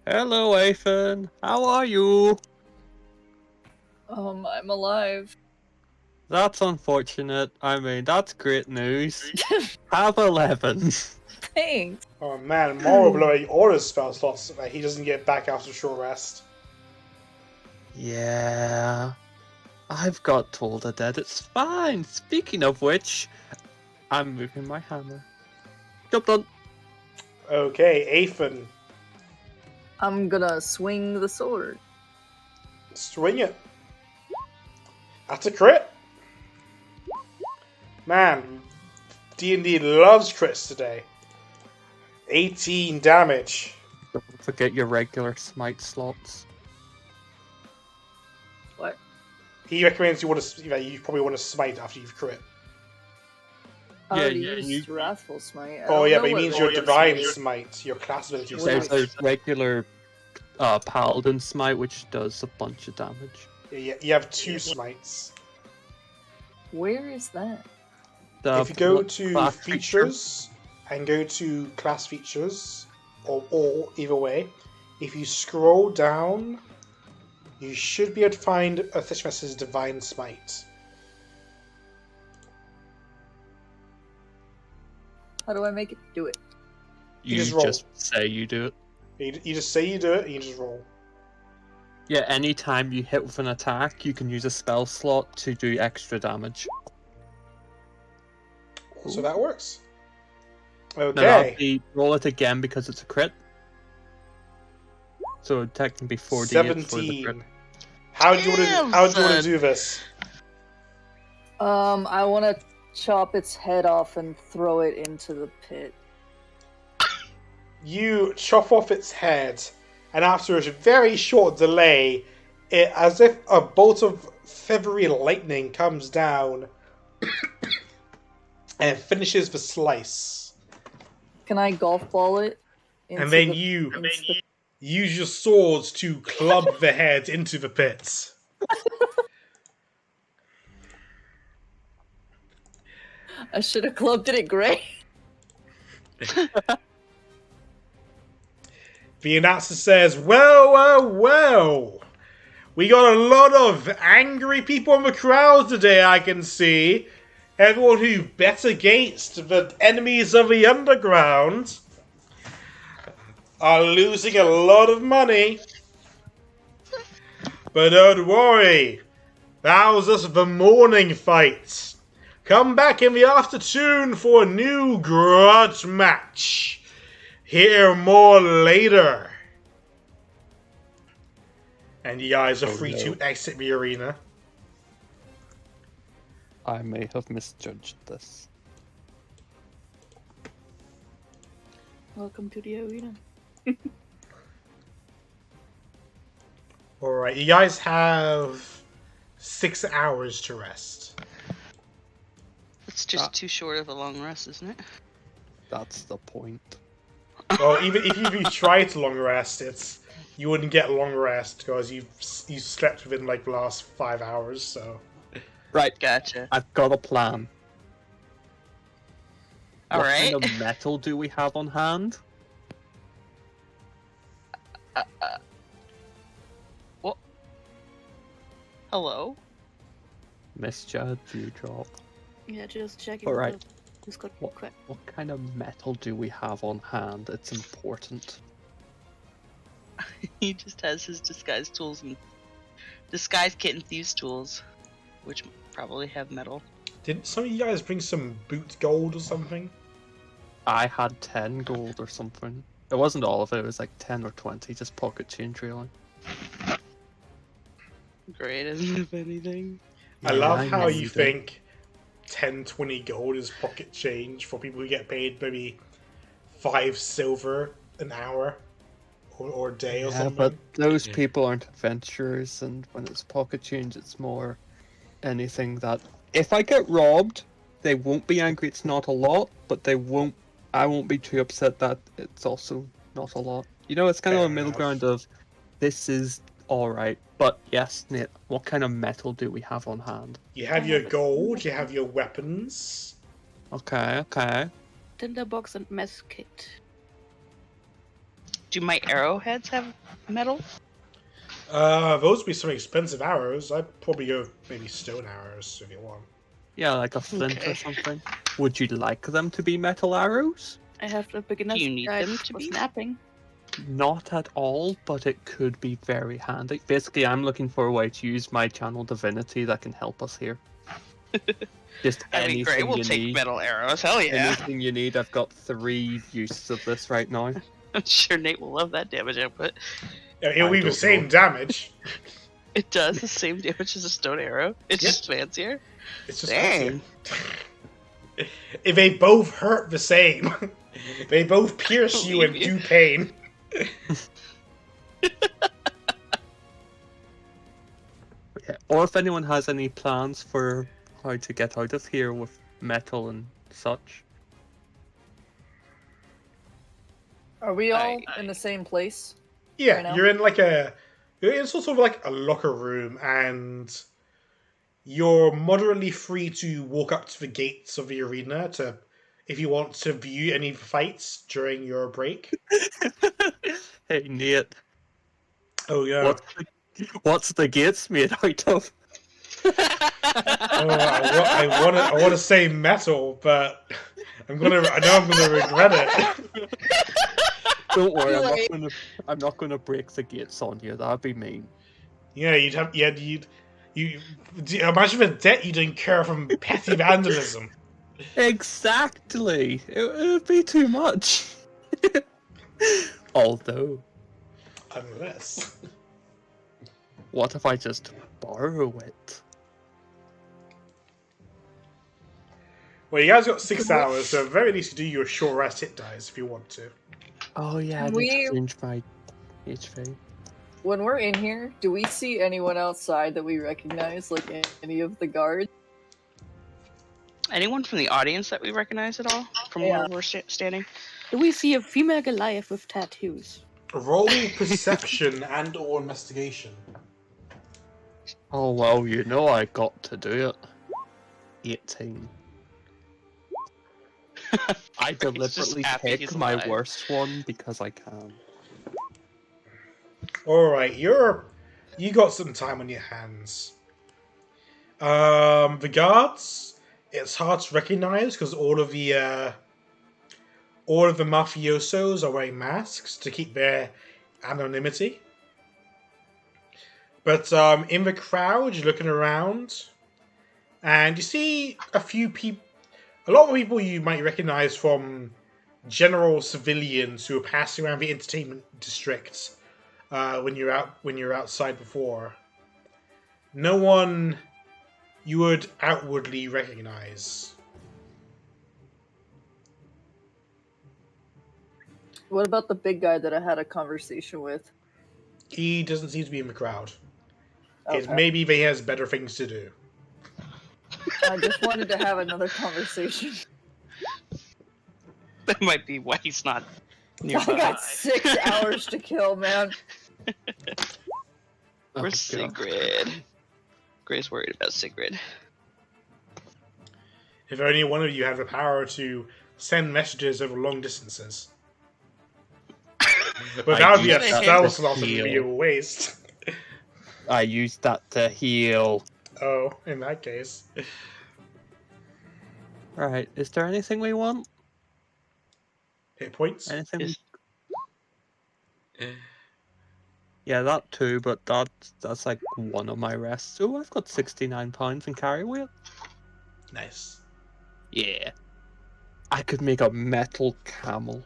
Hello, Ethan. How are you? I'm alive. That's unfortunate. I mean, that's great news. Have 11. Thanks. Oh man, Morrow blowing all his spell slots so that he doesn't get back after short rest. Yeah. I've got told her that it's fine. Speaking of which, I'm moving my hammer. Job done. Okay, Ethan. I'm gonna swing the sword. Swing it. That's a crit. Man, D&D loves crits today. 18 damage. Don't forget your regular smite slots. What? He recommends you probably want to smite after you've crit. I Yeah, already yeah, used you- Wrathful Smite. I Oh don't yeah, know but he what means your Wrathful divine Smite- smite, your class ability What smite. There's a regular paladin smite which does a bunch of damage. Yeah, you have 2 smites. Where is that? If you go to class features and go to class features, or either way, if you scroll down, you should be able to find a thing that says Divine Smite. How do I make it do it? You You just roll. just say you do it. You just say you do it, and you just roll. Yeah, anytime you hit with an attack, you can use a spell slot to do extra damage. So that works. Now that'll Okay. be roll it again because it's a crit. So technically 4d8 for the crit. 17. How do you want Damn, to son. do this? I want to chop its head off and throw it into the pit. You chop off its head, and after a very short delay, it, as if a bolt of feathery lightning comes down and finishes the slice. Can I golf ball it? And then into you the- use your swords to club the head into the pit. I should have clubbed it at Gray. The announcer says, well. We got a lot of angry people in the crowd today, I can see. Everyone who bet against the enemies of the underground are losing a lot of money. But don't worry, that was just the morning fight. Come back in the afternoon for a new grudge match. Hear more later. And you guys are free to exit the arena. I may have misjudged this. Welcome to the arena. Alright, you guys have 6 hours to rest. It's just too short of a long rest, isn't it? That's the point. Well, even if you try to long rest, you wouldn't get long rest because you slept within like the last 5 hours. So Right, Gotcha. I've got a plan. All What right. kind of metal do we have on hand? What? Hello? Misjudge, you drop. Yeah, just checking. Alright. Just got What? crap. What kind of metal do we have on hand? It's important. He just has his disguise tools and disguise kit and thieves tools, which probably have metal. didn't some of you guys bring some boot gold or something? I had 10 gold or something. It wasn't all of it, it was like 10 or 20, just pocket change really. Gray doesn't have anything. I love I how know you you do. think 10, 20 gold is pocket change for people who get paid maybe 5 silver an hour or a day or Yeah, something. but those people aren't adventurers, and when it's pocket change, it's more anything that if I get robbed, they won't be angry. It's not a lot, but they won't. I won't be too upset that it's also not a lot. You know, it's kind of Fair a middle enough. ground of this is all right, but yes, Nate. What kind of metal do we have on hand? You have your gold, you have your weapons. Okay, okay. Tinderbox and mess kit. Do my arrowheads have metal? Those would be some expensive arrows. I'd probably go maybe stone arrows if you want. Yeah, like a flint Okay. or something. Would you like them to be metal arrows? I have the beginner's Do you need guide them to for be? snapping. Not at all, but it could be very handy. Basically, I'm looking for a way to use my channel divinity that can help us here. Just I mean, Gray anything will you take need. metal arrows. Hell yeah! Anything you need. I've got 3 uses of this right now. I'm sure Nate will love that damage output. Yeah, it'll I be the don't same know. damage. It does the same damage as a stone arrow. It's Yep. just fancier. It's just Dang. fancier. If they both hurt the same, they both pierce you and do pain. Yeah. Or if anyone has any plans for how to get out of here with metal and such. Are we all in the same place? Yeah, Right now? you're in you're in sort of like a locker room, and you're moderately free to walk up to the gates of the arena if you want to view any fights during your break. Hey, Nate. Oh yeah. What's the gates made out of? Oh, I want to say metal, but I know I'm gonna regret it. Don't worry, Right. I'm not gonna break the gates on you. That'd be mean. Yeah, you imagine the debt you'd incur from petty vandalism. Exactly. It would be too much. Although, Unless. what if I just borrow it? Well, you guys got 6 hours, so at the very least you do your short rest hit dice if you want to. Oh yeah, I need We- to change my HP. When we're in here, do we see anyone outside that we recognize, like any of the guards? Anyone from the audience that we recognize at all from Yeah. where we're standing? Do we see a female Goliath with tattoos? Roll perception and or investigation. Oh well, you know I got to do it. 18. I He's just deliberately happy pick he's my alive. worst one because I can. Alright, you got some time on your hands. The guards, it's hard to recognize because all of the mafiosos are wearing masks to keep their anonymity. But in the crowd, you're looking around, and you see a lot of people you might recognize from general civilians who are passing around the entertainment district when you're outside before. No one you would outwardly recognize. What about the big guy that I had a conversation with? He doesn't seem to be in the crowd. It's Okay. maybe he has better things to do. I just wanted to have another conversation. That might be why he's not I nearby. got 6 hours to kill, man. Oh, Where's Sigrid? Gray's worried about Sigrid. If only one of you had the power to send messages over long distances. But that would be a used that spell to slot and it would be a waste. I used that to heal. Oh, in that case. Right, is there anything we want? Hit points? Anything? Is- Yeah, that too, but that's like one of my rests. Oh, I've got £69 in carry weight. Nice. Yeah. I could make a metal camel.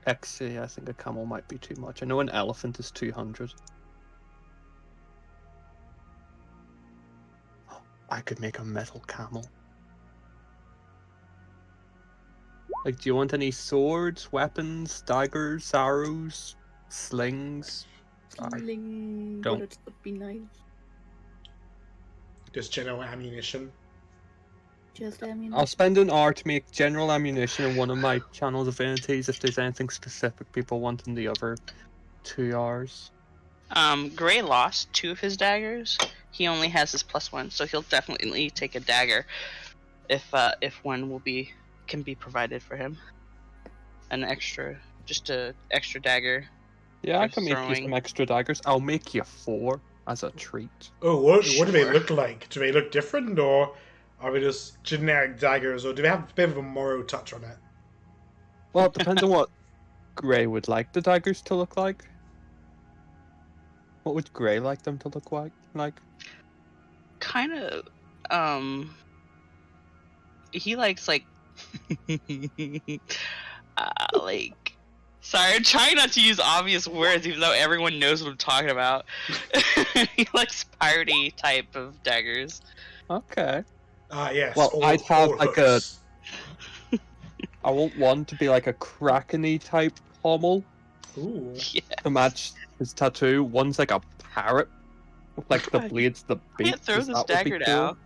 XC, I think a camel might be too much. I know an elephant is 200. I could make a metal camel. Like, do you want any swords, weapons, daggers, arrows, slings? Sling don't. bullets would be nice. Just general ammunition. Just ammunition. I'll spend an hour to make general ammunition in one of my channel's affinities if there's anything specific people want in the other 2 hours. Gray lost 2 of his daggers. He only has his +1, so he'll definitely take a dagger if one can be provided for him. Just a extra dagger. Yeah, I for can make you throwing. some extra daggers. I'll make you 4 as a treat. Oh, what do they Sure. look like? Do they look different, or are they just generic daggers, or do they have a bit of a Moro touch on it? Well, it depends on what Gray would like the daggers to look like. What would Gray like them to look like? Kind of. He likes like. Like. Sorry, I'm trying not to use obvious words, even though everyone knows what I'm talking about. He likes piratey type of daggers. Okay. Yes. Well, I'd have all like hooks. I want one to be like a Kraken-y type pommel Ooh. Yeah. to match his tattoo. One's like a parrot with like the God, blades, the I beak. can't throw this dagger down.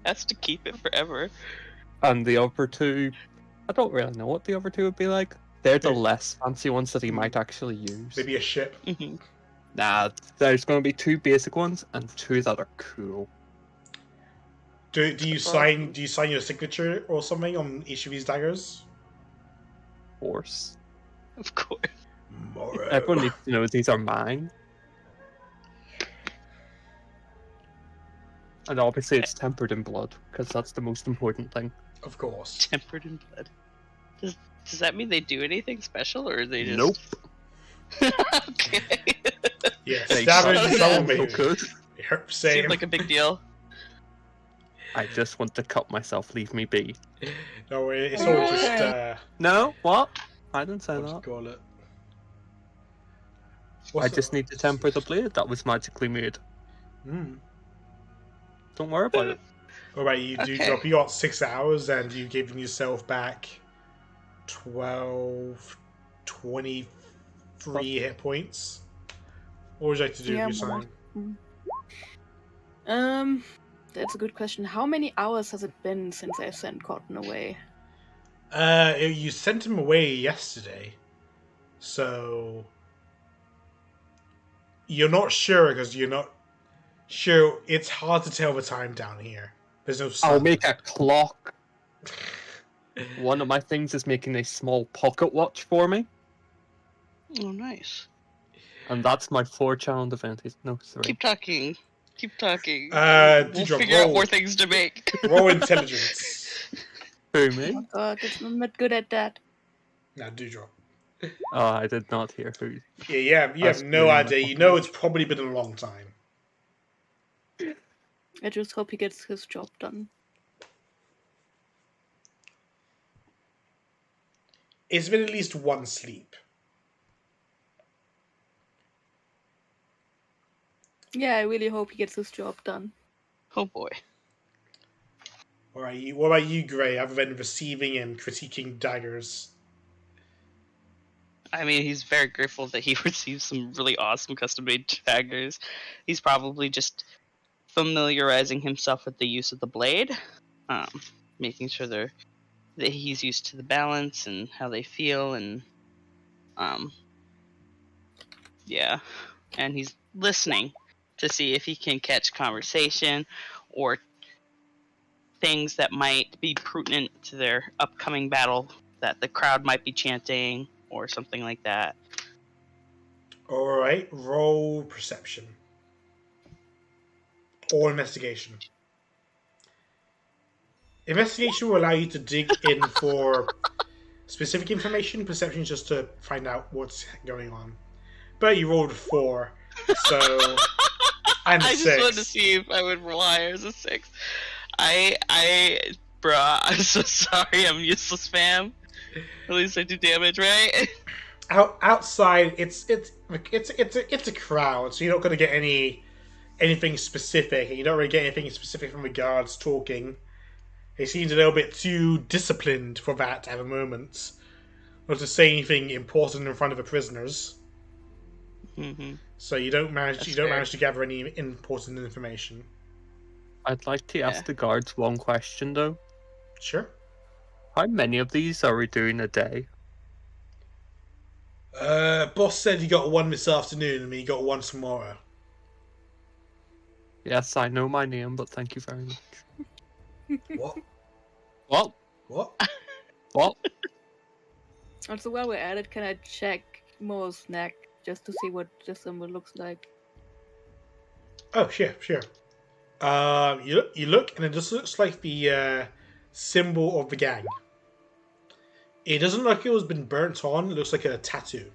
That's to keep it forever. And the other 2, I don't really know what the other 2 would be like. They're the less fancy ones that he might actually use. Maybe a ship. Mhm. Nah, there's going to be 2 basic ones and 2 that are cool. Do you sign your signature or something on each of these daggers? Of course. Of course. Moro. Everyone needs to know these are mine. And obviously it's tempered in blood, because that's the most important thing. Of course. Tempered in blood. Does that mean they do anything special, or are they just? Nope. Okay. Yes. They Stabbing suck. someone so maybe. good. Same. Seems like a big deal. I just want to cut myself, leave me be. No, it's all just No? What? I didn't say what do you that. call it? I just need to temper the blade that was magically made. Hmm. Don't worry about it. What about you, Okay. Dewdrop? You got 6 hours and you've given yourself back 23 hit points. What would you like to do Yeah, with your more. sign? That's a good question. How many hours has it been since I sent Cotton away? You sent him away yesterday. So you're not sure because you're not sure. It's hard to tell the time down here. There's no sun. I'll make a clock. One of my things is making a small pocket watch for me. Oh, nice. And that's my 4-channel advantage. No, 3. Keep talking. Keep talking. We'll We'll figure out more things to make. Roll intelligence. Who, Oh me? god, I'm not good at that. Now, Dewdrop. Oh, I did not hear who. Yeah, you have That's no really idea. my You know it's probably been a long time. I just hope he gets his job done. It's been at least one sleep. Yeah, I really hope he gets his job done. Oh boy. What about you, Gray, other than receiving and critiquing daggers? I mean, he's very grateful that he received some really awesome custom-made daggers. He's probably just familiarizing himself with the use of the blade, making sure that he's used to the balance and how they feel, and yeah, and he's listening to see if he can catch conversation or things that might be pertinent to their upcoming battle that the crowd might be chanting or something like that. Alright, roll perception. Or investigation. Investigation will allow you to dig in for specific information. Perception is just to find out what's going on. But you rolled 4, so... And I 6. just wanted to see if I would roll higher as a 6. Bruh, I'm so sorry, I'm useless, fam. At least I do damage, right? outside, it's a crowd, so you're not going to get anything specific, and you don't really get anything specific from the guards talking. They seemed a little bit too disciplined for that at the moment, not to say anything important in front of the prisoners. Mm-hmm. So you don't manage to gather any important information. I'd like to ask the guards one question though. Sure. How many of these are we doing a day? Boss said you got one this afternoon, and you got one tomorrow. Yes, I know my name, but thank you very much. What? What? What? What? Also, while we're at it, can I check Mo's neck just to see what the symbol looks like? Oh, sure. You look, and it just looks like the symbol of the gang. It doesn't look like it was been burnt on. It looks like a tattoo.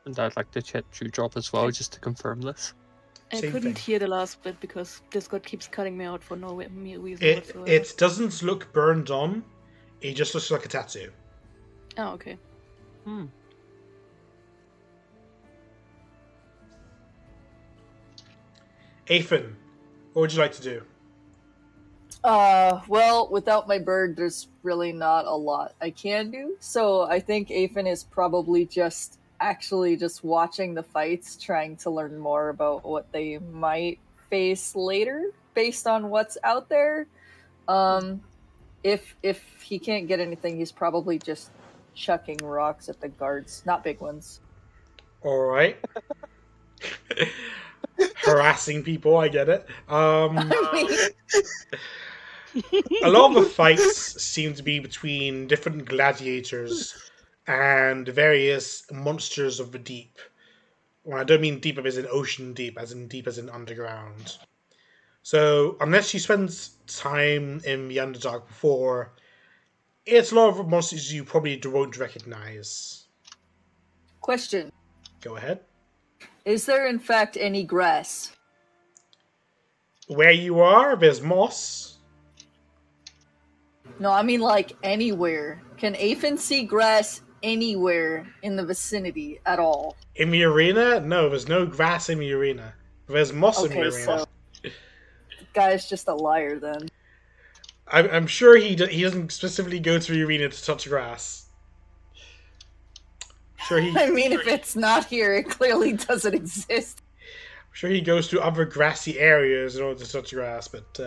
And I'd like to check drop as well, just to confirm this. I Same couldn't thing. hear the last bit because Discord keeps cutting me out for no reason whatsoever. It doesn't look burned on. It just looks like a tattoo. Oh, okay. Athan, what would you like to do? Well, without my bird, there's really not a lot I can do. So I think Afen is probably just watching the fights, trying to learn more about what they might face later based on what's out there. If he can't get anything, he's probably just chucking rocks at the guards, not big ones. All right. Harassing people, I get it. A lot of the fights seem to be between different gladiators and various monsters of the deep. Well, I don't mean deep as in ocean deep as in underground. So, unless you spend time in the Underdark before, it's a lot of monsters you probably won't recognize. Question. Go ahead. Is there in fact any grass? Where you are, there's moss. No, I mean like anywhere. Can Afen see grass anywhere in the vicinity at all? In the arena? No, there's no grass in the arena. There's moss in the arena. So the guy's just a liar then. I'm sure he doesn't specifically go to the arena to touch grass. Sure If it's not here, it clearly doesn't exist. I'm sure he goes to other grassy areas in order to touch grass, but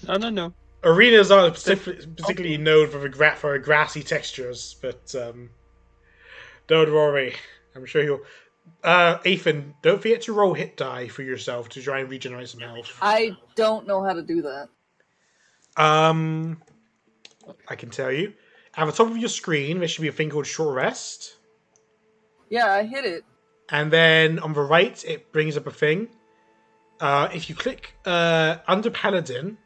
No. arenas aren't particularly known for grassy textures, but don't worry. I'm sure he'll... Athan, don't forget to roll hit die for yourself to try and regenerate some health. I don't know how to do that. I can tell you. At the top of your screen, there should be a thing called Short Rest. Yeah, I hit it. And then on the right, it brings up a thing. If you click under Paladin,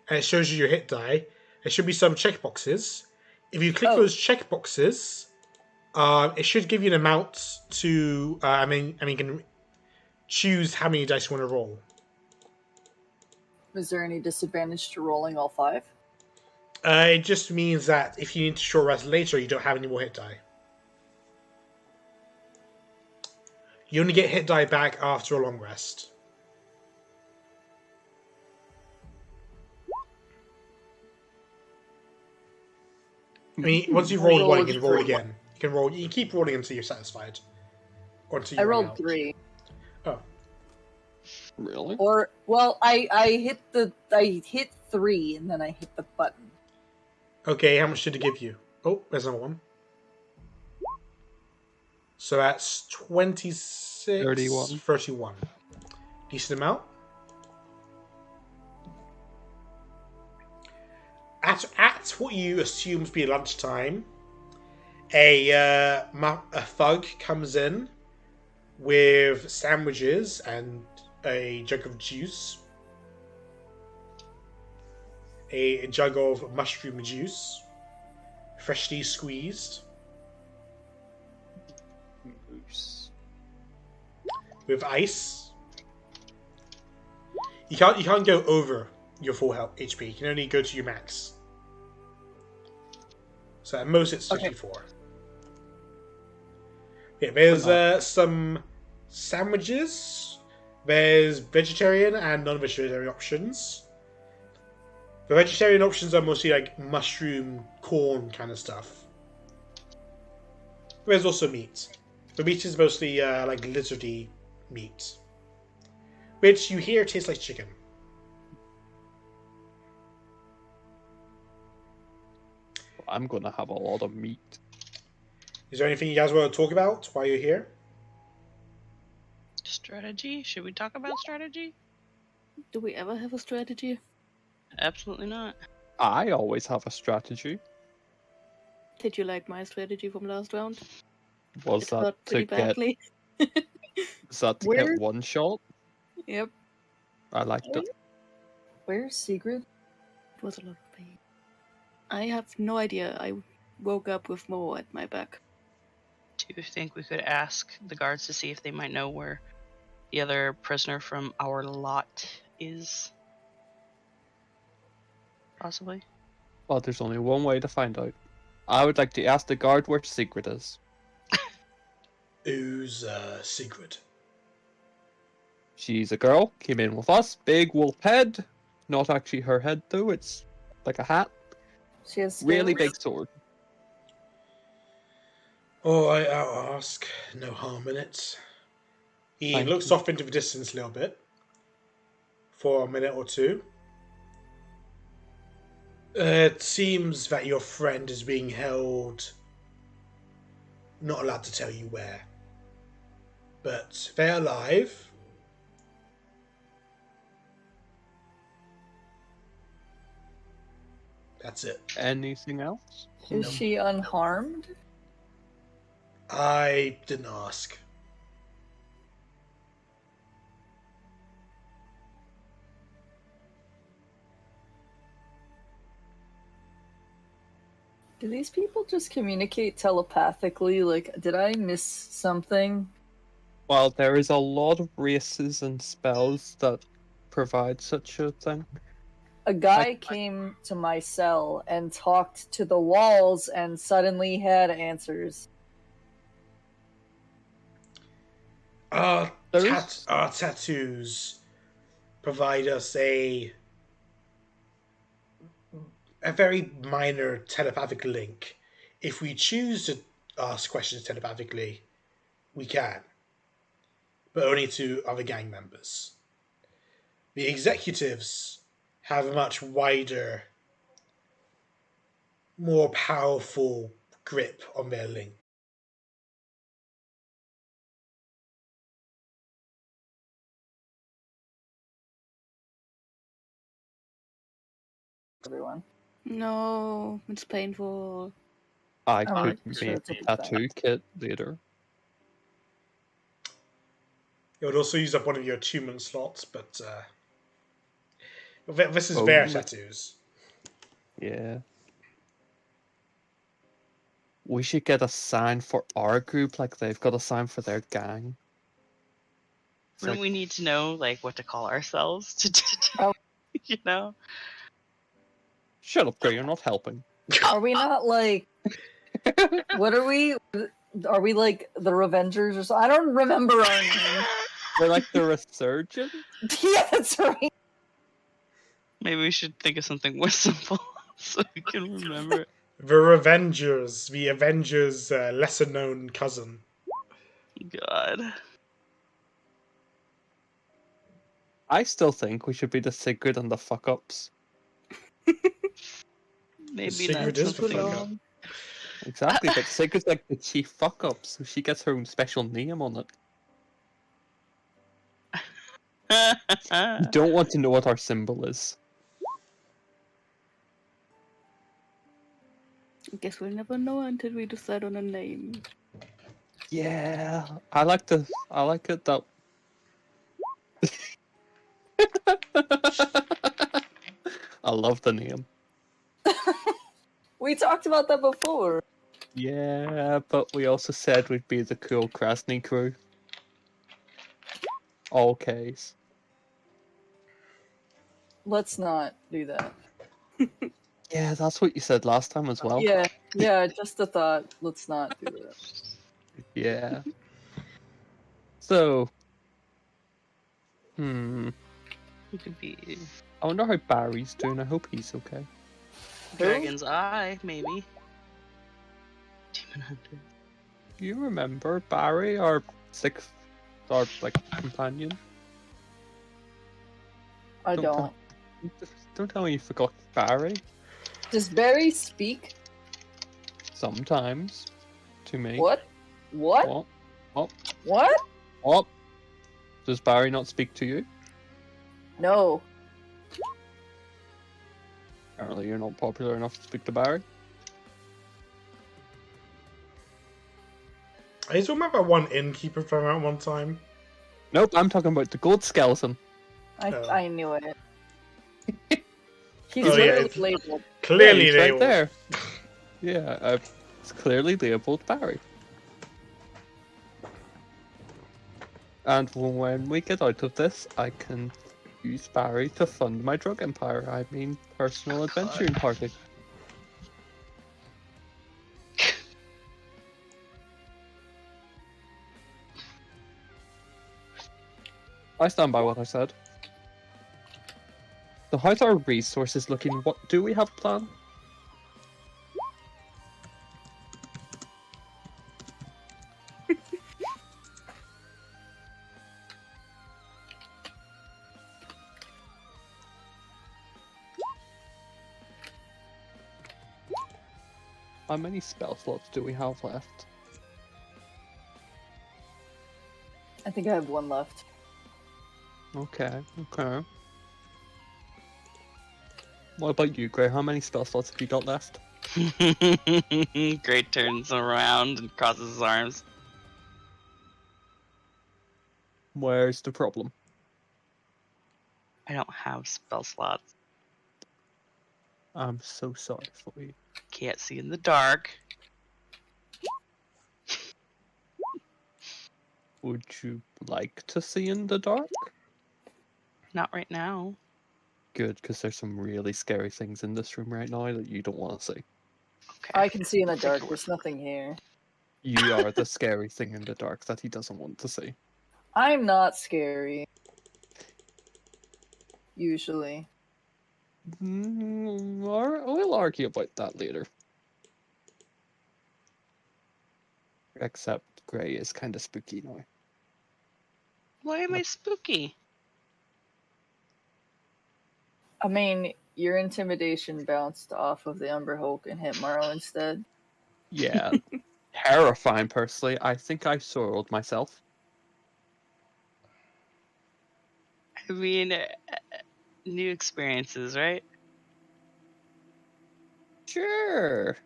and it shows you your hit die, there should be some checkboxes. If you click those checkboxes, it should give you an amount to... you can choose how many dice you want to roll. Is there any disadvantage to rolling all 5? It just means that if you need to short rest later, you don't have any more hit die. You only get hit die back after a long rest. I mean, once you've rolled one, you can roll again. You can keep rolling until you're satisfied. Or until I you rolled 3. Oh. Really? Or I hit 3 and then I hit the button. Okay, how much did it give you? Oh, there's another one. So that's 26... 31. Decent amount. At what you assume to be lunchtime, a thug comes in with sandwiches and a jug of juice. A jug of mushroom juice, freshly squeezed, with ice. You can't go over your full health HP. You can only go to your max. So at most it's Okay. 54. Okay, there's some sandwiches. There's vegetarian and non-vegetarian options. The vegetarian options are mostly like mushroom, corn kind of stuff. There's also meat. The meat is mostly like lizardy meat, which you hear tastes like chicken. I'm gonna have a lot of meat. Is there anything you guys want to talk about while you're here? Strategy? Should we talk about strategy? Do we ever have a strategy? Absolutely not. I always have a strategy. Did you like my strategy from last round? Was It that hurt to pretty get? badly. Is that to Where- get one shot? Yep, I liked it. Where's Sigrid? it was a lot of pain. I have no idea. I woke up with more at my back. Do you think we could ask the guards to see if they might know where the other prisoner from our lot is? Possibly. Well, there's only one way to find out. I would like to ask the guard where Sigrid is. Who's Sigrid? She's a girl, came in with us, big wolf head. Not actually her head though, it's like a hat. She has Really scales? big sword. Oh, I'll ask. No harm in it. He Thank looks you. off into the distance a little bit for a minute or two. It seems that your friend is being held. Not allowed to tell you where. But they're alive. That's it. Anything else? Is she unharmed? I didn't ask. Do these people just communicate telepathically? Like, did I miss something? Well, there is a lot of races and spells that provide such a thing. A guy came to my cell and talked to the walls and suddenly had answers. Our There is- tattoos provide us a very minor telepathic link. If we choose to ask questions telepathically, we can, but only to other gang members. The executives have a much wider, more powerful grip on their link. Everyone. No, it's painful. I Alright, could sure, make it's a a big tattoo kit later. It would also use up one of your attunement slots, but this is Oh, their but- tattoos. Yeah. We should get a sign for our group like they've got a sign for their gang. It's Wouldn't like, we need to know like what to call ourselves to Oh. you know? shut up, Gray, you're not helping. Are we not like? What are we? Are we like the Revengers or so? I don't remember our name. We're like the resurgent? Yeah, that's right. Maybe we should think of something more simple so we can remember it. The Revengers, the Avengers' lesser-known cousin. God. I still think we should be the Sigrid and the fuck-ups. Maybe Sigrid that's is the something. fuck-up. Exactly, but Sigrid's like the chief fuck-up, so she gets her own special name on it. You don't want to know what our symbol is. I guess we'll never know until we decide on a name. Yeah, I like it that. I love the name. We talked about that before. Yeah, but we also said we'd be the cool Krasny crew. All Ks. Let's not do that. Yeah, that's what you said last time as well. Yeah, just a thought. Let's not do it. Yeah. So, hmm. Who could be I wonder how Barry's doing. I hope he's okay. Dragon's Eye, maybe. Demon Hunter. Do you remember Barry, our sixth, our companion? I don't. Don't tell me you forgot Barry. Does Barry speak? Sometimes, to me. What? What? Does Barry not speak to you? No. Apparently, you're not popular enough to speak to Barry. I just remember one innkeeper from out one time. Nope, I'm talking about the gold skeleton. I knew it. He's Oh, yeah, literally labeled. Clearly, he's they right were. there. Yeah, it's clearly labeled Barry. And when we get out of this, I can use Barry to fund my drug empire. I mean, personal adventuring party. I stand by what I said. So how's our resources looking? What do we have planned? How many spell slots do we have left? I think I have one left. Okay. What about you, Gray? How many spell slots have you got left? Gray turns around and crosses his arms. Where's the problem? I don't have spell slots. I'm so sorry for you. Can't see in the dark. Would you like to see in the dark? Not right now. Good, because there's some really scary things in this room right now that you don't want to see. Okay. I can see in the Take dark. your There's nothing here. You are the scary thing in the dark that he doesn't want to see. I'm not scary. Usually. We'll argue about that later. Except Gray is kind of spooky now. Why am I spooky? I mean, your intimidation bounced off of the Umber Hulk and hit Morrow instead. Yeah. Terrifying, personally. I think I soiled myself. I mean, new experiences, right? Sure.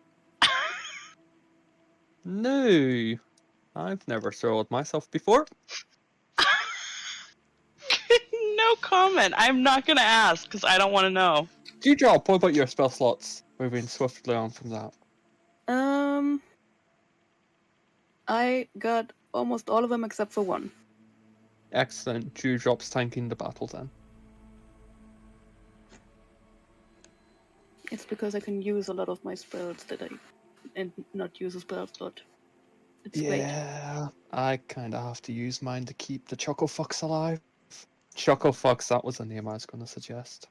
No. I've never soiled myself before. No comment. I'm not gonna ask because I don't want to know. G-Drop, what about your spell slots? Moving swiftly on from that. I got almost all of them except for one. Excellent. Dewdrop's tanking the battle then. It's because I can use a lot of my spells and not use a spell slot. It's great. Yeah, I kind of have to use mine to keep the Choco Fox alive. Choco Fox, that was a name I was going to suggest.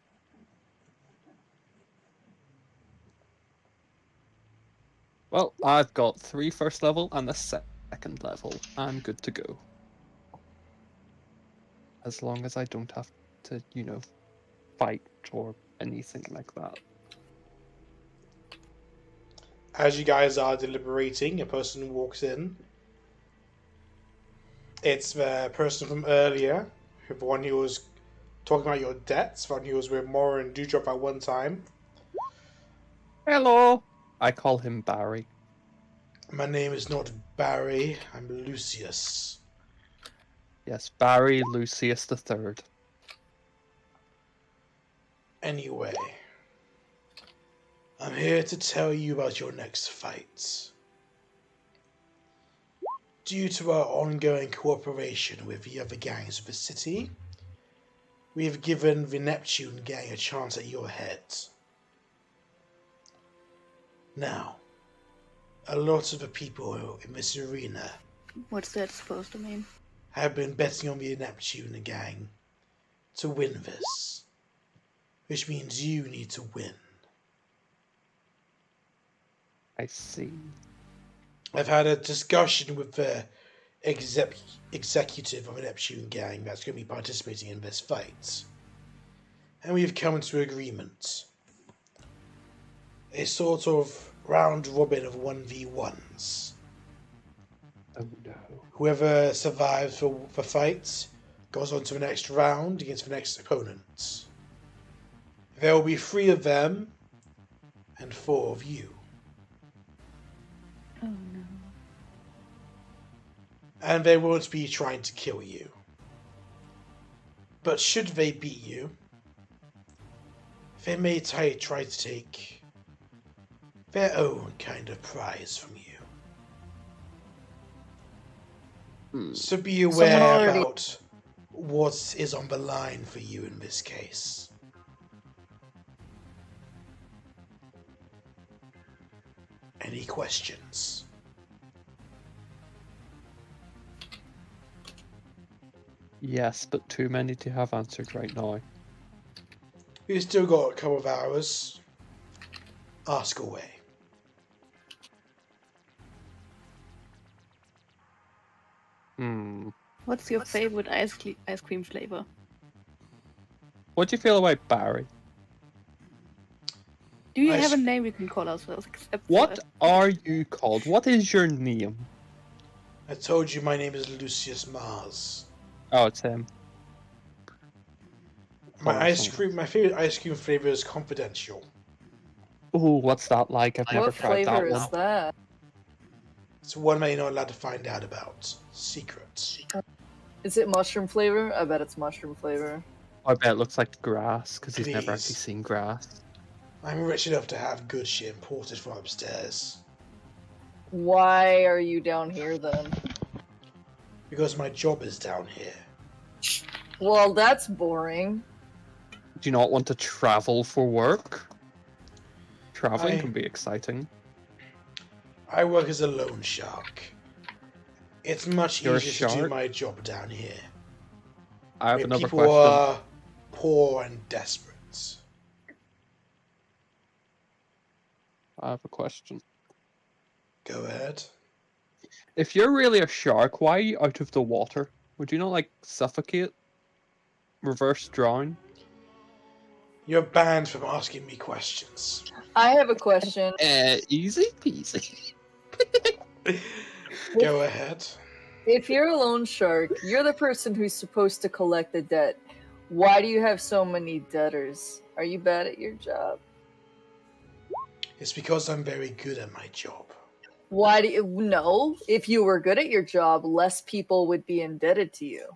Well, I've got 3 first level and a second level. I'm good to go. As long as I don't have to, fight or anything like that. As you guys are deliberating, a person walks in. It's the person from earlier, the one who was talking about your debts, the one who was with Mora and Dewdrop at one time. Hello! I call him Barry. My name is not Barry, I'm Lucius. Yes, Barry Lucius III. Anyway, I'm here to tell you about your next fight. Due to our ongoing cooperation with the other gangs of the city, we have given the Neptune gang a chance at your head. Now, a lot of the people in this arena What's that supposed to mean? have been betting on the Neptune gang to win this, which means you need to win. I see. I've had a discussion with the executive of the Neptune gang that's going to be participating in this fight, and we've come to an agreement. A sort of round robin of 1v1s. Oh no. Whoever survives the fight goes on to the next round against the next opponent. There will be 3 of them and 4 of you. Oh no. And they won't be trying to kill you. But should they beat you, they may try to take their own kind of prize from you. So be aware about what is on the line for you in this case. Any questions? Yes, but too many to have answered right now. We've still got a couple of hours. Ask away. What's your favorite ice cream flavor? What do you feel about Barry? Do you have a name we can call ourselves? What are you called? What is your name? I told you my name is Lucius Mars. Oh, it's him. My favorite ice cream flavor is confidential. Ooh, what's that like? I've never What tried that flavor one. is that? It's one that you're not allowed to find out about. Secret. Is it mushroom flavor? I bet it's mushroom flavor. I bet it looks like grass, because he's never Please. actually seen grass. I'm rich enough to have good shit imported from upstairs. Why are you down here then? Because my job is down here. Well, that's boring. Do you not want to travel for work? Traveling I- can be exciting. I work as a loan shark. It's much You're a easier to do shark? my job down here. I have Where another people question. are poor and desperate. I have a question. Go ahead. If you're really a shark, why are you out of the water? Would you not, like, suffocate? Reverse drown? You're banned from asking me questions. I have a question. Easy peasy. Go ahead. If you're a loan shark, you're the person who's supposed to collect the debt. Why do you have so many debtors? Are you bad at your job? It's because I'm very good at my job. Why do you... No. If you were good at your job, less people would be indebted to you.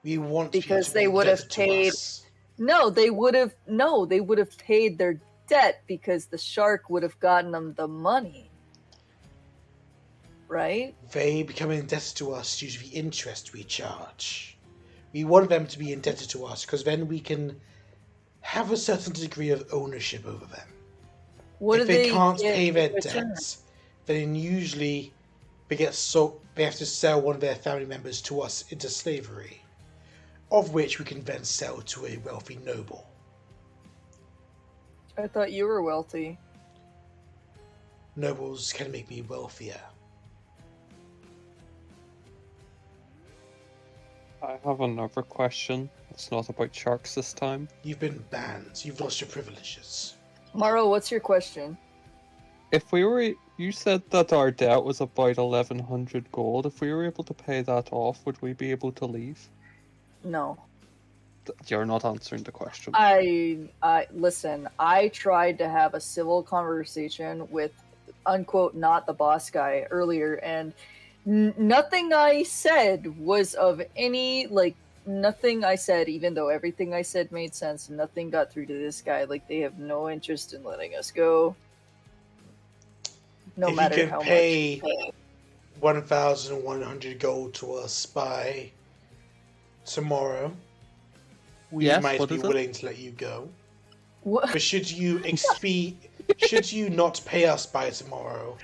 We want Because you to they be would have indebted to paid- us. No, they would have paid their debt because the shark would have gotten them the money. Right? They become indebted to us due to the interest we charge. We want them to be indebted to us because then we can have a certain degree of ownership over them. What If do they can't get pay their in return? debts, then usually they have to sell one of their family members to us into slavery, of which we can then sell to a wealthy noble. I thought you were wealthy. Nobles can make me wealthier. I have another question. It's not about sharks this time. You've been banned. You've lost your privileges. Maro, what's your question? If we were, you said that our debt was about 1,100 gold. If we were able to pay that off, would we be able to leave? No. You're not answering the question. I listen, I tried to have a civil conversation with unquote not the boss guy earlier, and nothing I said was of any, like, nothing I said, even though everything I said made sense, nothing got through to this guy. Like, they have no interest in letting us go. No If matter you how can pay much. 1,100 gold to us by tomorrow, we Yes, might what be is it? willing to let you go. What? But should you expedite Should you not pay us by tomorrow,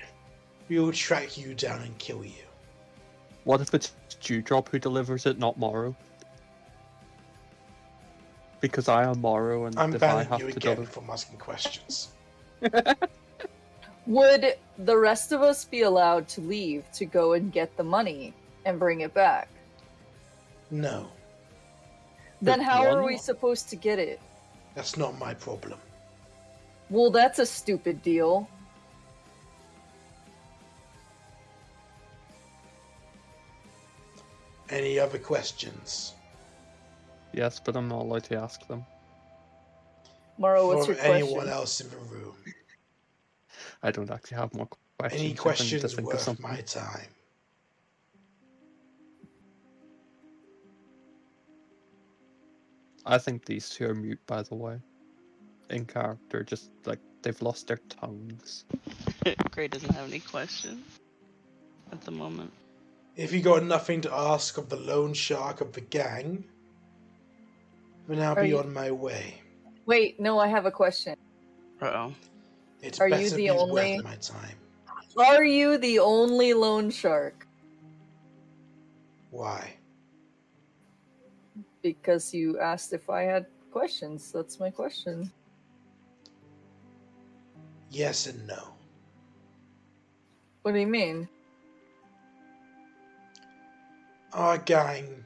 we will track you down and kill you. What if it's Dewdrop who delivers it, not Morrow? Because I am Morrow, and I'm if I banning have you to again deliver... from asking questions. Would the rest of us be allowed to leave to go and get the money and bring it back? No, Then But how why are we not? supposed to get it? that's not my problem. Well, that's a stupid deal. Any other questions? Yes, but I'm not allowed to ask them. Maro, what's From your question? anyone else in the room? I don't actually have more questions. Any I need to questions think of worth something. my time? I think these two are mute, by the way. In character, just like they've lost their tongues. Gray doesn't have any questions at the moment. If you got nothing to ask of the loan shark of the gang, then I'll Are be you- on my way. Wait, no, I have a question. Uh-oh. It's Are you better the be only- worth my time. Are you the only loan shark? Why? Because you asked if I had questions. That's my question. Yes and no. What do you mean? Our gang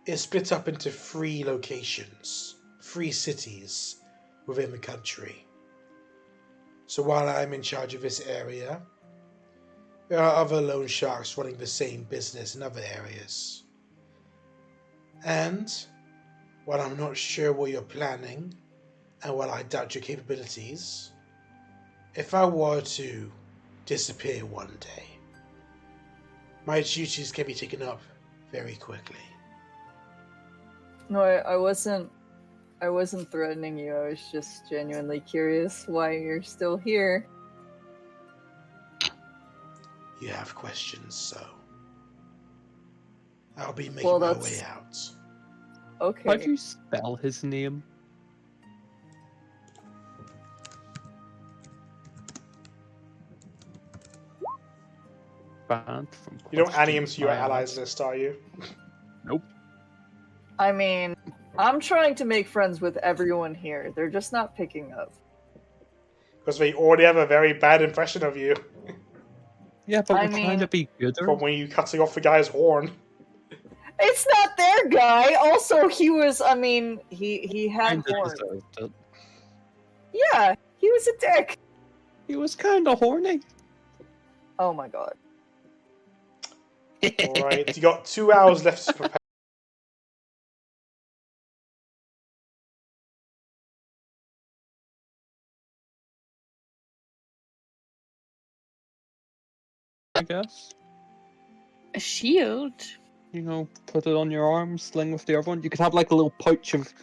is split up into 3 locations, 3 cities within the country. So while I'm in charge of this area, there are other loan sharks running the same business in other areas. And while I'm not sure what you're planning, and while I doubt your capabilities, if I were to disappear one day, my duties can be taken up very quickly. No, I wasn't threatening you. I was just genuinely curious why you're still here. You have questions, so I'll be making Well, my that's- way out. Okay. How do you spell his name? Banned from You don't add him questions to your I allies asked. list, are you? Nope. I mean, I'm trying to make friends with everyone here. They're just not picking up. Because they already have a very bad impression of you Yeah, but I we're trying mean- to be gooder. from when you cutting off the guy's horn. It's not their guy. Also, he was. I mean, he had Kinda horns. deserved it. Yeah, he was a dick. He was kind of horny. Oh my god. Alright, you got 2 hours left to prepare. I guess. A shield? You know, put it on your arm, sling with the other one. You could have like a little pouch of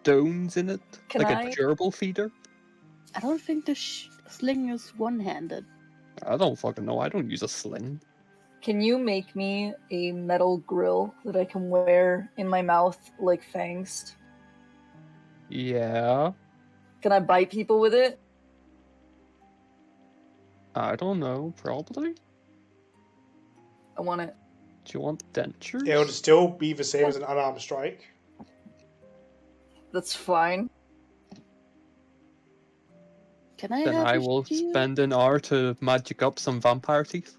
stones in it, Can like I- a gerbil feeder. I don't think the sling is one-handed. I don't fucking know. I don't use a sling. Can you make me a metal grill that I can wear in my mouth like fangs? Yeah, Can I bite people with it? I don't know. Probably. I want it. Do you want dentures? It would still be the same as an unarmed strike. That's fine. Can I Then have I a will shield? spend an hour to magic up some vampire teeth.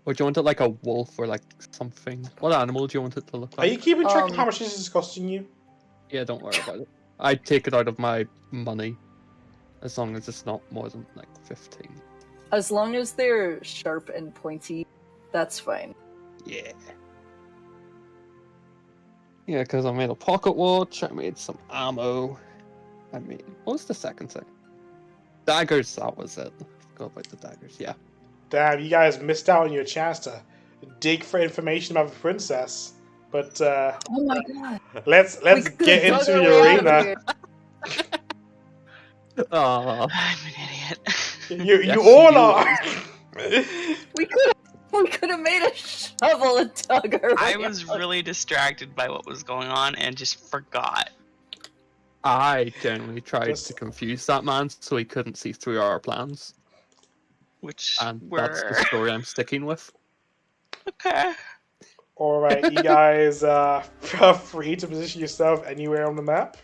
Or do you want it like a wolf or like something? What animal do you want it to look Are like? you keeping track of Um, how much this is costing you? Yeah, don't worry about it. I take it out of my money. As long as it's not more than like 15. As long as they're sharp and pointy, that's fine. Yeah. Yeah, because I made a pocket watch, I made some ammo. I made... What was the second thing? Daggers, that was it. I forgot about the daggers, yeah. Damn, you guys missed out on your chance to dig for information about the princess. But Oh my god. let's We could've get drug into our the way out of arena. here. Aww. I'm an idiot. You Yes, all you are. We could have made a shovel and dug our I way was out. really distracted by what was going on and just forgot. I generally tried Just- to confuse that man so he couldn't see through our plans. Which And were that's the story I'm sticking with. okay. Alright, you guys are free to position yourself anywhere on the map.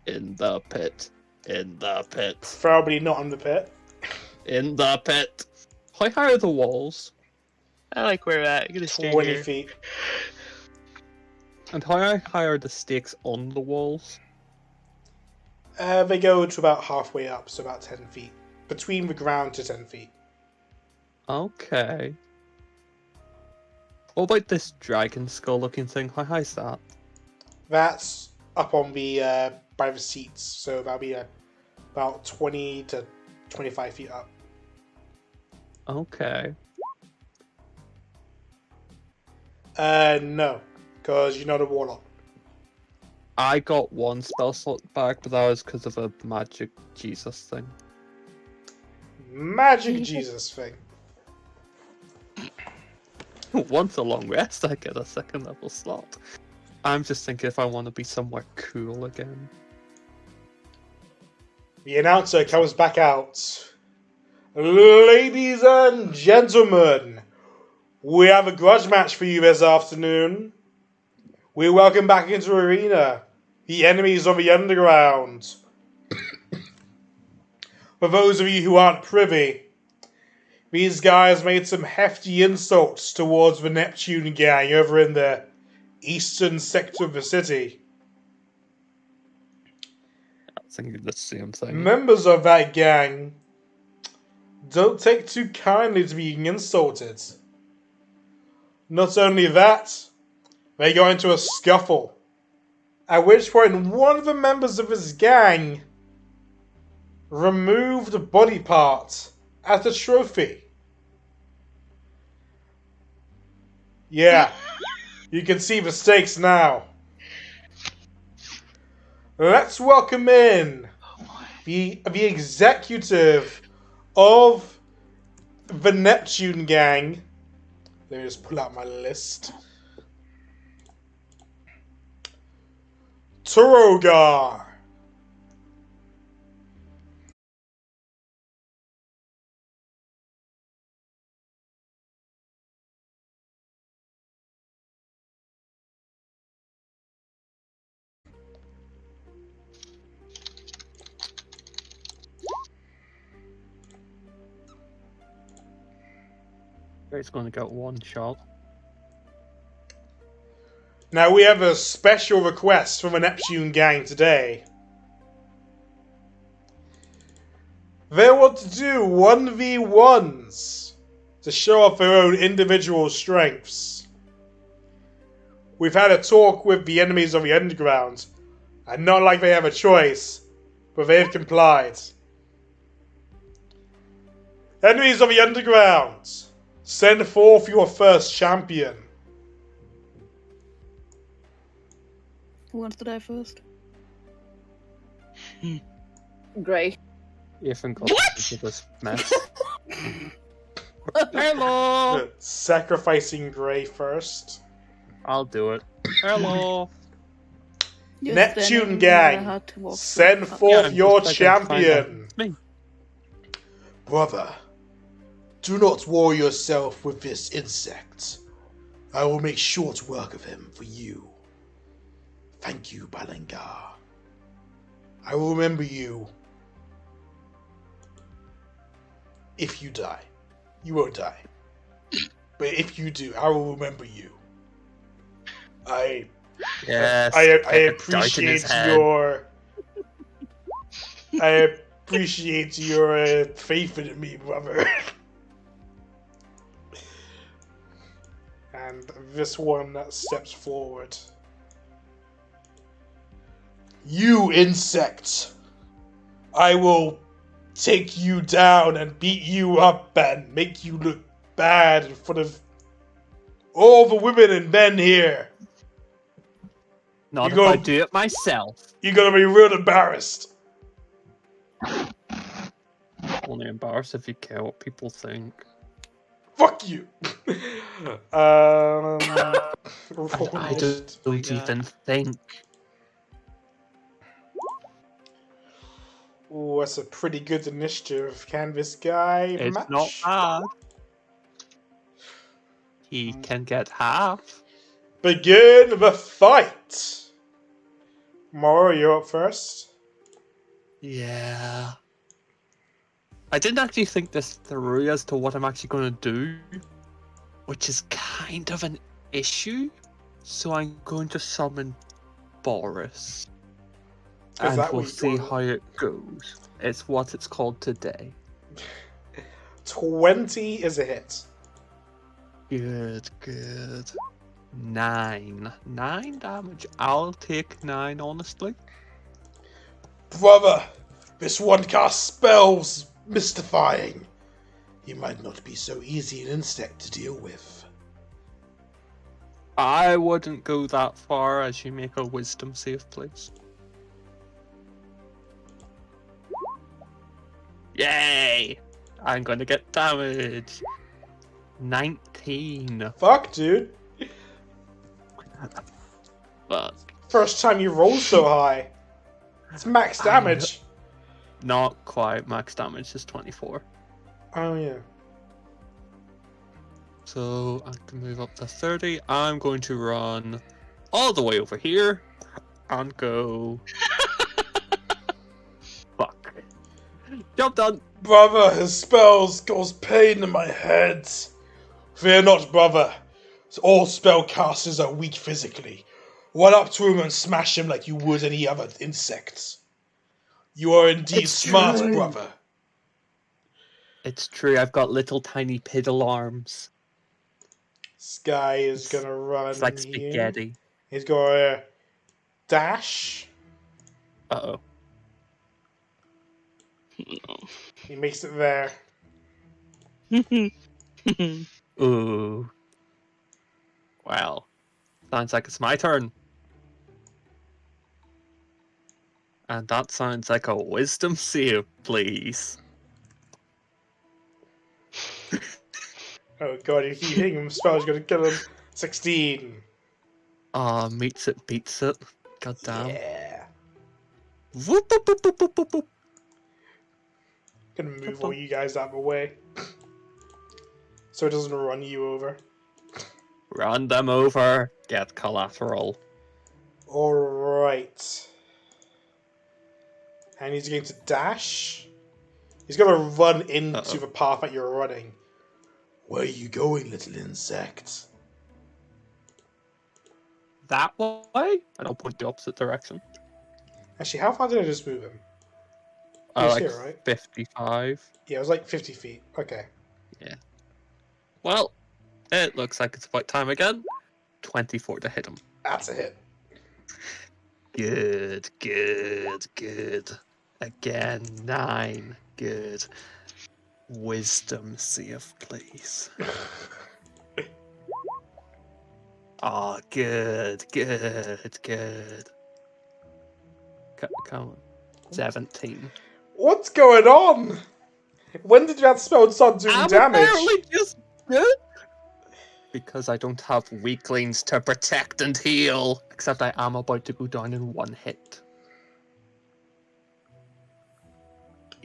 In the pit. In the pit. Probably not on the pit. In the pit. How high are the walls? I like where we're at. I'm gonna stay 20 here. feet. And how high are the stakes on the walls? They go to about halfway up, so about 10 feet. Between the ground to 10 feet. Okay. What about this dragon skull looking thing? How high is that? That's up on the by the seats, so that'll be about 20 to 25 feet up. Okay. No, because you're not a warlock. I got one spell slot back, but that was because of a magic Jesus thing. Magic Jesus thing. Once a long rest, I get a second level slot. I'm just thinking if I want to be somewhere cool again. The announcer comes back out. Ladies and gentlemen, we have a grudge match for you this afternoon. We welcome back into Arena the enemies of the Underground. For those of you who aren't privy, these guys made some hefty insults towards the Neptune gang over in the eastern sector of the city. I was thinking the same thing. Members of that gang don't take too kindly to being insulted. Not only that, they got into a scuffle, at which point one of the members of his gang removed a body part as a trophy. Yeah, you can see the stakes now. Let's welcome in the executive of the Neptune gang. Let me just pull out my list. Turogar. It's going to get one shot. Now we have a special request from the Neptune gang today. They want to do 1v1s to show off their own individual strengths. We've had a talk with the enemies of the Underground, and not like they have a choice, but they've complied. Enemies of the Underground, send forth your first champion. Who wants to die first? Gray. Ethan got into this mess. Hello! Sacrificing Grey first. I'll do it. Hello! You're Neptune standing gang, there, hard to walk send through. forth I'm your just trying to find out champion. it's me. Brother, do not worry yourself with this insect. I will make short work of him for you. Thank you, Balangar. I will remember you. If you die. You won't die. But if you do, I will remember you. Yes. I get the dart in appreciate his head. your... I appreciate your faith in me, brother. And this one that steps forward. You insect! I will take you down and beat you up and make you look bad in front of all the women and men here. Not You if I go- do it myself. You're gonna be real embarrassed. Only embarrassed if you care what people think. Fuck you. I don't even think. Ooh, that's a pretty good initiative. Can this guy It's match? not bad. He can get half. Begin the fight! Moro, you're up first. Yeah. I didn't actually think this through as to what I'm actually going to do, which is kind of an issue. So I'm going to summon Boris. And we'll see how it goes. It's what it's called today. 20 is a hit. Good, good. 9. 9 damage. I'll take 9, honestly. Brother, this one casts spells. Mystifying. He might not be so easy an insect to deal with. I wouldn't go that far as you make a wisdom save, please. Yay! I'm going to get damage. 19. Fuck, dude. But First time you roll so high. It's max damage. not quite. Max damage is 24. Oh, yeah. So I can move up to 30. I'm going to run all the way over here and go. Fuck. Job done. Brother, his spells cause pain in my head. Fear not, brother. All spellcasters are weak physically. Run up to him and smash him like you would any other insects. You are indeed smart, brother. It's true, I've got little tiny piddle arms. This guy is gonna run. It's like here. spaghetti. He's gonna dash. Uh-oh. He makes it there. Ooh. Well, sounds like it's my turn. And that sounds like a wisdom save, please. Oh god, if you hitting him, spell's gonna kill him. 16. Ah, meets it, beats it. God damn. Yeah. Whoop, whoop, whoop, whoop, whoop, whoop, whoop. Gonna move all you guys out of the way. So it doesn't run you over. Run them over. Get collateral. Alright. And he's going to dash. He's gonna run into the path that you're running. Where are you going, little insect? That way? And I'll point the opposite direction. Actually, how far did I just move him? He was Like here, right? 55. Yeah, it was like 50 feet. Okay. Yeah. Well, it looks like it's about time again. 24 to hit him. That's a hit. Good, good, good. Again, 9. Good. Wisdom save, please. Oh, good, good, good. Come on. 17. What's going on? When did that spell start doing I'm damage? apparently just good. Because I don't have weaklings to protect and heal. Except I am about to go down in 1 hit.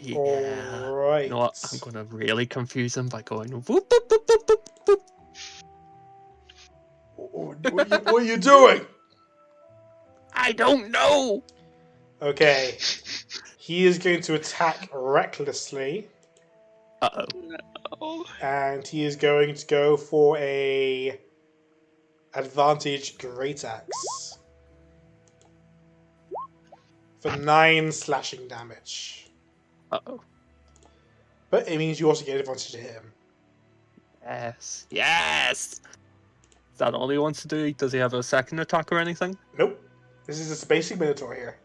Yeah. Alright. You know what? I'm gonna really confuse him by going whoop, whoop, whoop, whoop, whoop, whoop. What are you doing? I don't know. Okay. He is going to attack recklessly. Uh-oh. Oh. And he is going to go for a advantage great axe. For 9 slashing damage. Uh-oh. But it means you also get advantage to hit him. Yes. Yes! Is that all he wants to do? Does he have a second attack or anything? Nope. This is just a basic Minotaur here.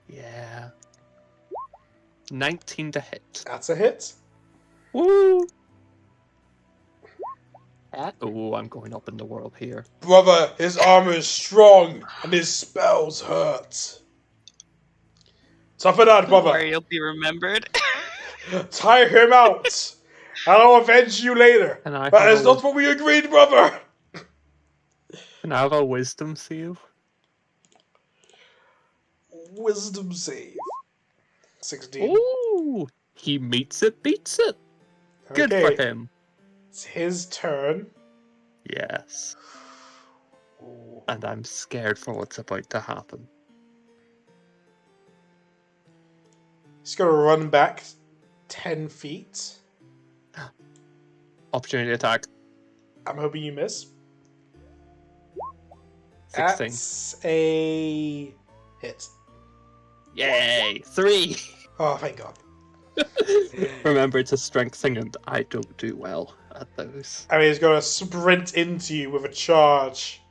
Yeah. 19 to hit. That's a hit. Woo! Oh, I'm going up in the world here. Brother, his armor is strong and his spells hurt. Tough it out, Don't brother. worry, you'll be remembered. Tire him out. And I'll avenge you later. Can I That have is not what we agreed, brother. Can I have a wisdom save? Wisdom save. 16. Ooh! He meets it, beats it. Good for him. It's his turn. Yes. Ooh. And I'm scared for what's about to happen. He's going to run back 10 feet. Opportunity attack. I'm hoping you miss. 16. That's a hit. Yay! 3! Oh, thank God. Remember, it's a strength thing, and I don't do well at those. I mean, he's going to sprint into you with a charge.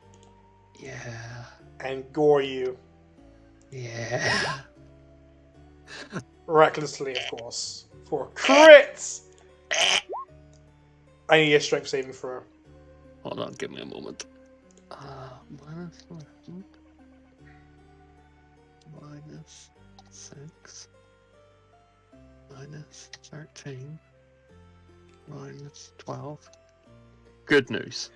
Yeah. And gore you. Yeah. Recklessly, of course. For crits! I need a strength saving throw. Hold on, give me a moment. Minus 6. Minus 13. Minus 12. Good news.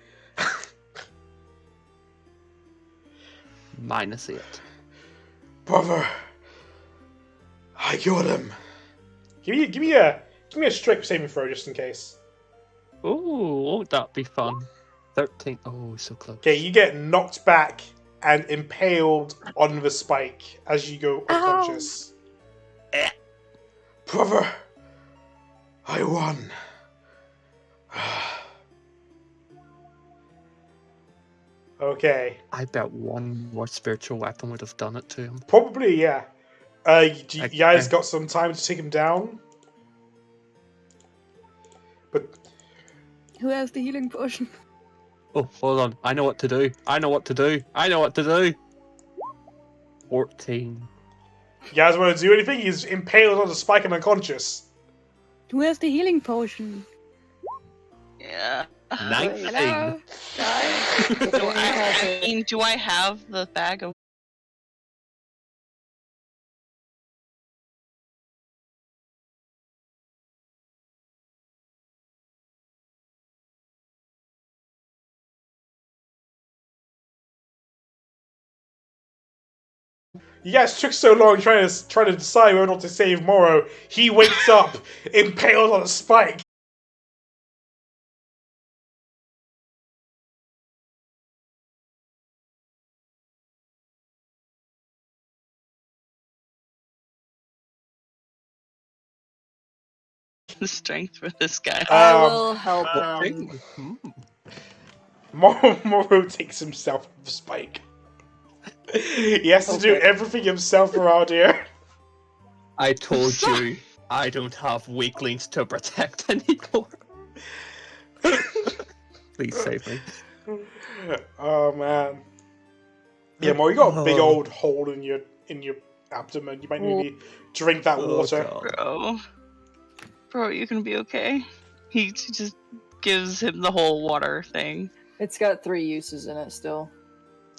Minus 8. Brother, I got him. Give me a strength saving throw just in case. Ooh, won't that be fun? 13. Oh, so close. Okay, you get knocked back and impaled on the spike as you go unconscious. Brother, I won. Okay. I bet one more spiritual weapon would have done it to him. Probably, yeah. You guys got some time to take him down? But Who has the healing potion? Oh, hold on. I know what to do. I know what to do. 14. you guys want to do anything? He's impaled on the spike and unconscious. Who has the healing potion? Yeah. 19. Hello? Do I have the bag of... You guys took so long trying to decide whether or not to save Morrow. He wakes up, impaled on a spike. the strength for this guy? I will help him. Morrow takes himself off the spike. He has to do everything himself around here. I told you I don't have weaklings to protect anymore. Please save me. Oh man. Yeah, Morrow, you got a big old hole in your abdomen. You might maybe drink that water. Bro, you can be okay. He just gives him the whole water thing. It's got 3 uses in it still.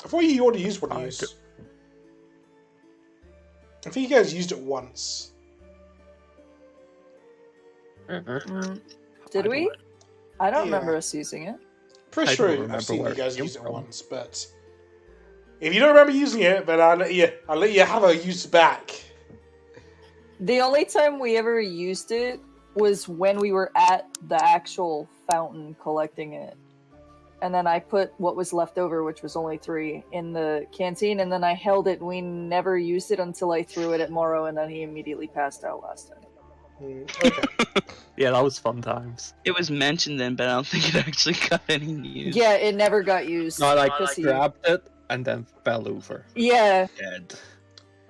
I thought you already used one use. I think you guys used it once. Did we? I don't remember us using it. Pretty sure I've seen you guys use it once, but if you don't remember using it, then I'll let you have a use back. The only time we ever used it was when we were at the actual fountain collecting it. And then I put what was left over, which was only 3, in the canteen, and then I held it, and we never used it until I threw it at Morrow, and then he immediately passed out last time. Okay. Yeah, that was fun times. It was mentioned then, but I don't think it actually got any use. Yeah, it never got used. No, I grabbed it and then fell over. Yeah. Dead.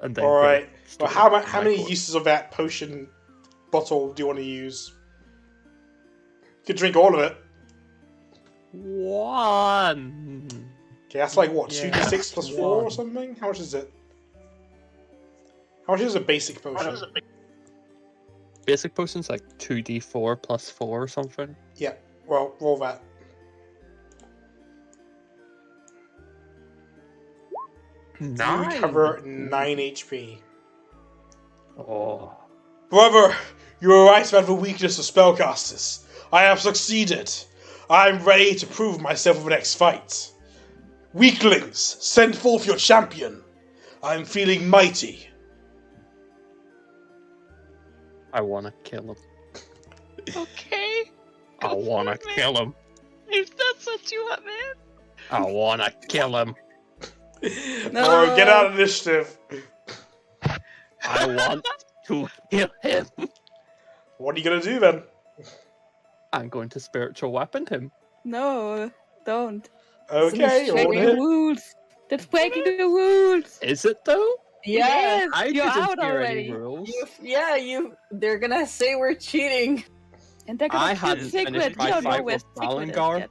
And then Alright. Well, how many uses of that potion bottle do you want to use? You could drink all of it. 1. Okay, that's like what, 2d6 plus 4 or something? How much is it? How much is a basic potion? Basic potion's like 2d4 plus 4 or something. Yeah, well, roll that. You recover 9 HP. Oh. Brother, you are right about the weakness of spellcasters. I have succeeded. I am ready to prove myself in the next fight. Weaklings, send forth your champion. I am feeling mighty. I want to kill him. Okay. I Go want for to it, kill him. if that's what you want, man. I want to kill him. No. Or get out of initiative. I want to kill him. What are you gonna do then? I'm going to spiritual weapon him. No, don't. Okay, Isn't roll Breaking to the hit. rules. That's breaking the rules. Is it though? Yeah. Yes, I you're didn't out hear already. any rules. They're gonna say we're cheating. And they're I gonna keep hadn't secret. finished You my don't know fight where with secret is Ballingar.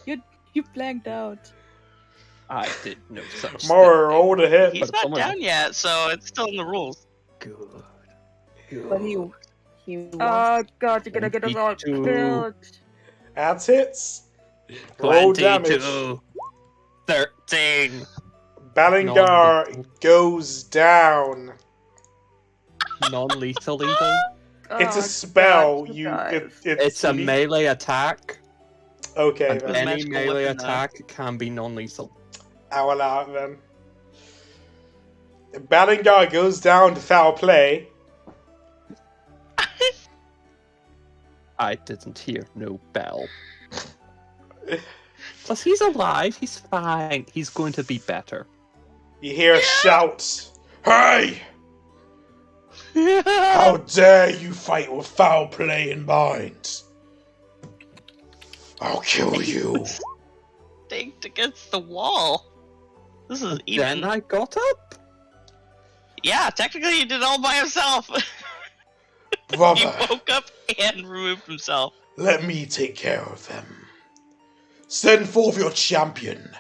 yet. You blanked out. I did no such Mara, roll to hit. He's But not someone down else- yet, so it's still in the rules. thing. Good. But he wants. Oh god, you're gonna get us all 22. killed. That's hits. Roll 22. damage. 13. Ballingar goes down. Non-lethal even. It's Oh, a spell. God, You. guys. It's a melee attack. Okay And then. a any magical melee weapon, though. attack can be non-lethal. I'll allow it then. Ballingar goes down to foul play. I didn't hear no bell. Plus, he's alive. He's fine. He's going to be better. You hear a shout. Hey! How dare you fight with foul play in mind? I'll kill you. Staked against the wall. This is even. Then I got up. Yeah, technically he did it all by himself. He Brother, woke up and removed himself. let me take care of him. Send forth your champion.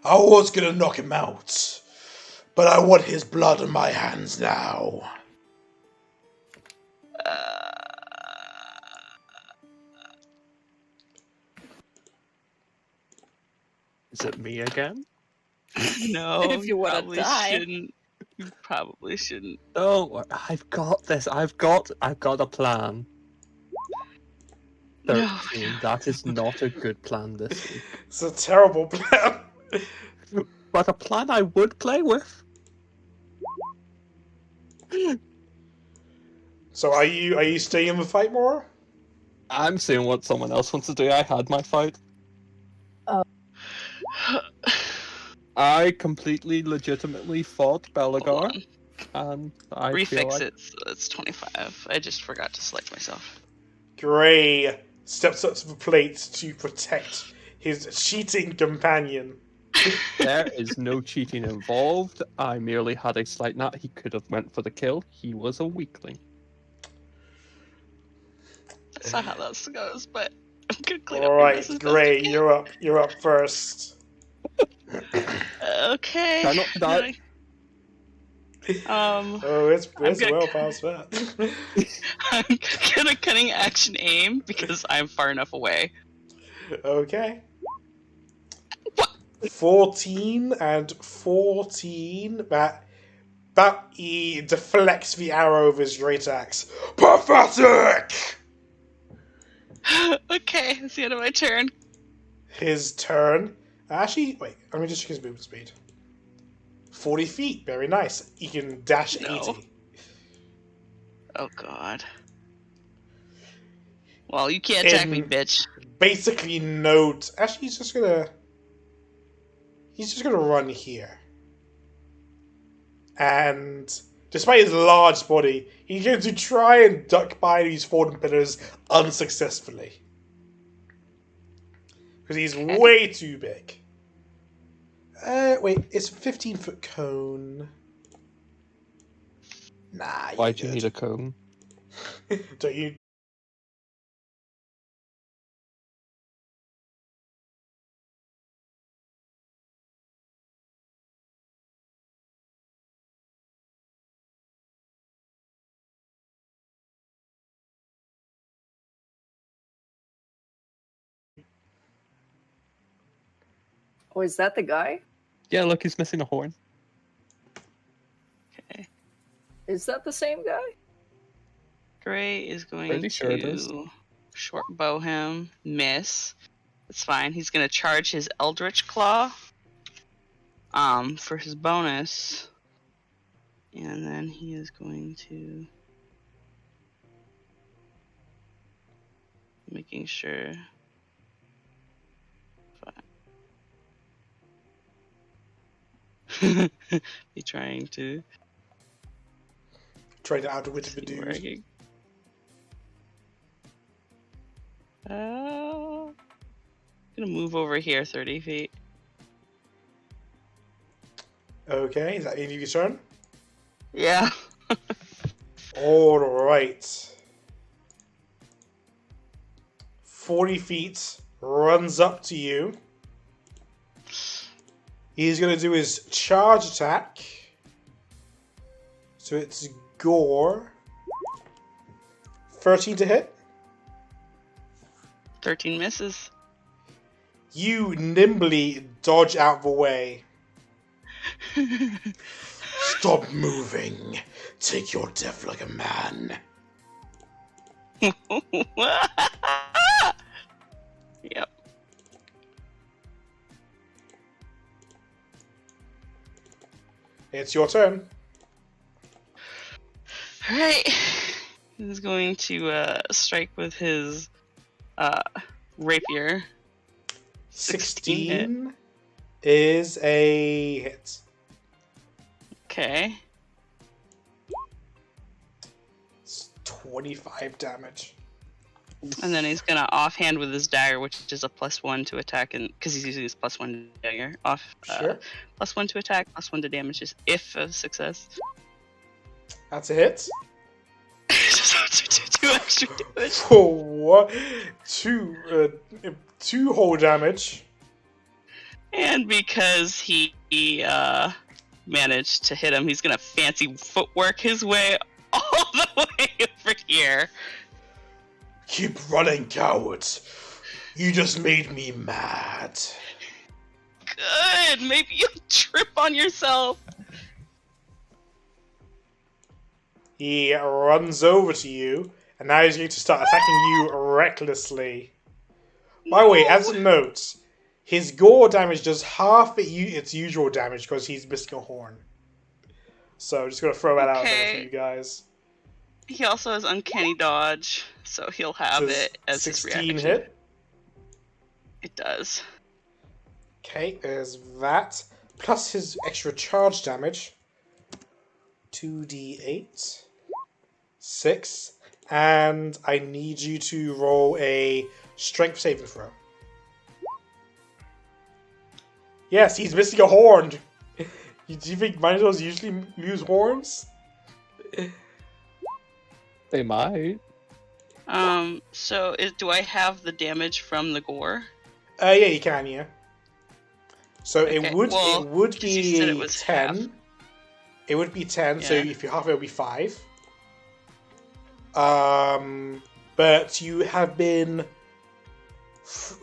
I was gonna knock him out, but I want his blood on my hands now. Is it me again? No, If you wanna probably die. shouldn't. You probably shouldn't. Oh, I've got this. I've got a plan. No, 13. That is not a good plan this week. It's a terrible plan. But a plan I would play with. So are you staying in the fight more? I'm seeing what someone else wants to do. I had my fight. I completely legitimately fought Hold Belagar, on. and I feel Refix like it. So it's 25. I just forgot to select myself. Gray steps up to the plate to protect his cheating companion. there is no cheating involved. I merely had a slight nut. He could have went for the kill. He was a weakling. That's not how this goes, but I'm gonna clean up All your right, mess as best I Gray, can. you're up first. Okay. Try not to die. Oh, it's gonna- well past that. I'm gonna cutting action aim because I'm far enough away. Okay. What? 14 and 14. That he deflects the arrow of his great axe. Pathetic! Okay, that's the end of my turn. His turn. Actually, wait, let me just check his movement speed. 40 feet, very nice. He can dash No. 80. Oh god. Well, you can't attack me, In- bitch. Basically, note. Actually, he's just gonna run here. And despite his large body, he's going to try and duck by these fallen pillars unsuccessfully. Because he's way too big. Wait, it's a 15-foot cone. Nah, Why you're do you good. need a cone? Don't you? Oh, is that the guy? Yeah, look, he's missing a horn. Okay. Is that the same guy? Gray is going Pretty sure it is. to short bow him, miss. It's fine. He's gonna charge his Eldritch Claw. For his bonus. And then he is going to making sure. Be trying to outwit the dude. working. Gonna move over here 30 feet. Okay, is that the end of your turn? Yeah. Alright. 40 feet, runs up to you. He's going to do his charge attack. So it's Gore. 13 to hit. 13 misses. You nimbly dodge out the way. Stop moving. Take your death like a man. Yep. It's your turn. Alright. He's going to strike with his rapier. 16 is a hit. Okay. It's 25 damage. And then he's gonna offhand with his dagger, which is a +1 to attack, and because he's using his +1 dagger, Sure. +1 to attack, +1 to damage, is if a success. That's a hit. Two extra damage. For what? Two whole damage. And because he managed to hit him, he's gonna fancy footwork his way all the way over here. Keep running, cowards. You just made me mad. Good. Maybe you'll trip on yourself. He runs over to you, and now he's going to start attacking you recklessly. By the way, as a note, his gore damage does half its usual damage because he's missing a horn. So I'm just going to throw that out there for you guys. He also has uncanny dodge, so he'll have it as his reaction. 16 hit? It does. Okay, there's that. Plus his extra charge damage. 2d8. 6. And I need you to roll a strength saving throw. Yes, he's missing a horn. Do you think minotaurs usually lose horns? They might. So do I have the damage from the gore? Yeah, you can, yeah. So Okay, it would you said it be was 10. half. It would be 10, so Yeah. if you're half, it would be 5. But you have been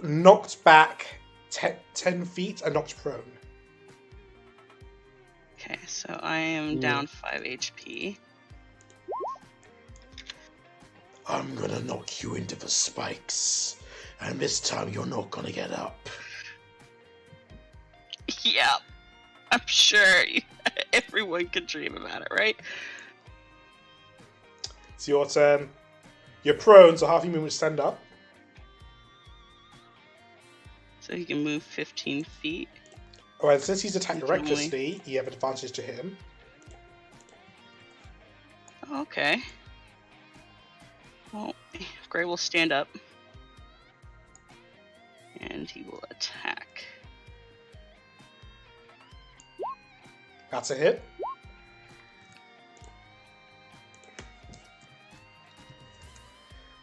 knocked back 10 feet and knocked prone. Okay, so I am down 5 HP. I'm gonna knock you into the spikes, and this time you're not gonna get up. Yeah, I'm sure everyone can dream about it, right? It's your turn. You're prone, so half your movement stand up. So he can move 15 feet. Alright, since he's attacked You can recklessly, you have advantage to hit him. Okay. Well, Gray will stand up. And he will attack. That's a hit.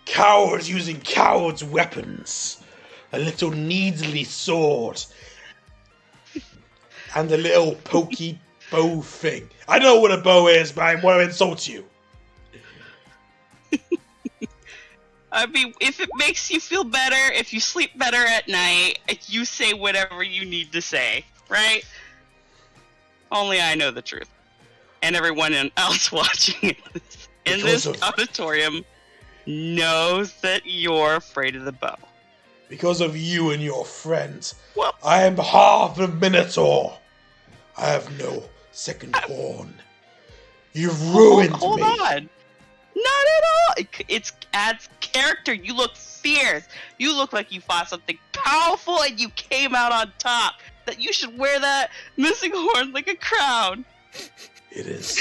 Cowards using cowards' weapons. A little needly sword. And a little pokey bow thing. I know what a bow is, but I want to insult you. I mean, if it makes you feel better, if you sleep better at night, you say whatever you need to say, right? Only I know the truth. And everyone else watching in this auditorium knows that you're afraid of the bow. Because of you and your friends, Well, I am half a Minotaur. I have no second horn. You've ruined hold me. on. Not at all. It adds character. You look fierce. You look like you fought something powerful and you came out on top. That you should wear that missing horn like a crown. It is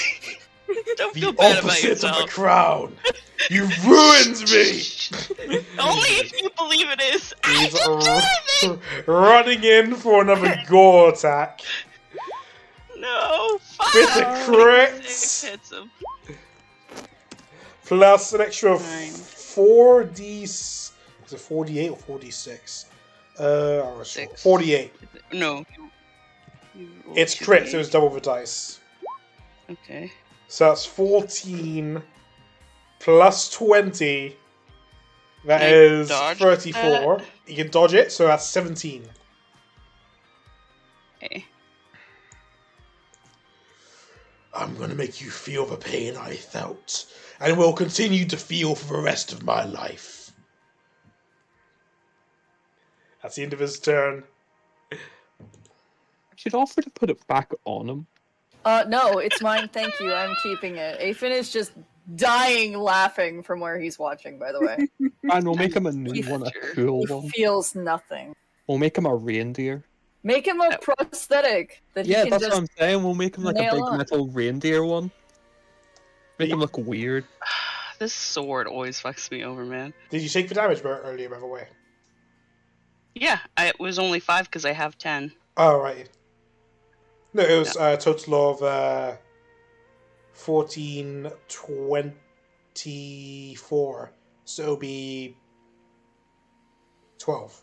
Don't the feel bad about opposite of yourself. a crown. You've ruined me. Only if you believe it is. He's running in for another gore attack. No. With the Fire. crits. Hits him. Plus an extra 9. 4d. Is it 4d8 or 4d6? I was sure. 6. 48. No. You rolled It's 2d8. crit, so it's double the dice. Okay. So that's 14 plus 20. That Can I is dodge 34. that? You can dodge it, so that's 17. Okay. I'm gonna make you feel the pain I felt, and will continue to feel for the rest of my life. That's the end of his turn. I should offer to put it back on him. No, it's mine. Thank you. I'm keeping it. Afen is just dying laughing from where he's watching, by the way. And we'll make him a new He- one, a cool He one. feels nothing. We'll make him a reindeer. Make him a prosthetic that he Yeah, can that's just... what I'm saying. We'll make him like a nail big on. metal reindeer one. Make him look weird. This sword always fucks me over, man. Did you take the damage earlier, by the way? Yeah, it was only 5 because I have 10. Oh, right. No, it was a total of 14, 24. So it'll be 12.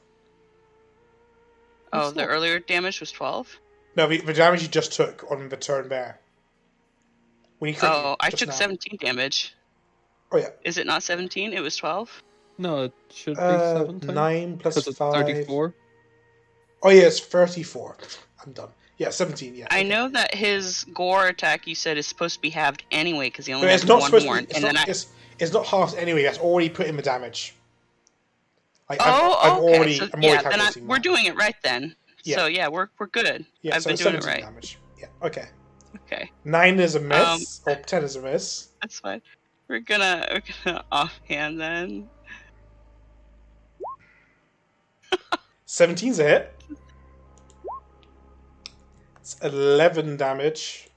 Oh, the earlier damage was 12? No, the damage you just took on the turn there. When you Oh, I just took now. 17 damage. Oh, yeah. Is it not 17? It was 12? No, it should be 17. 9 plus Because it's 5. 34. Oh, yeah, it's 34. I'm done. Yeah, 17, yeah. I okay. know that his gore attack, you said, is supposed to be halved anyway because he only But has it's not one supposed horn. to be. It's not half anyway. That's already put in the damage. Like, Oh, I'm okay. already, So, I'm already yeah, then calculating we're that. doing it right then. Yeah. So yeah, we're good. Yeah, I've so been it's doing it 17 right. damage. Yeah, okay. Okay, 9 is a miss, or 10 is a miss. that's fine. We're gonna offhand then. 17's a hit. It's 11 damage.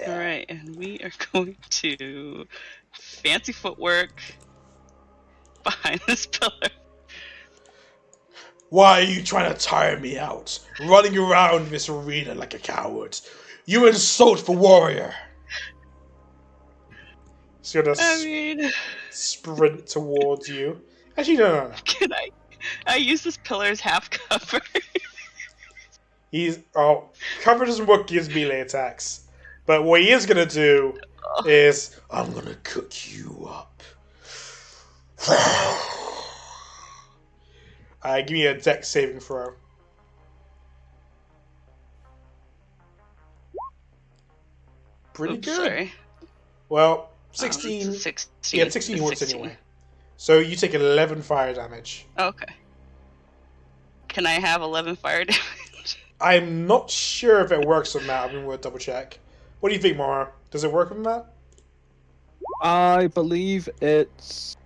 All right, and we are going to fancy footwork behind this pillar. Why are you trying to tire me out? Running around this arena like a coward. You insult the warrior. So you're gonna I mean, sprint towards you. Actually, no. can I use this pillar as half cover? Cover doesn't work against melee attacks. But what he is gonna do is, I'm gonna cook you up. Give me a dex saving throw. Pretty Oops, good. Sorry. Well, 16. 16. Yeah, 16 works 16. anyway. So you take 11 fire damage. Okay. Can I have 11 fire damage? I'm not sure if it works on that. I'm going to double check. What do you think, Mara? Does it work on that? I believe it's.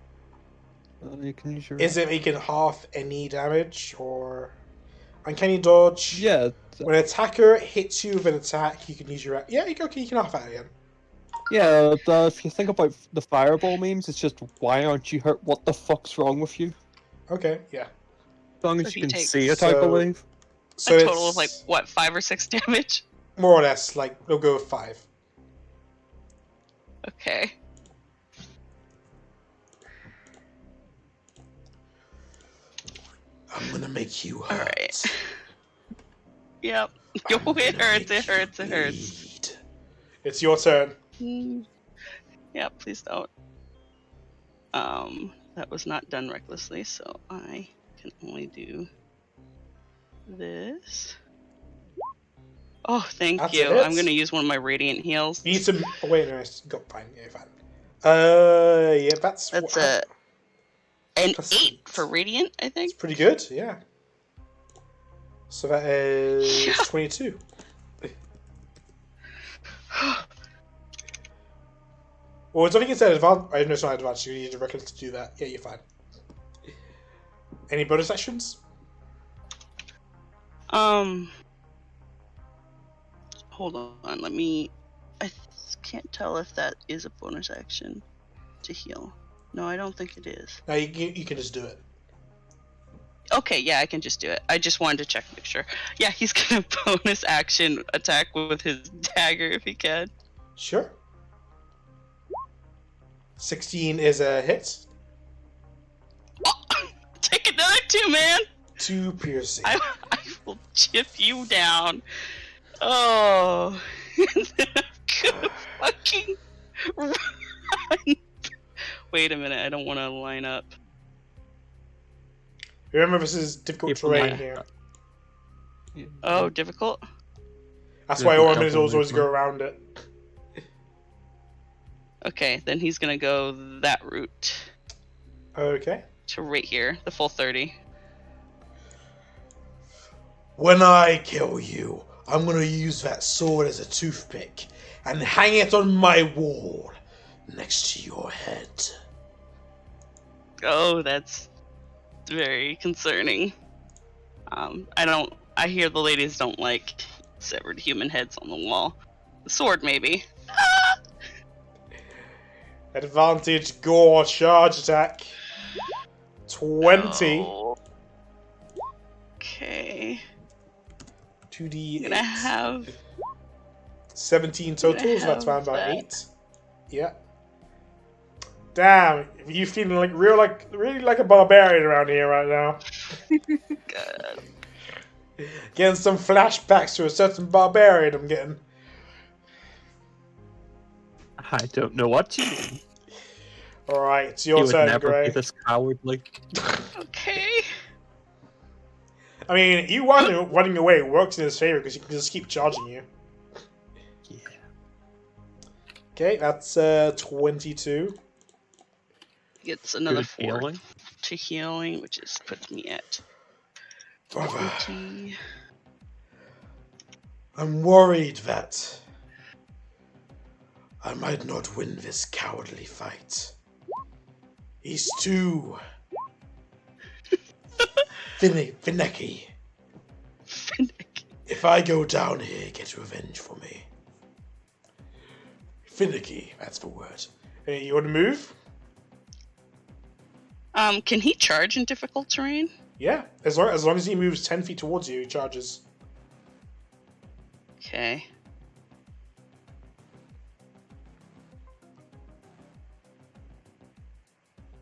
You can use your. Is it making half any damage, or uncanny dodge? Yeah. When an attacker hits you with an attack, you can use your. Yeah, okay, you can half that again. Yeah, if you think about the fireball memes, it's just why aren't you hurt? What the fuck's wrong with you? Okay, yeah. As long So as if you you can take- see it, I So- believe. So A total it's of like what, 5 or 6 damage? more or less like we'll go with 5. Okay. I'm gonna make you hurt. Alright. Yep. Yo, I'm gonna it hurts, make it hurts, you it hurts. bleed. It's your turn. Yeah, please don't. That was not done recklessly, so I can only do this. Oh, thank That's you. it. I'm gonna use one of my radiant heals. You need to. Oh, wait, no, it's got fine. Yeah, fine. Yeah, that's. That's what- an Plus 8 for radiant, I It's think. pretty good, yeah. So that is Yeah. 22. Well, it's only instead advantage. I know it's not advantage. You need a record to do that. Yeah, you're fine. Any bonus actions? Hold on. I can't tell if that is a bonus action to heal. No, I don't think it is. No, you can just do it. Okay, yeah, I can just do it. I just wanted to check, make sure. Yeah, he's gonna bonus action attack with his dagger if he can. Sure. 16 is a hit. Oh, take another 2, man! 2 piercing. I will chip you down. Oh. And then I'm gonna fucking run. Wait a minute, I don't want to line up. Remember, this is difficult terrain here. Oh, difficult? That's why ornaments always go around it. Okay, then he's gonna go that route. Okay. To right here, the full 30. When I kill you, I'm gonna use that sword as a toothpick and hang it on my wall next to your head. Oh, that's very concerning. I hear the ladies don't like severed human heads on the wall. The sword, maybe. Ah! Advantage gore charge attack. 20. Oh. Okay. 2d8. I'm gonna have 17 total, so that's around about 8. Yeah. Damn, you feeling really like a barbarian around here right now. God. Getting some flashbacks to a certain barbarian I'm getting. I don't know what you mean. Alright, it's your He would turn, never Gray. be this cowardly. Okay. I mean, you running away works in his favor because he can just keep charging you. Yeah. Okay, that's 22. Gets another Good 4 healing. to healing, which puts me at Brother, 20. I'm worried that I might not win this cowardly fight. He's too finicky. If I go down here, he gets revenge for me. Finicky, that's the word. Hey, you want to move? Can he charge in difficult terrain? Yeah, as long as he moves 10 feet towards you, he charges. Okay.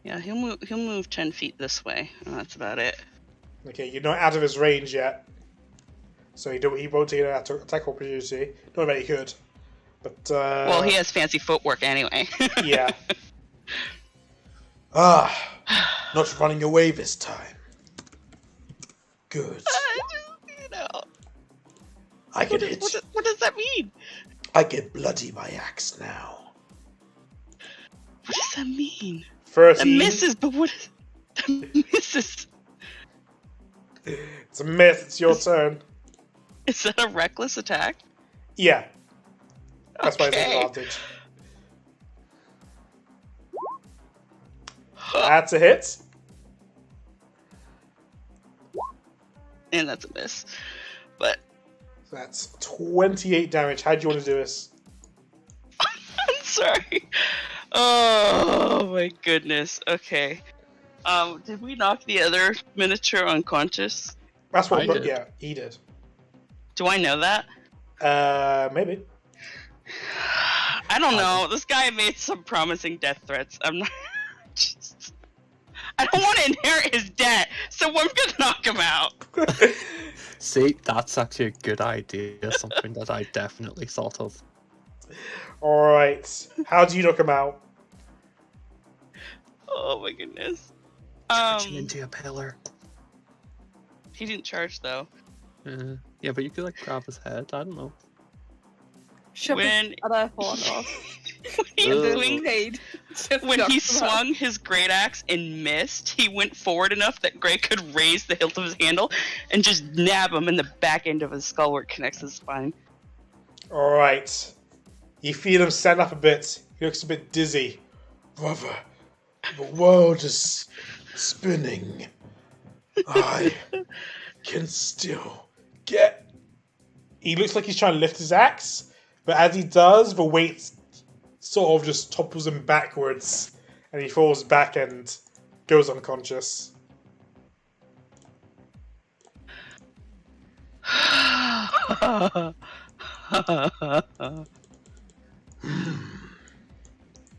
Yeah, he'll move 10 feet this way, and that's about it. Okay, you're not out of his range yet. So he won't take an attack opportunity. Not that he could. But, well, he has fancy footwork anyway. Yeah. Not running away this time. Good. You know, I can hit. what does that mean? I can bloody my axe now. What does that mean? 13. That misses, but what is that misses? It's a myth. It's your turn. Is that a reckless attack? Yeah. That's why it's Okay. an advantage. That's a hit. And that's a miss. But That's 28 damage. How do you want to do this? I'm sorry. Oh my goodness. Okay. Did we knock the other miniature unconscious? That's what. I did. Yeah, he did. Do I know that? Maybe. I don't know. This guy made some promising death threats. I'm not. I don't want to inherit his debt, so I'm gonna knock him out. See, that's actually a good idea. Something that I definitely thought of. All right. How do you knock him out? Oh my goodness. Charge him into a pillar. He didn't charge though. Yeah, but you could like grab his head. I don't know. Shove When- his other horn off. When he swung his great axe and missed, he went forward enough that Gray could raise the hilt of his handle and just nab him in the back end of his skull where it connects his spine. All right. You feel him stand up a bit. He looks a bit dizzy. Brother, the world is spinning. I can still get... He looks like he's trying to lift his axe, but as he does, the weight sort of just topples him backwards, and he falls back and goes unconscious.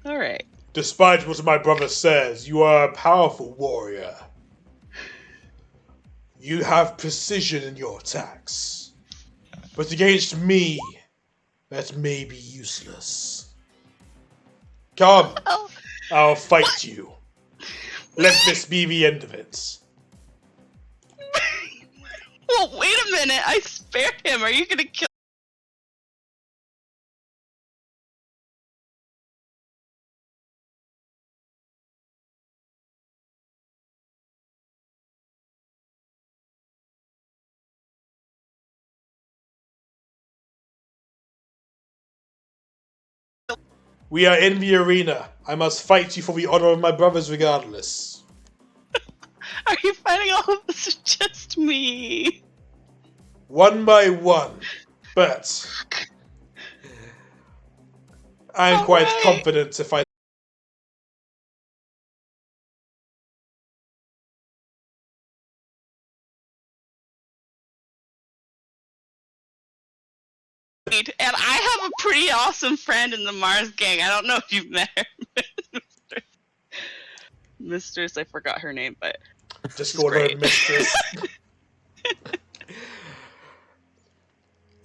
Alright. Despite what my brother says, you are a powerful warrior. You have precision in your attacks. But against me, that may be useless. Come, I'll fight you. Let this be the end of it. Well, wait a minute. I spared him. Are you gonna kill? We are in the arena. I must fight you for the honor of my brothers regardless. Are you fighting all of this or just me? One by one. But I'm quite confident to fight. And I have a pretty awesome friend in the Mars gang. I don't know if you've met her. Mistress, I forgot her name, but Just call her Mistress.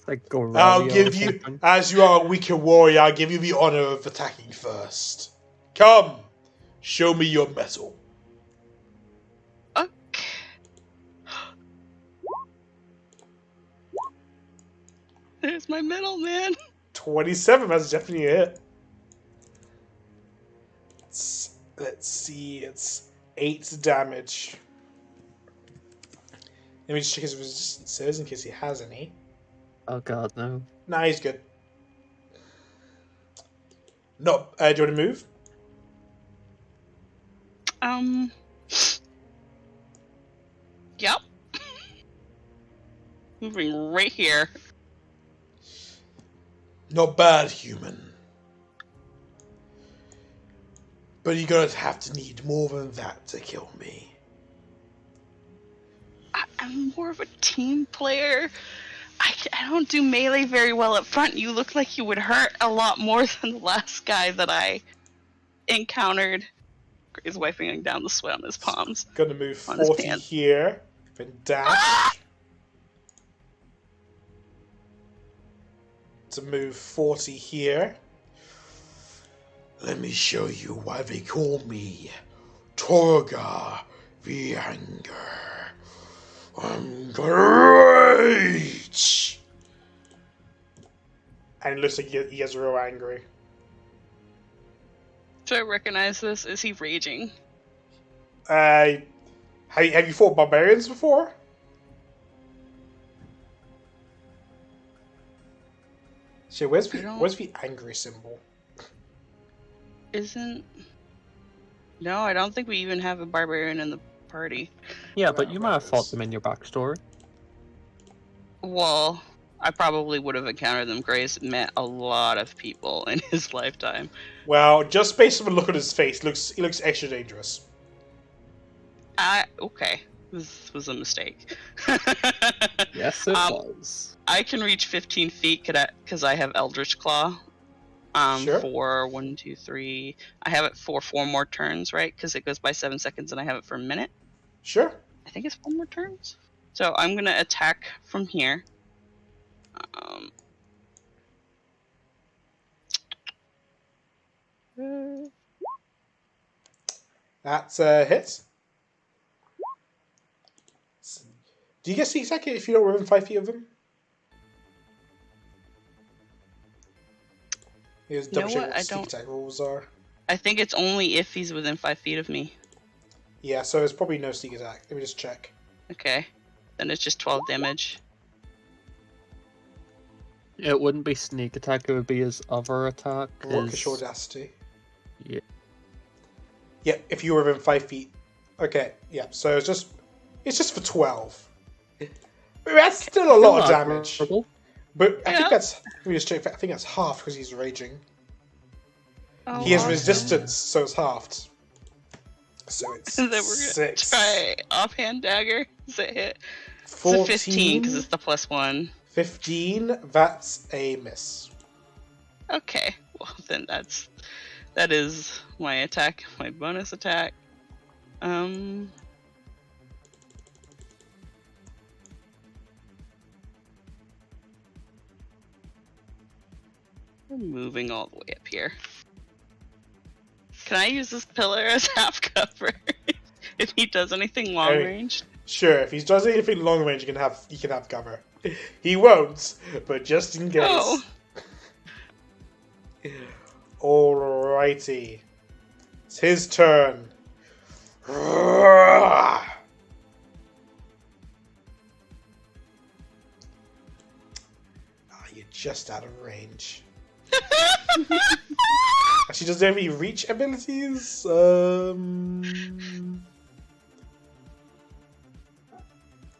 Like go I'll give you, as you are a weaker warrior, I'll give you the honor of attacking first. Come, show me your mettle. okay. There's my middle man. 27, that's definitely a hit. Let's see, it's 8 damage. Let me just check his resistances in case he has any. Oh god, no. Nah, he's good. No, do you want to move? Yep. Moving right here. Not bad, human. But you're gonna have to need more than that to kill me. I'm more of a team player. I don't do melee very well up front. You look like you would hurt a lot more than the last guy that I encountered. He's wiping down the sweat on his palms. Gonna move On his 40 pants. here. Then dash. To move 40 here. Let me show you why they call me Torga the Anger. I'm great! And it looks like he gets real angry. Do I recognize this? Is he raging? Have you fought barbarians before? So where's the angry symbol? No, I don't think we even have a barbarian in the party. Yeah, but you might have fought them in your backstory. Well, I probably would have encountered them. Grace met a lot of people in his lifetime. Well, just based on the look on his face, he looks extra dangerous. Okay. This was a mistake. Yes, it was. I can reach 15 feet because I have Eldritch Claw. Sure. For 1, 2, 3. I have it for 4 more turns, right? Because it goes by 7 seconds and I have it for a minute. Sure. I think it's 4 more turns. So I'm going to attack from here. That's a hit. Do you get sneak attack if you're not within 5 feet of them? Here's double check what sneak attack rules are. I think it's only if he's within 5 feet of me. Yeah, so there's probably no sneak attack. Let me just check. Okay. Then it's just 12 damage. It wouldn't be sneak attack, it would be his other attack. Rockish audacity. Yeah. Yeah, if you were within 5 feet. Okay, yeah, so it's just for 12. That's still a lot of damage. But I think that's half because he's raging. Oh, He has resistance, so it's halved. So it's then we're gonna 6. try offhand dagger. Does it hit? 14, it's a 15 because it's the +1. 15. That's a miss. Okay, well then that is my attack, my bonus attack. I'm moving all the way up here. Can I use this pillar as half cover if he does anything long range? Sure, if he does anything long range, he can have cover. He won't, but just in case. Oh. Alrighty, it's his turn. Ah, you're just out of range. Actually, does he have any reach abilities?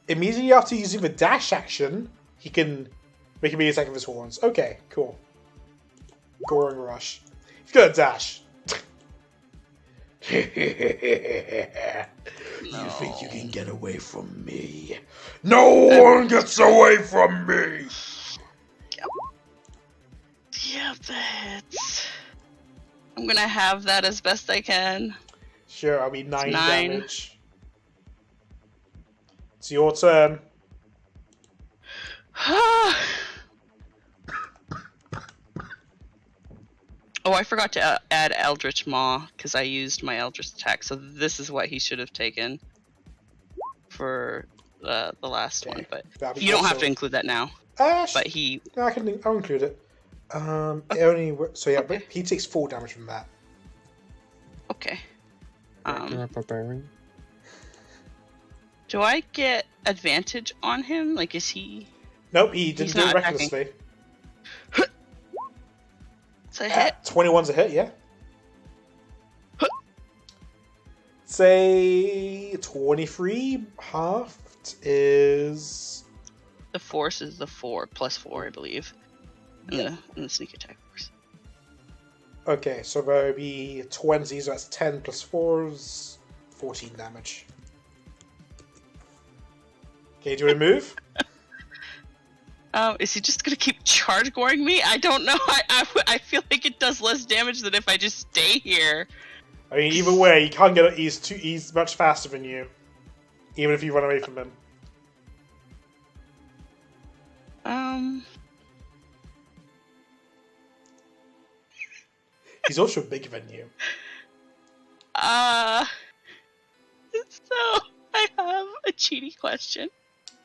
Immediately after using the dash action, he can make a melee attack with his horns. Okay, cool. Goring rush. He's got a dash. You think you can get away from me? No one gets away from me! Yeah, that hits. I'm gonna have that as best I can. Sure, I'll be 9 9 damage. It's your turn. Oh, I forgot to add Eldritch Maw because I used my Eldritch attack. So this is what he should have taken for the last one. But you don't have to include that now. But he. No, I'll include it. It only so yeah, but he takes 4 damage from that. Okay. Barbarian. Do I get advantage on him? Like, is he? Nope, he didn't do it recklessly. It's a hit. 21's a hit, yeah. Say 23 halved is. The force is the 4 plus 4, I believe. In the sneak attack force. Okay, so there would be 20, so that's 10 plus 4's 14 damage. Okay, do you want to move? Is he just gonna keep charge goring me? I don't know. I feel like it does less damage than if I just stay here. I mean, either way, you can't get it. He's much faster than you, even if you run away from him. He's also bigger than you. So I have a cheaty question.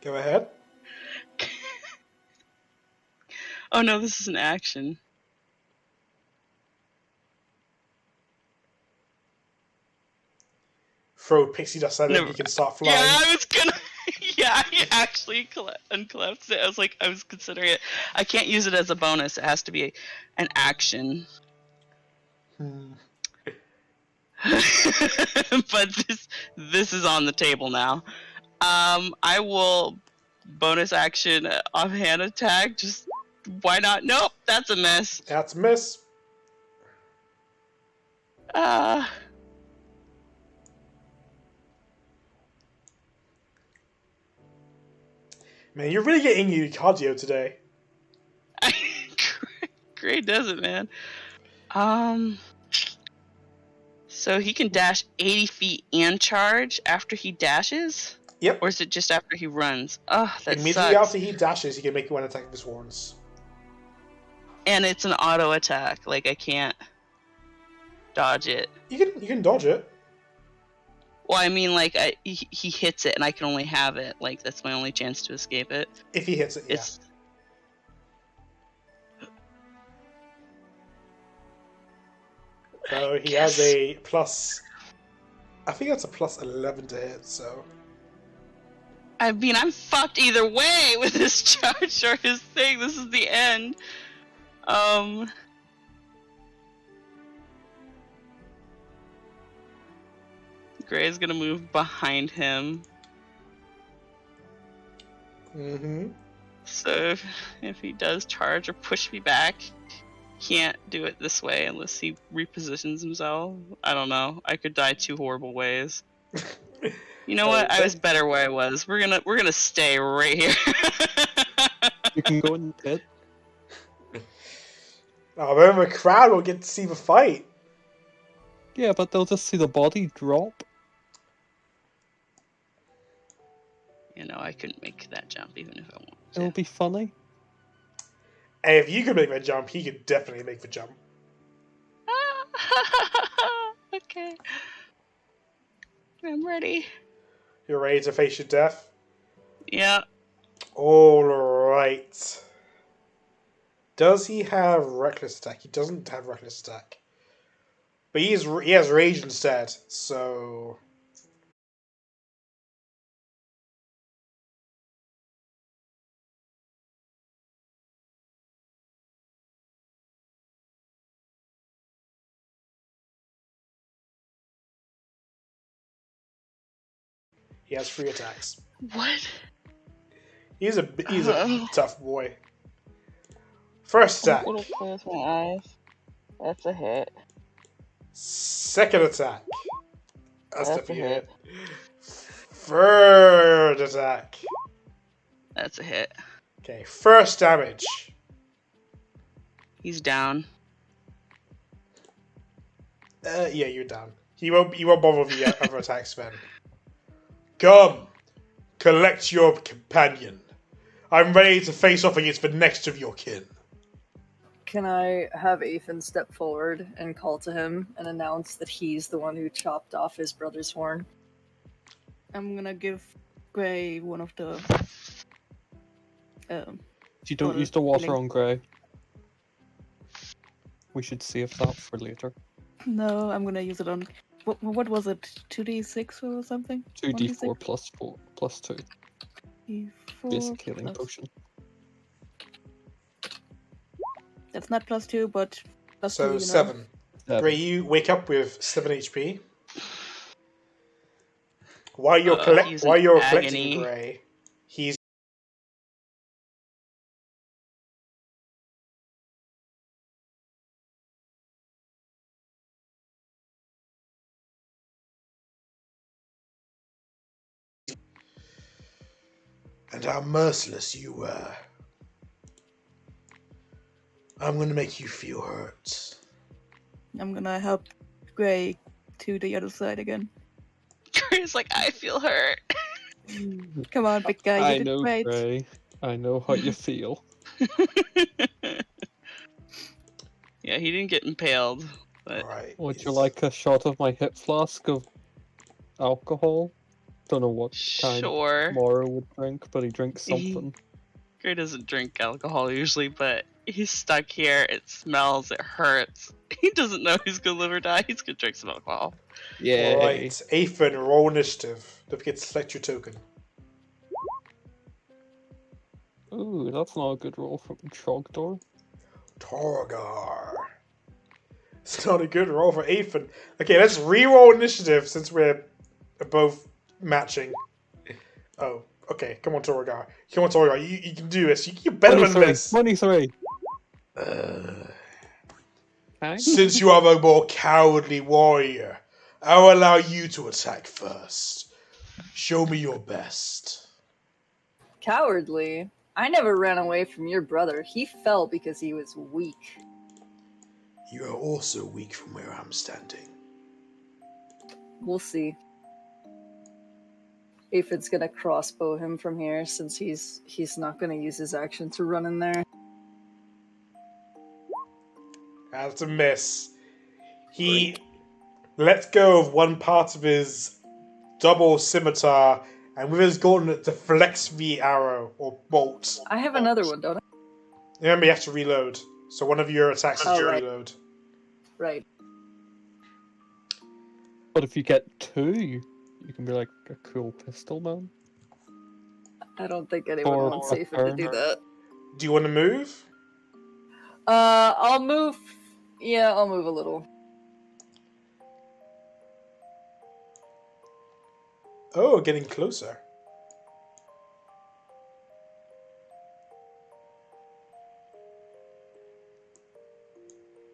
Go ahead. Oh no, this is an action. Throw pixie dust at him, he can start flying. Yeah, I was gonna. Yeah, I actually uncollapsed it. I was considering it. I can't use it as a bonus. It has to be an action. But this is on the table now. I will bonus action offhand attack. Just why not? Nope, that's a miss. That's a miss. Man, you're really getting your cardio today. Great does it, man. So he can dash 80 feet and charge after he dashes? Yep. Or is it just after he runs? Oh, that Immediately sucks. after he dashes, he can make one attack with his horns. And it's an auto attack. Like, I can't dodge it. You can dodge it. Well, I mean, like, he hits it and I can only have it. Like, that's my only chance to escape it. If he hits it, yeah. So he has a plus. I think that's a plus 11 to hit, so. I mean, I'm fucked either way with his charge or his thing. This is the end. Gray's gonna move behind him. Mm-hmm. So if he does charge or push me back, can't do it this way unless he repositions himself. I don't know. I could die two horrible ways. You know what? I was better where I was. We're gonna stay right here. You can go in the pit. Oh, remember, the crowd will get to see the fight. Yeah, but they'll just see the body drop. You know, I couldn't make that jump even if I wanted to. It'll be funny. And if you could make that jump, he could definitely make the jump. Okay. I'm ready. You're ready to face your death? Yeah. Alright. Does he have reckless attack? He doesn't have reckless attack. But he has rage instead, so... He has 3 attacks. What? He's a tough boy. First attack. I'm gonna close my eyes. That's a hit. Second attack. That's a definitely a hit. Third attack. That's a hit. Okay, first damage. He's down. Yeah, you're down. He won't bother with the other attacks then. Come, collect your companion. I'm ready to face off against the next of your kin. Can I have Ethan step forward and call to him and announce that he's the one who chopped off his brother's horn? I'm gonna give Gray one of the... You don't use the water on Grey. We should save that for later. No, I'm gonna use it on... What was it? 2d6 or something? 2d4 plus 4 plus 2. D4 Basic healing plus... potion. That's not plus 2, but plus 2, So you know. 7. Gray, you wake up with 7 HP. While you're collecting Gray, he's and how merciless you were. I'm gonna make you feel hurt. I'm gonna help Gray to the other side again. Gray's like, I feel hurt. Come on, big guy, you I did know, great. Grey. I know how you feel. Yeah, he didn't get impaled, but... Right. Would you like a shot of my hip flask of alcohol? Don't know what kind Sure. Moro would drink, but he drinks something. Gray doesn't drink alcohol usually, but he's stuck here. It smells. It hurts. He doesn't know he's gonna live or die. He's gonna drink some alcohol. Yeah. Alright, Ethan, roll initiative. Don't forget to select your token. Ooh, that's not a good roll from Trogdor. Torgar. It's not a good roll for Ethan. Okay, let's re-roll initiative since we're both matching. Oh, okay. Come on, Torgar. Come on, Torgar. You can do this. You're better than this. 23. Since you are the more cowardly warrior, I'll allow you to attack first. Show me your best. Cowardly? I never ran away from your brother. He fell because he was weak. You are also weak from where I'm standing. We'll see. Aphid's gonna crossbow him from here since he's not gonna use his action to run in there. That's a miss. He lets go of one part of his double scimitar, and with his gauntlet deflects the arrow or bolt. I have another one, don't I? Remember, you have to reload. So one of your attacks is to reload. Right. But if you get 2, you can be like a cool pistol man. I don't think anyone For wants a Safe to do turn. that. Do you want to move? I'll move. Yeah, I'll move a little. Oh, getting closer.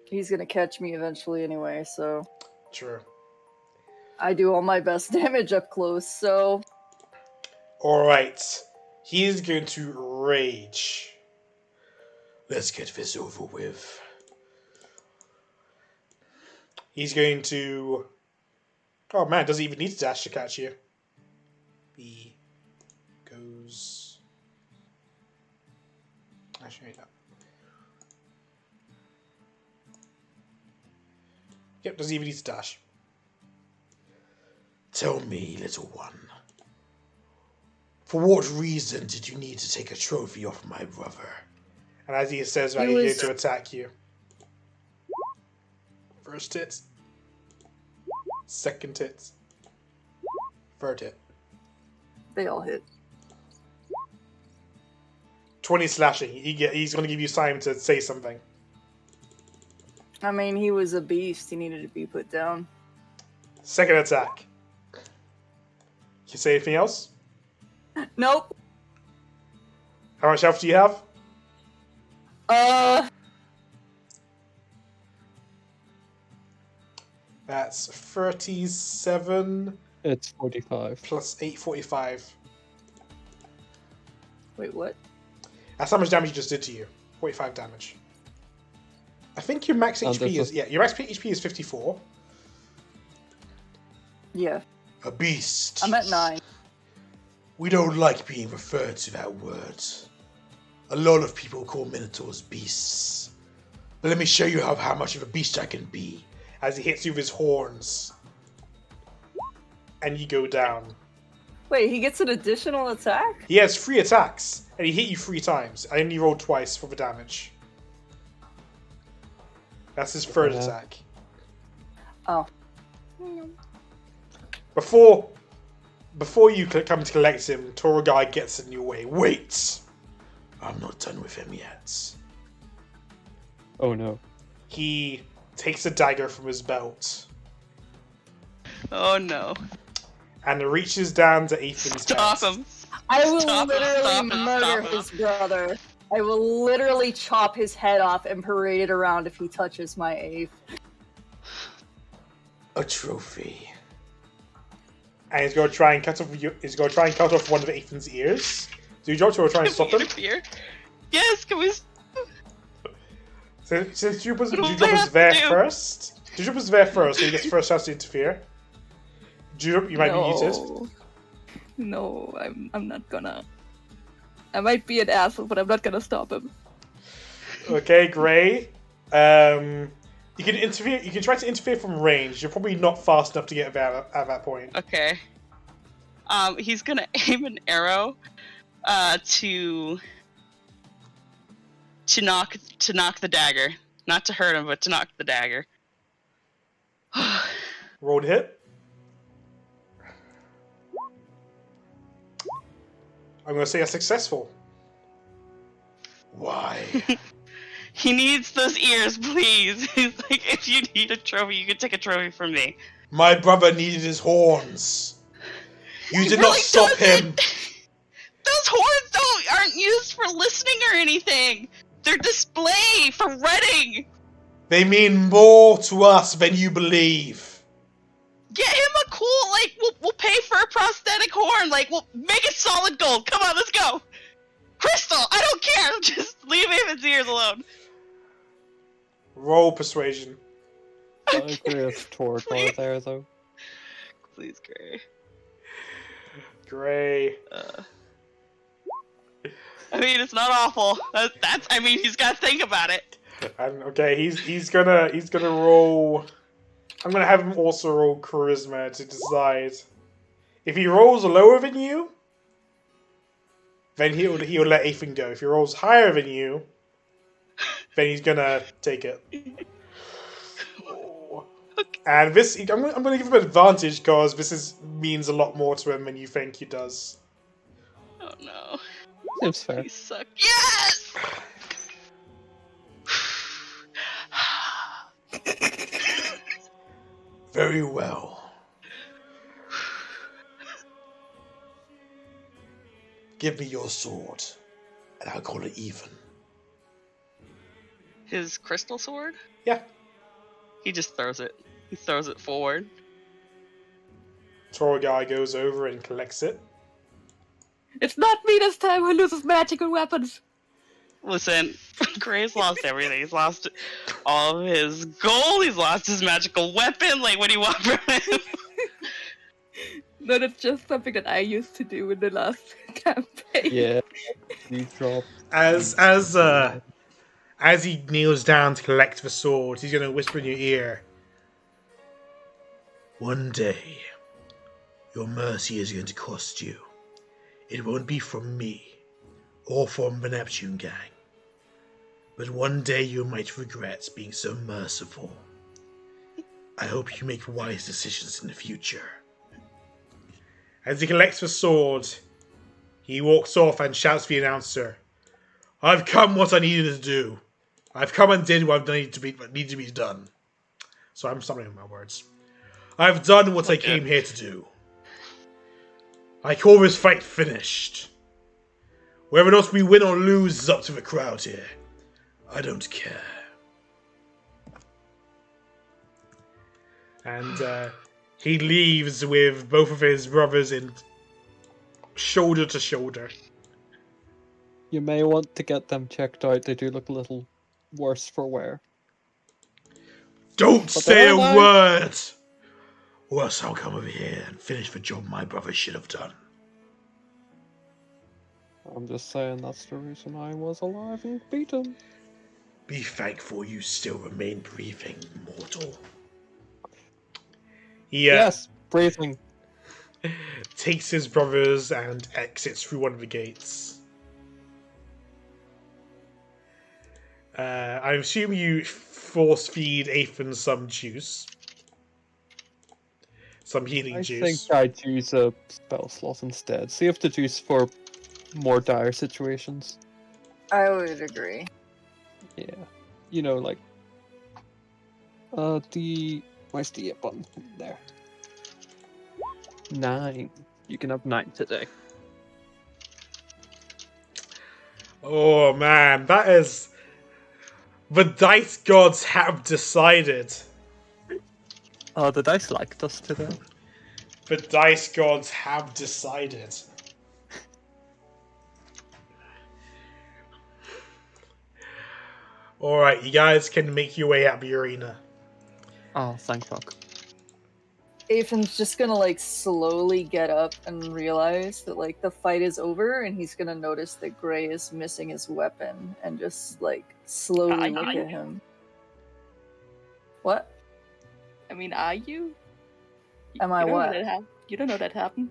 He's gonna catch me eventually anyway, so True. I do all my best damage up close, so... Alright. He is going to rage. Let's get this over with. He's going to... Oh man, doesn't even need to dash to catch you. He goes... Actually, no. Yep, doesn't even need to dash. Tell me, little one. For what reason did you need to take a trophy off my brother? And as he says that, he's going to attack you. First hit. Second hit. Third hit. They all hit. 20 slashing. He's going to give you time to say something. I mean, he was a beast. He needed to be put down. Second attack. Can you say anything else? Nope. How much health do you have? That's 37 It's 45. plus 8, 45. Wait, what? That's how much damage you just did to you. 45 damage. I think your max HP is... Yeah, your max HP is 54. Yeah. A beast. I'm at 9. We don't like being referred to that word. A lot of people call minotaurs beasts. But let me show you how much of a beast I can be. As he hits you with his horns. And you go down. Wait, he gets an additional attack? He has 3 attacks. And he hit you 3 times. I only rolled twice for the damage. That's his third attack. Oh. Before you come to collect him, Torugai gets in your way. Wait! I'm not done with him yet. Oh no. He takes a dagger from his belt Oh no. and reaches down to Ethan's Stop head. him. I will Stop him, literally stop him, murder stop him. his brother. I will literally chop his head off and parade it around if he touches my Ave. A trophy. And he's going to try and cut off one of Ethan's ears. Do you drop to try and stop him? Interfere? Yes, can we? Since Jupas What do I was have there to do? first, Jupas was there first, so he gets first chance to interfere. Jup, you might be muted. No, I'm not gonna. I might be an asshole, but I'm not gonna stop him. Okay, Gray. You can interfere. You can try to interfere from range. You're probably not fast enough to get there at that point. Okay. He's gonna aim an arrow, to knock the dagger. Not to hurt him, but to knock the dagger. Roll to hit. I'm going to say a successful. Why? He needs those ears, please. He's like, if you need a trophy, you can take a trophy from me. My brother needed his horns. You did not really stop doesn't. him. Those horns aren't used for listening or anything. They're display for redding. They mean more to us than you believe. Get him a cool, like, we'll pay for a prosthetic horn. Like, we'll make it solid gold. Come on, let's go. Crystal, I don't care. Just leave him his ears alone. Roll persuasion. I agree with Tortor there, though. Please, Gray. Gray. I mean, it's not awful. That's. I mean, he's got to think about it. And okay, he's gonna roll. I'm gonna have him also roll charisma to decide. If he rolls lower than you, then he'll let Ethan go. If he rolls higher than you, then he's gonna take it. And this, I'm gonna give him an advantage because this means a lot more to him than you think he does. Oh no. Seems fair. You suck. Yes! Very well. Give me your sword, and I'll call it even. His crystal sword? Yeah. He just throws it. He throws it forward. Tour guy goes over and collects it. It's not me this time who loses magical weapons. Listen, Gray's lost everything. He's lost all of his gold. He's lost his magical weapon. Like, what do you want from him? No, that's just something that I used to do in the last campaign. Yeah. You drop. As he kneels down to collect the sword, he's going to whisper in your ear. One day, your mercy is going to cost you. It won't be from me, or from the Neptune gang. But one day you might regret being so merciful. I hope you make wise decisions in the future. As he collects the sword, he walks off and shouts to the announcer, I've come what I needed to do. I've come and did what needed to be done. So I'm stumbling my words. I've done what I came here to do. I call this fight finished. Whether or not we win or lose is up to the crowd here. I don't care. And he leaves with both of his brothers in shoulder to shoulder. You may want to get them checked out. They do look a little worse for wear. Don't say a word! Or else I'll come over here and finish the job my brother should have done. I'm just saying that's the reason I was alive and beat him. Be thankful you still remain breathing, mortal. Yes, breathing. Takes his brothers and exits through one of the gates. I assume you force feed Athan some juice. Some healing juice. I think I'd use a spell slot instead. Save the juice for more dire situations. I would agree. Yeah. You know, like... where's the 8 button? There. 9. You can have 9 today. Oh man, that is... The dice gods have decided. Oh, the dice liked us today. The dice gods have decided. Alright, you guys can make your way out of the arena. Oh, thank fuck. Athan's just gonna like slowly get up and realize that like the fight is over, and he's gonna notice that Gray is missing his weapon and just like slowly look at him. What? I mean, are you? Am I what? You don't know that happened?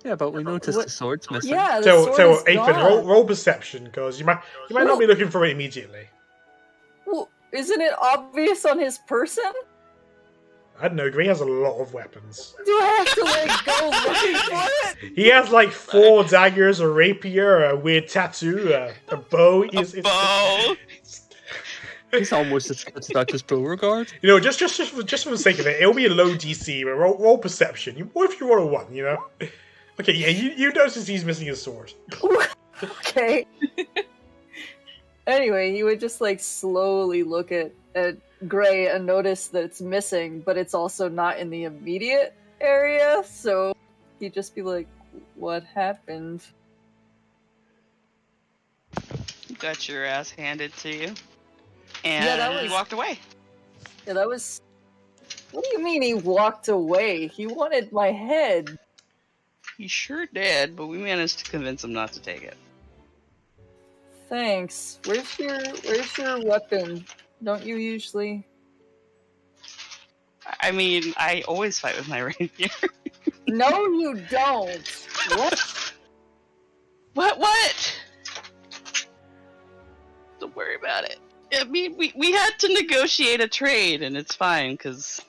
Yeah, but we noticed the sword's missing. Yeah, the So, sword is Athan, gone. roll perception, because you might not be looking for it immediately. Well, isn't it obvious on his person? I don't know, Gray has a lot of weapons. Do I have to like go looking for it? He has like 4 daggers, a rapier, a weird tattoo, a bow. Bow. He's almost as good as Dr. Beauregard. You know, just for the sake of it, it'll be a low DC, but roll perception. What if you roll a 1, you know? Okay, yeah, you notice he's missing his sword. Okay. Anyway, he would just like slowly look at Gray and notice that it's missing, but it's also not in the immediate area, so he'd just be like, what happened? You got your ass handed to you. And Yeah, that was- he walked away. Yeah, that was... What do you mean he walked away? He wanted my head. He sure did, but we managed to convince him not to take it. Thanks. Where's your weapon? Don't you usually... I mean, I always fight with my rapier. No, you don't. What? What? Don't worry about it. I mean, we had to negotiate a trade, and it's fine, because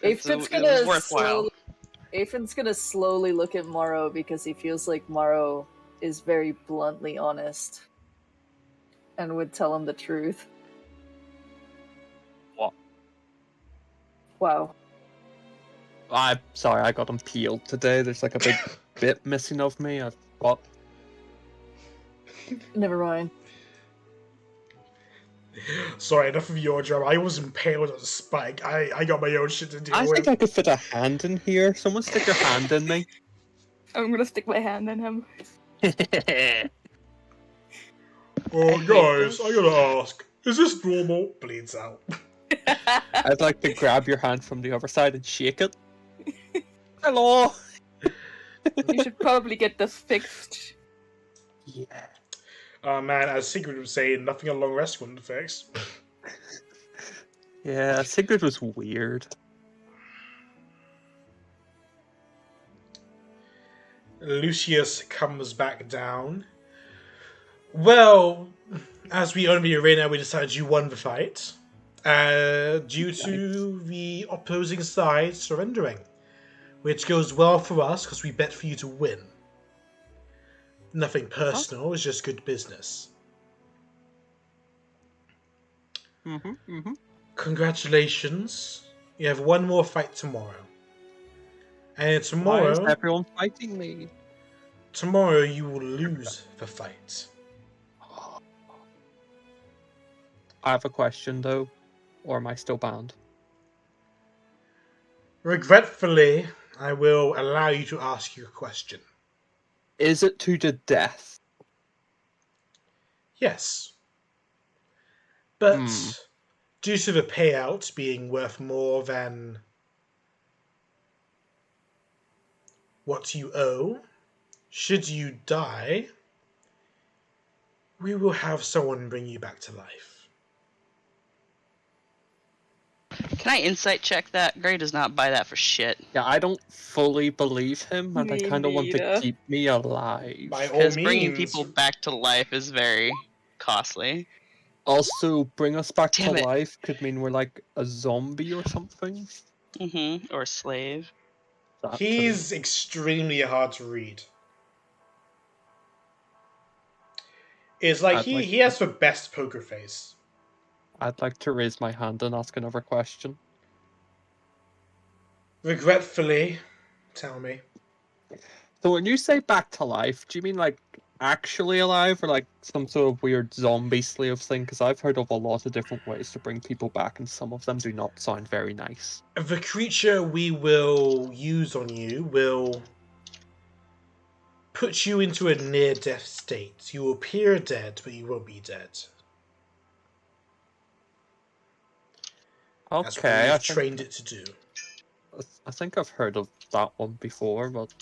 it was worthwhile. Athan's gonna slowly look at Morrow because he feels like Morrow is very bluntly honest and would tell him the truth. What? Wow. I'm sorry, I got impaled today. There's like a big bit missing of me. What? Never mind. Sorry, enough of your job. I was impaled on a spike. I got my own shit to deal I with. think I could fit a hand in here. Someone stick your hand in me. I'm gonna stick my hand in him. Oh, hate guys, this. I gotta ask. Is this normal? Bleeds out. I'd like to grab your hand from the other side and shake it. Hello! You should probably get this fixed. Yeah. Man, as Sigrid would say, nothing a long rest wouldn't fix. Yeah, Sigrid was weird. Lucius comes back down. Well, as we own the arena, we decided you won the fight. Due to the opposing side surrendering. Which goes well for us, because we bet for you to win. Nothing personal, it's just good business. Congratulations. You have one more fight tomorrow. And tomorrow... Why is everyone fighting me? Tomorrow you will lose the fight. I have a question though. Or am I still banned? Regretfully, I will allow you to ask you a question. Is it to the death? Yes. But due to the payout being worth more than what you owe, should you die, we will have someone bring you back to life. Can I insight check that? Gray does not buy that for shit. Yeah, I don't fully believe him, and I Me kind of want to neither. keep me alive. By all Because means. bringing people back to life is very costly. Also, bring us back Damn to it. life could mean we're like a zombie or something. Or slave. That He's extremely hard to read. It's like he has the best poker face. I'd like to raise my hand and ask another question. Regretfully, tell me. So when you say back to life, do you mean like actually alive or like some sort of weird zombie slave thing? Because I've heard of a lot of different ways to bring people back, and some of them do not sound very nice. The creature we will use on you will put you into a near-death state. You will appear dead, but you won't be dead. That's what Okay, we've trained it to do. I think I've heard of that one before, but...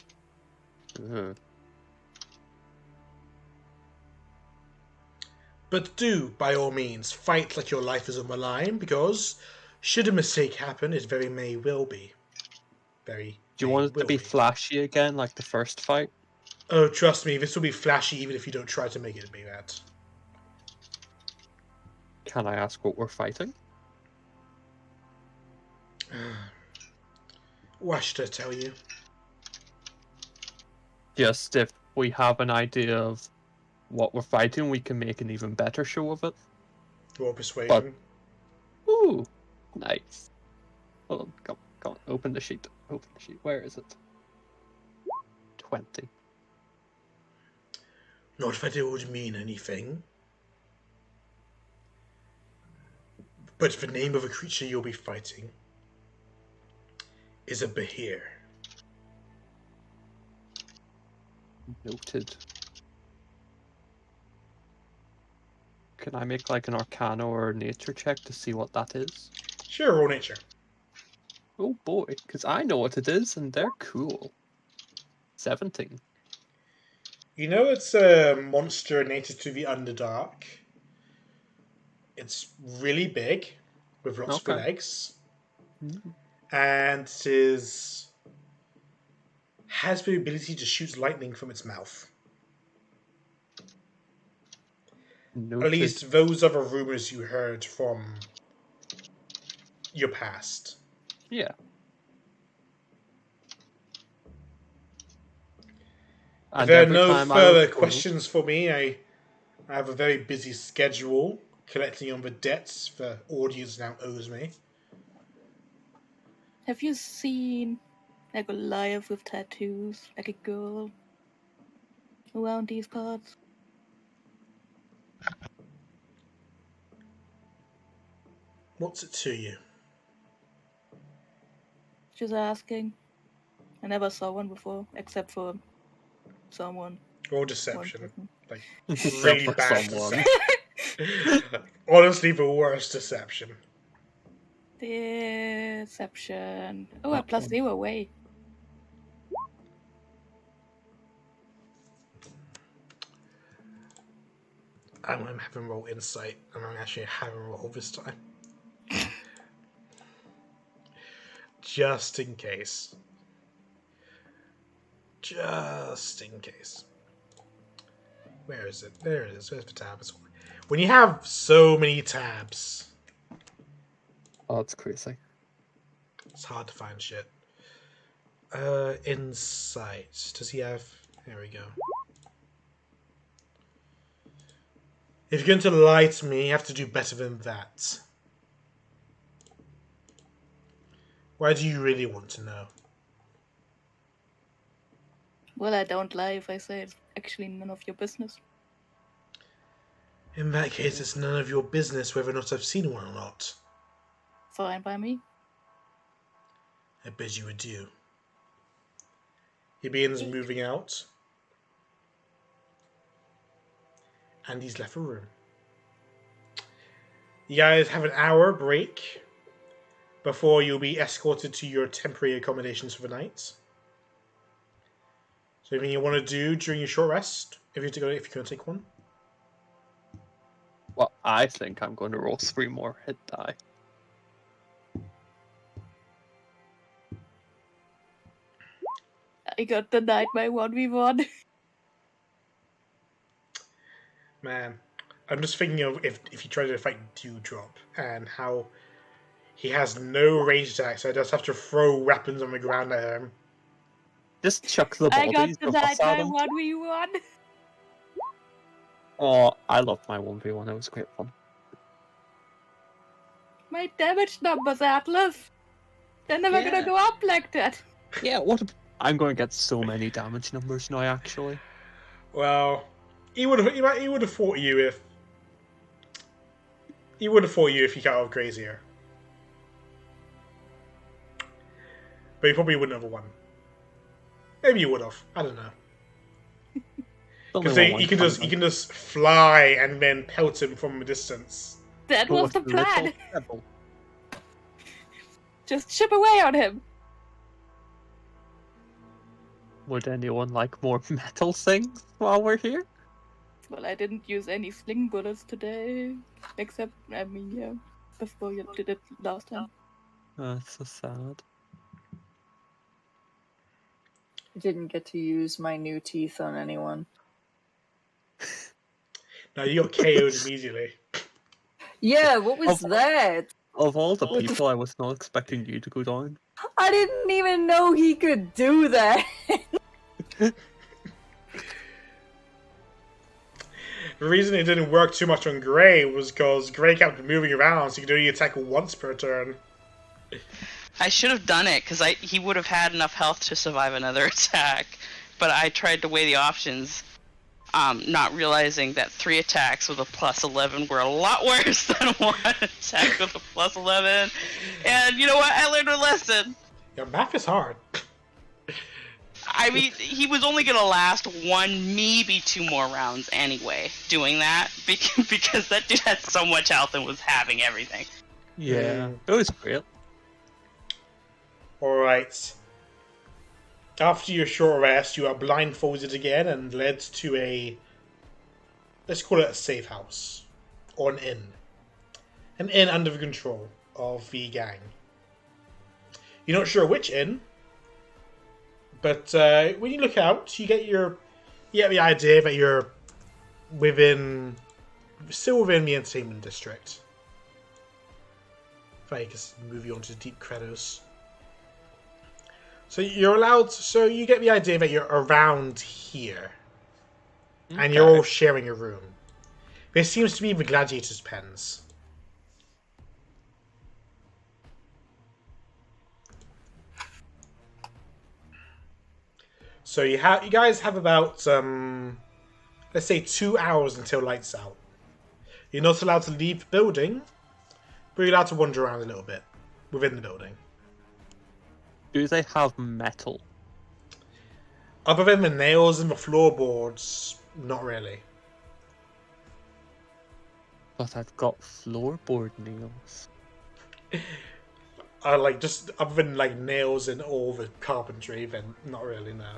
But do, by all means, fight like your life is on the line, because should a mistake happen, it very may will be. Do you want it to be flashy again, like the first fight? Oh, trust me, this will be flashy even if you don't try to make it be that. Can I ask what we're fighting? Why should I tell you? Just if we have an idea of what we're fighting, we can make an even better show of it. Roll persuasion. Ooh, nice. Hold on, come on, open the sheet. Open the sheet. Where is it? 20. Not that it would mean anything. But the name of a creature you'll be fighting is a Behir. Noted. Can I make like an Arcana or a Nature check to see what that is? Sure, roll nature. Oh boy, because I know what it is and they're cool. 17. You know it's a monster native to the Underdark. It's really big, with lots of legs. And it has the ability to shoot lightning from its mouth. Noted. At least those are the rumors you heard from your past. Yeah. If there are no further questions for me, I have a very busy schedule collecting on the debts the audience now owes me. Have you seen a Goliath with tattoos, like a girl, around these parts? What's it to you? Just asking. I never saw one before, except for someone. Or deception. Like, Except really for bad someone. deception. Honestly, the worst deception. Deception. Oh, a +0 away. I'm having roll insight, and I'm actually having roll this time. Just in case. Just in case. Where is it? There it is. Where's the tab? When you have so many tabs, Oh, it's crazy. it's hard to find shit. Insight. Does he have... There we go. If you're going to lie to me, you have to do better than that. Why do you really want to know? Well, I don't lie if I say it's actually none of your business. In that case, it's none of your business whether or not I've seen one or not. Fine by me. I bet you would do. He begins moving out. And he's left the room. You guys have an hour break before you'll be escorted to your temporary accommodations for the night. So anything you want to do during your short rest, if you're going to take one? Well, I think I'm going to roll 3 more hit die. I got denied my 1v1. Man, I'm just thinking of if you try to fight Dewdrop and how he has no range attack, so I just have to throw weapons on the ground at him. Just chuck the I bodies. got denied my 1v1. Oh, I loved my 1v1. It was great fun. My damage numbers, Atlas. They're never gonna go up like that. Yeah, I'm going to get so many damage numbers now, actually. Well, he would have fought you if he got out crazier. But he probably wouldn't have won. Maybe you would have. I don't know. Because you can just fly and then pelt him from a distance. That was the plan. Just chip away on him. Would anyone like more metal things while we're here? Well, I didn't use any sling bullets today. Except, before you did it last time. That's so sad. I didn't get to use my new teeth on anyone. No, you got KO'd immediately. Yeah, what was that? Of all the people, I was not expecting you to go down. I didn't even know he could do that. The reason it didn't work too much on Gray was because Gray kept moving around, so he could only attack once per turn. I should have done it, because he would have had enough health to survive another attack. But I tried to weigh the options, not realizing that 3 attacks with a +11 were a lot worse than 1 attack with a +11. And you know what? I learned a lesson. Yeah, math is hard. I mean, he was only going to last 1, maybe 2 more rounds anyway, doing that, because that dude had so much health and was having everything. Yeah, it was great. Alright. After your short rest, you are blindfolded again and led to a... let's call it a safe house. Or an inn. An inn under the control of the gang. You're not sure which inn, but when you look out, you get the idea that you're still within the entertainment district. If I just move you on to Deep Krados. So you're allowed. So you get the idea that you're around here, and you're all sharing a room. This seems to be the gladiators' pens. So you guys have about let's say 2 hours until lights out. You're not allowed to leave the building, but you're allowed to wander around a little bit within the building. Do they have metal? Other than the nails and the floorboards, not really. But I've got floorboard nails. Like just other than like nails and all the carpentry, then not really, no.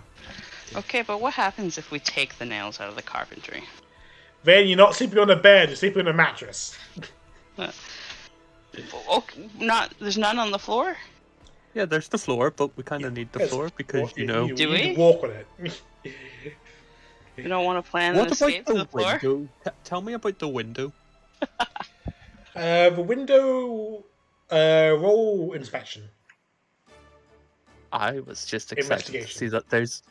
Okay, but what happens if we take the nails out of the carpentry? Then you're not sleeping on a bed, you're sleeping on a mattress. Okay, there's none on the floor? Yeah, there's the floor, but we kind of need the floor because, you Do we? walk on it. You don't want to plan an escape to the floor? Window? Tell me about the window. The window... roll inspection. I was just excited to see that there's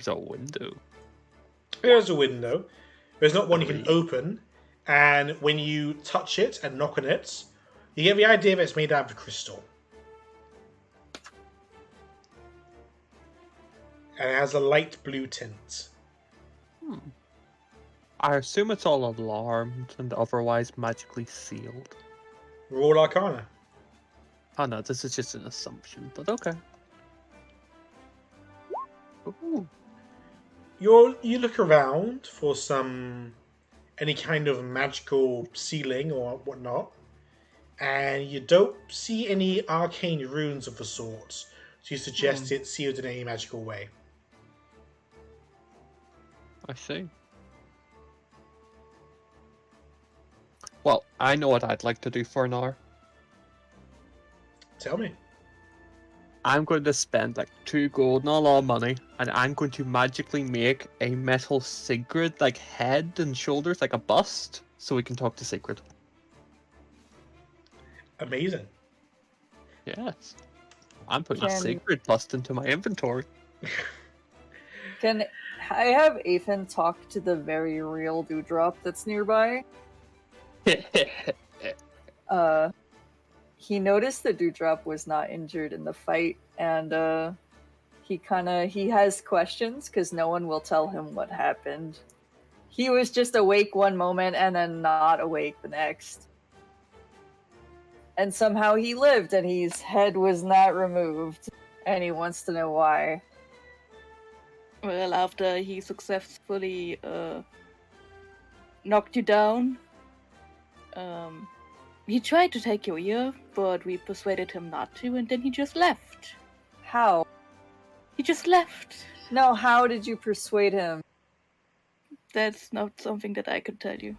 a window. There's a window. There's not one you can open, and when you touch it and knock on it, you get the idea that it's made out of crystal. And it has a light blue tint. I assume it's all alarmed and otherwise magically sealed. Roll Arcana. Oh no, this is just an assumption, but okay. Ooh. You look around for any kind of magical sealing or whatnot, and you don't see any arcane runes of the sort, so you suggest it's sealed in any magical way. I see. Well, I know what I'd like to do for an hour. Tell me. I'm going to spend like 2 gold and a lot of money, and I'm going to magically make a metal Sigrid, like head and shoulders, like a bust, so we can talk to Sigrid. Amazing. Yes. I'm putting a Sigrid bust into my inventory. Can I have Ethan talk to the very real dewdrop that's nearby? He noticed the dewdrop was not injured in the fight, and he has questions because no one will tell him what happened. He was just awake one moment and then not awake the next. And somehow he lived and his head was not removed. And he wants to know why. Well, after he successfully knocked you down, he tried to take your ear, but we persuaded him not to, and then he just left. How? He just left. No, how did you persuade him? That's not something that I could tell you.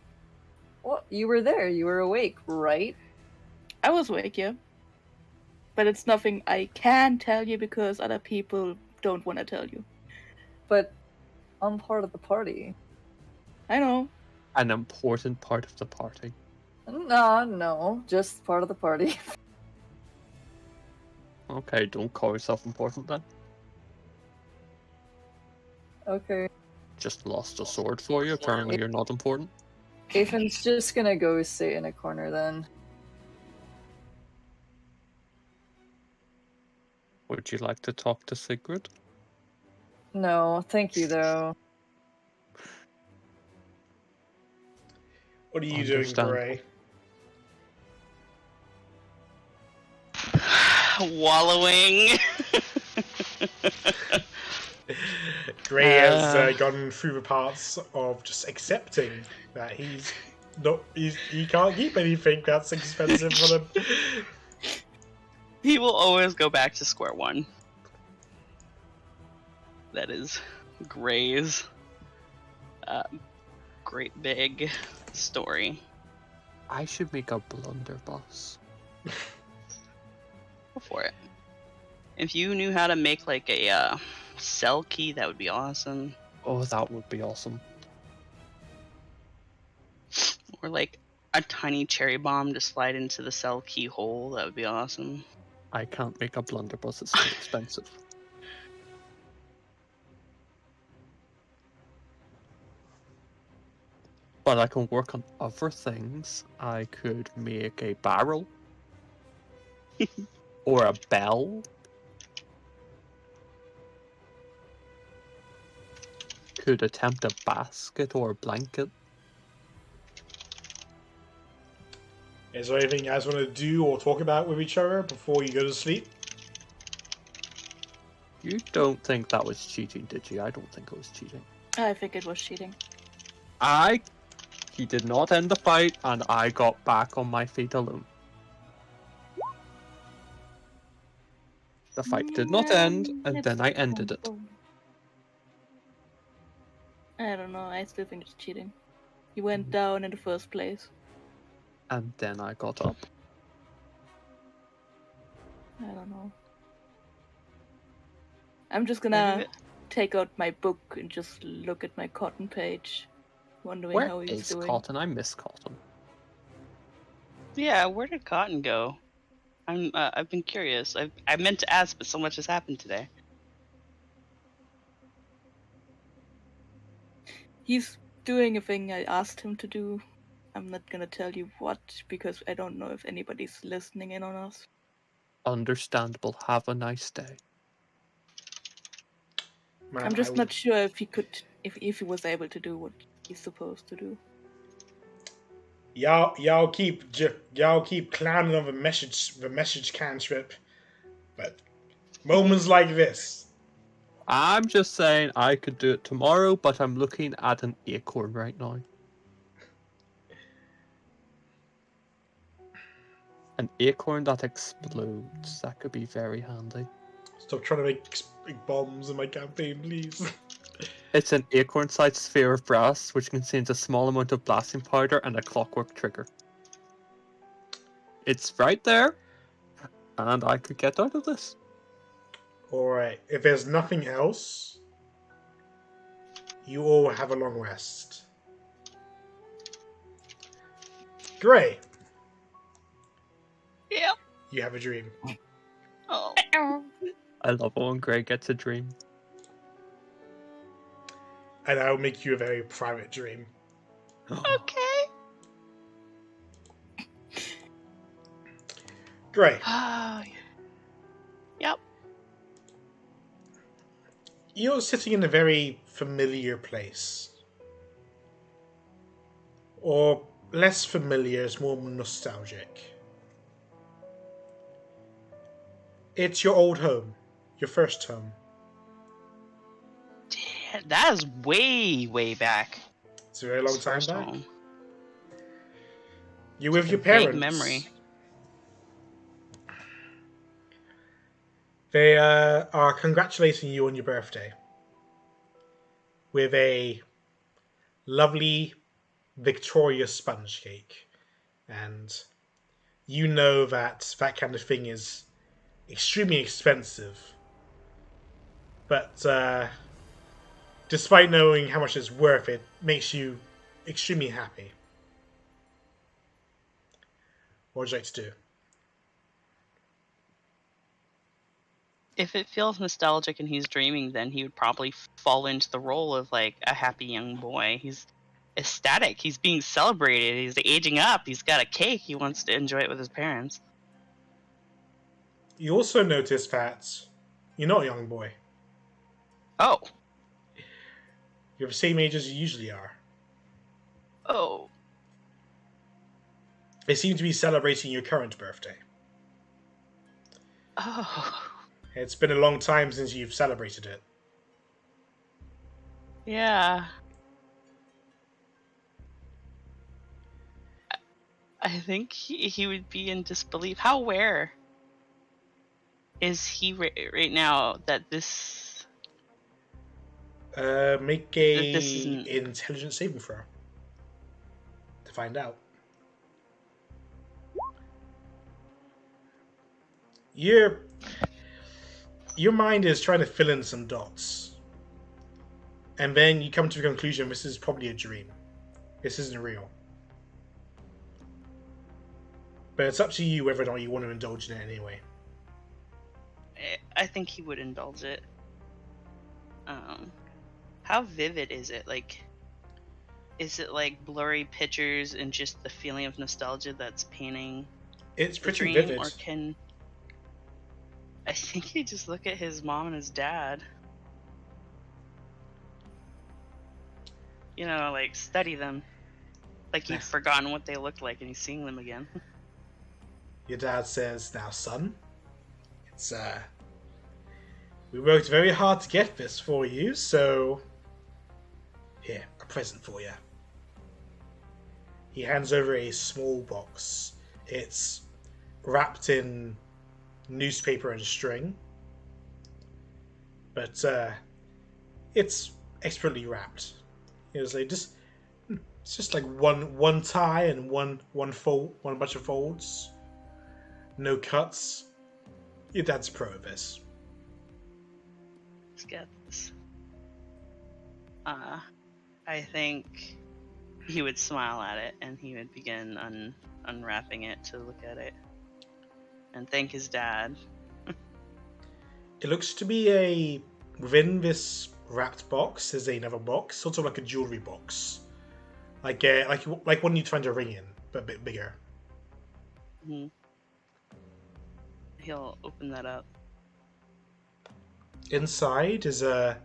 Well, you were there. You were awake, right? I was awake, yeah. But it's nothing I can tell you because other people don't want to tell you. But I'm part of the party. I know. An important part of the party. No, just part of the party. Okay, don't call yourself important then. Okay. Just lost a sword for you, apparently you're not important. Ethan's just gonna go sit in a corner then. Would you like to talk to Sigrid? No, thank you though. What are you doing, Gray? Wallowing. Gray has gone through the parts of just accepting that he can't keep anything that's expensive for him. He will always go back to square one. That is Gray's great big story. I should make a blunderbuss. Go for it. If you knew how to make like a cell key, that would be awesome. Oh, that would be awesome. Or like a tiny cherry bomb to slide into the cell key hole, that would be awesome. I can't make a blunderbuss, it's too expensive. But I can work on other things. I could make a barrel. Or a bell. Could attempt a basket or a blanket. Is there anything you guys want to do or talk about with each other before you go to sleep? You don't think that was cheating, did you? I don't think it was cheating. I think it was cheating. He did not end the fight, and I got back on my feet alone. The fight did not end, and then I ended it. I don't know, I still think it's cheating. You went down in the first place. And then I got up. I don't know. I'm just gonna take out my book and just look at my Cotton page, wondering how he's doing. Where is Cotton? I miss Cotton. Yeah, where did Cotton go? I've been curious. I meant to ask, but so much has happened today. He's doing a thing I asked him to do. I'm not gonna tell you what, because I don't know if anybody's listening in on us. Understandable. Have a nice day. Man, I'm just not sure if he could, if he was able to do what he's supposed to do. Y'all keep clowning on the message cantrip, but moments like this. I'm just saying I could do it tomorrow, but I'm looking at an acorn right now. An acorn that explodes. That could be very handy. Stop trying to make big bombs in my campaign, please. It's an acorn-sized sphere of brass, which contains a small amount of blasting powder and a clockwork trigger. It's right there, and I could get out of this. Alright, if there's nothing else, you all have a long rest. Gray. Yep. You have a dream. Oh. I love it when Gray gets a dream. And I'll make you a very private dream. Okay. Gray. Yep. You're sitting in a very familiar place. Or less familiar, it's more nostalgic. It's your old home. Your first home. Damn, that is way, way back. It's a very long time First back. home. You're with your Vague parents. memory. They are congratulating you on your birthday with a lovely Victoria sponge cake. And you know that that kind of thing is extremely expensive. But despite knowing how much it's worth, it makes you extremely happy. What would you like to do? If it feels nostalgic and he's dreaming, then he would probably fall into the role of like a happy young boy. He's ecstatic. He's being celebrated. He's aging up. He's got a cake. He wants to enjoy it with his parents. You also notice that you're not a young boy. Oh. You're the same age as you usually are. Oh. They seem to be celebrating your current birthday. Oh. It's been a long time since you've celebrated it. Yeah. I think he would be in disbelief. How aware is he right now that this... Make a intelligence saving throw to find out. Your mind is trying to fill in some dots, and then you come to the conclusion this is probably a dream. This isn't real. But it's up to you whether or not you want to indulge in it anyway. I think he would indulge it. How vivid is it? Like, is it like blurry pictures and just the feeling of nostalgia that's painting It's the pretty dream, vivid. or can I think he just look at his mom and his dad? You know, like study them. Like he'd forgotten what they looked like and he's seeing them again. Your dad says, "Now, son, it's we worked very hard to get this for you, so here, a present for you." He hands over a small box. It's wrapped in newspaper and string, but it's expertly wrapped. It was like it's just like one tie and one bunch of folds. No cuts. Your dad's pro of this. Let's get this. I think he would smile at it and he would begin unwrapping it to look at it and thank his dad. It looks to be within this wrapped box is another box, sort of like a jewelry box, like one you'd find a ring in, but a bit bigger. Mm-hmm. He'll open that up. Inside is a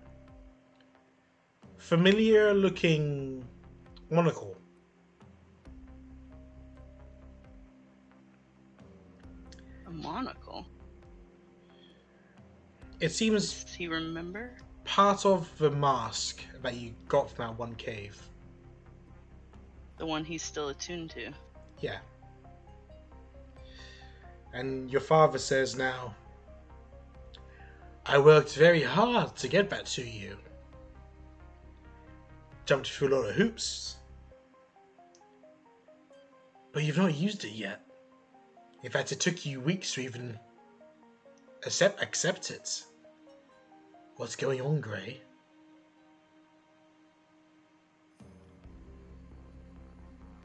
familiar-looking monocle. A monocle? It seems Does he remember? part of the mask that you got from that one cave. The one he's still attuned to. Yeah. And your father says now, "I worked very hard to get that to you. Jumped through a lot of hoops. But you've not used it yet. In fact, it took you weeks to even accept it. What's going on, Gray?"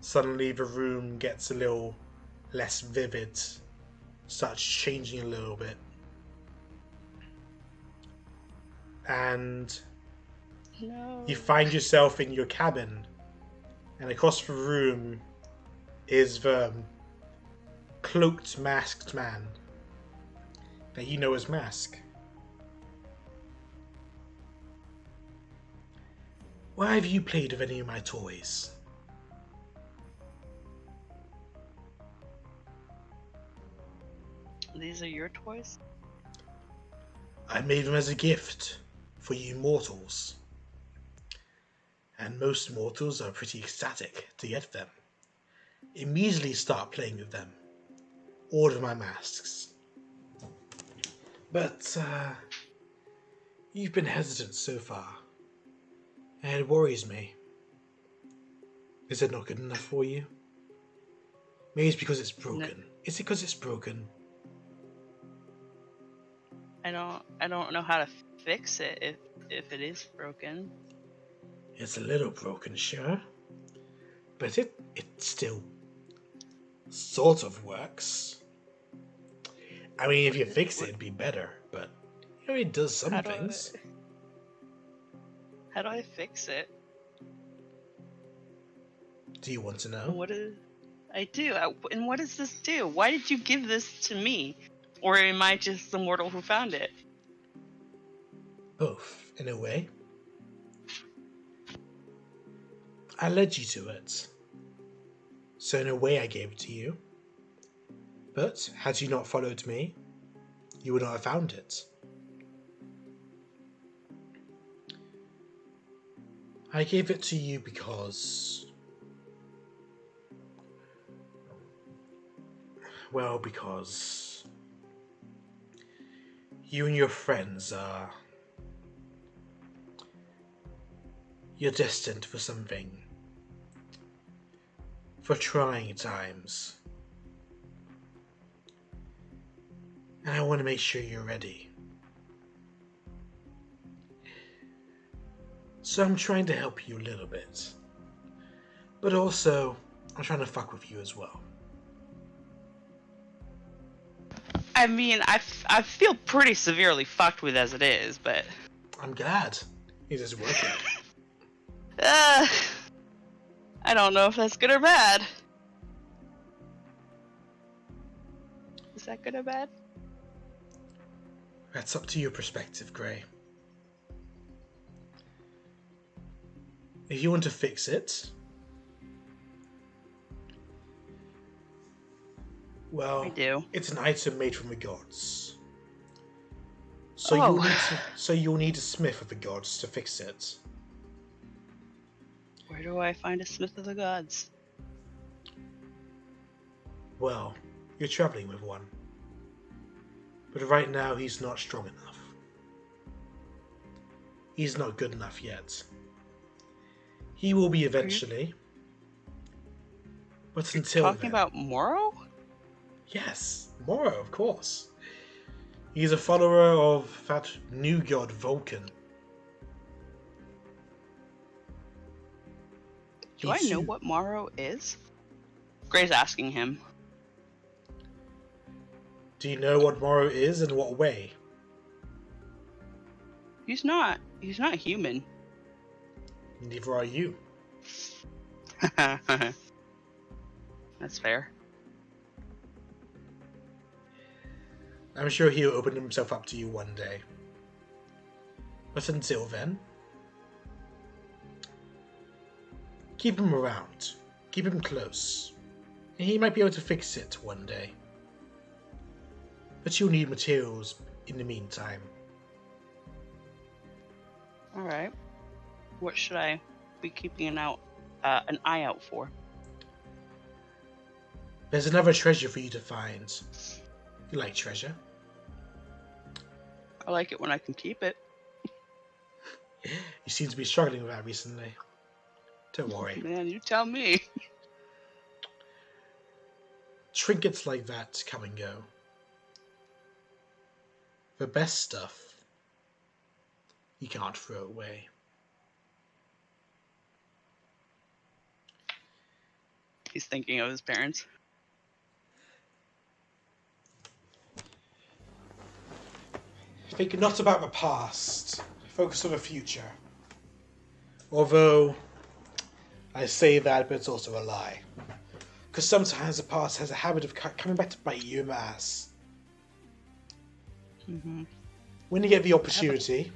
Suddenly the room gets a little less vivid, starts changing a little bit. And No. you find yourself in your cabin, and across the room is the cloaked, masked man that you know as Mask. "Why have you played with any of my toys?" These are your toys? "I made them as a gift for you mortals. And most mortals are pretty ecstatic to get them. Immediately start playing with them. Order my masks. But, you've been hesitant so far. And it worries me. Is it not good enough for you? Maybe it's because it's broken. No. Is it because it's broken? I don't know how to fix it if it is broken. It's a little broken, sure. But it still sort of works. I mean, if you fix it, it'd be better, but you know, it does some things. How do I fix it? Do you want to know? I do. And what does this do? Why did you give this to me? Or am I just the mortal who found it? Both, in a way. I led you to it. So in a way I gave it to you. But had you not followed me, you would not have found it. I gave it to you because... well, because... you and your friends are... you're destined for something. For trying times. And I want to make sure you're ready. So I'm trying to help you a little bit. But also, I'm trying to fuck with you as well. I mean, I feel pretty severely fucked with as it is, but... I'm glad. It is working. I don't know if that's good or bad. Is that good or bad? That's up to your perspective, Grey. If you want to fix it, well, I do. it's an item made from the gods. So you'll need a smith of the gods to fix it. Where do I find a smith of the gods? Well, you're traveling with one. But right now he's not strong enough. He's not good enough yet. He will be eventually. But until Talking then... about Moro? Yes, Moro, of course. He's a follower of that new god Vulcan. Do I know what Moro is? Gray's asking him. Do you know what Moro is and what way? He's not human. Neither are you. That's fair. I'm sure he'll open himself up to you one day. But until then, keep him around. Keep him close. And he might be able to fix it one day. But you'll need materials in the meantime. Alright. What should I be keeping an eye out for? There's another treasure for you to find. You like treasure? I like it when I can keep it. You seem to be struggling with that recently. Don't worry. Man, you tell me. Trinkets like that come and go. The best stuff, you can't throw away. He's thinking of his parents. Think not about the past. Focus on the future. Although, I say that, but it's also a lie. Because sometimes the past has a habit of coming back to bite you in the ass. Mm-hmm. When you get the opportunity,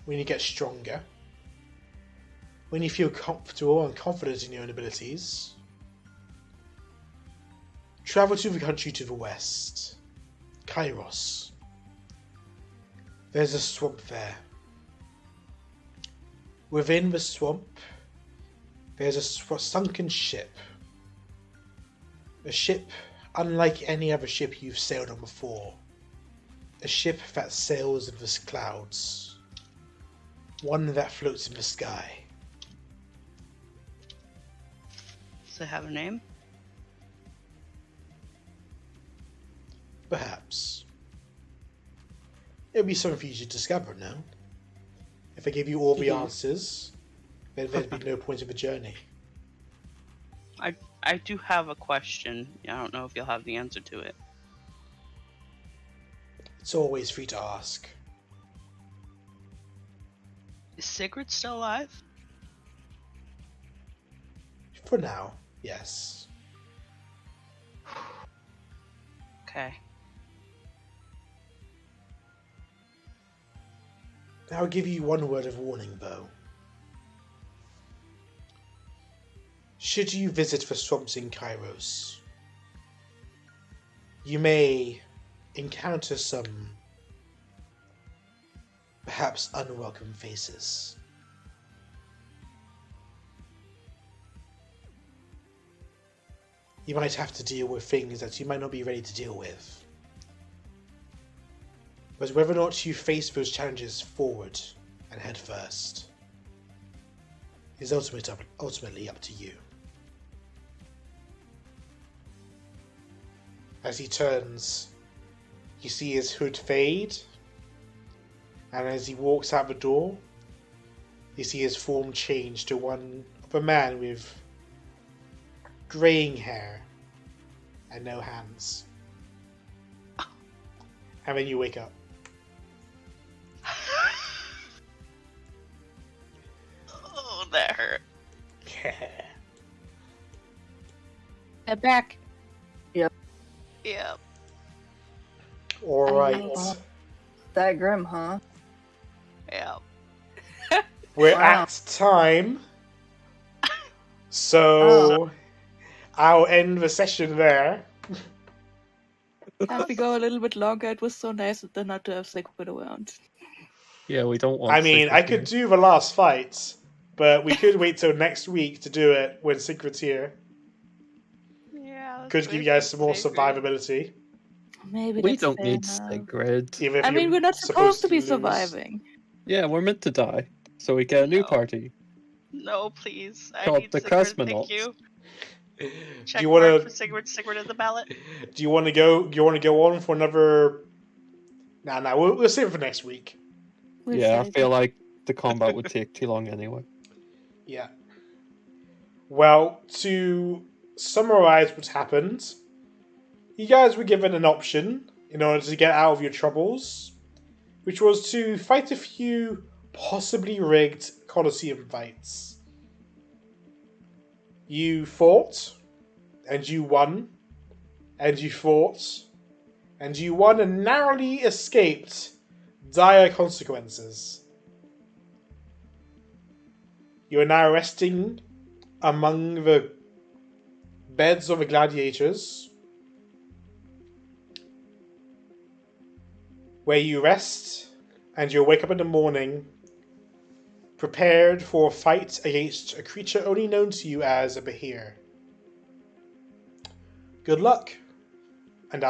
when you get stronger, when you feel comfortable and confident in your own abilities, travel to the country to the west, Kairos. There's a swamp there. Within the swamp, there's a sunken ship. A ship unlike any other ship you've sailed on before. A ship that sails in the clouds. One that floats in the sky. Does it have a name? Perhaps. It would be something for you to discover now. If I gave you all the answers, then there'd be no point of the journey. I do have a question. I don't know if you'll have the answer to it. It's always free to ask. Is Sigrid still alive? For now, yes. Okay. I'll give you one word of warning, though. Should you visit the swamps in Kairos, you may encounter some perhaps unwelcome faces. You might have to deal with things that you might not be ready to deal with. But whether or not you face those challenges forward and head first is ultimately up to you. As he turns, you see his hood fade, and as he walks out the door, you see his form change to one of a man with greying hair and no hands. And then you wake up. Oh, that hurt. Head back. Yep. All right. That grim, huh? Yep. We're Wow. at time. So I'll end the session there. Can't we go a little bit longer? It was so nice not to have Sigrid around. Yeah, we don't want. I mean, Sigrid I could here. do the last fight, but we could wait till next week to do it when Sigrid's here. Yeah. Could give you guys some more survivability. Maybe We that's don't fair need enough. Sigrid. Even if I mean, you're we're not supposed to be lose. surviving. Yeah, we're meant to die, so we get a new No. party. No, please. I Called need the Sigrid. Cosmonauts. Thank you. Do Check you mark want for to? Sigrid. Sigrid in the ballot. Do you want to go? Do you want to go on for another? Nah. We'll save it for next week. We'll Yeah, I save feel it. like the combat would take too long anyway. Yeah. Well, to summarize what happened, you guys were given an option in order to get out of your troubles, which was to fight a few possibly rigged Colosseum fights. You fought, and you won, and you fought, and you won and narrowly escaped dire consequences. You are now resting among the beds of the gladiators, where you rest and you'll wake up in the morning prepared for a fight against a creature only known to you as a Behir. Good luck, and I'll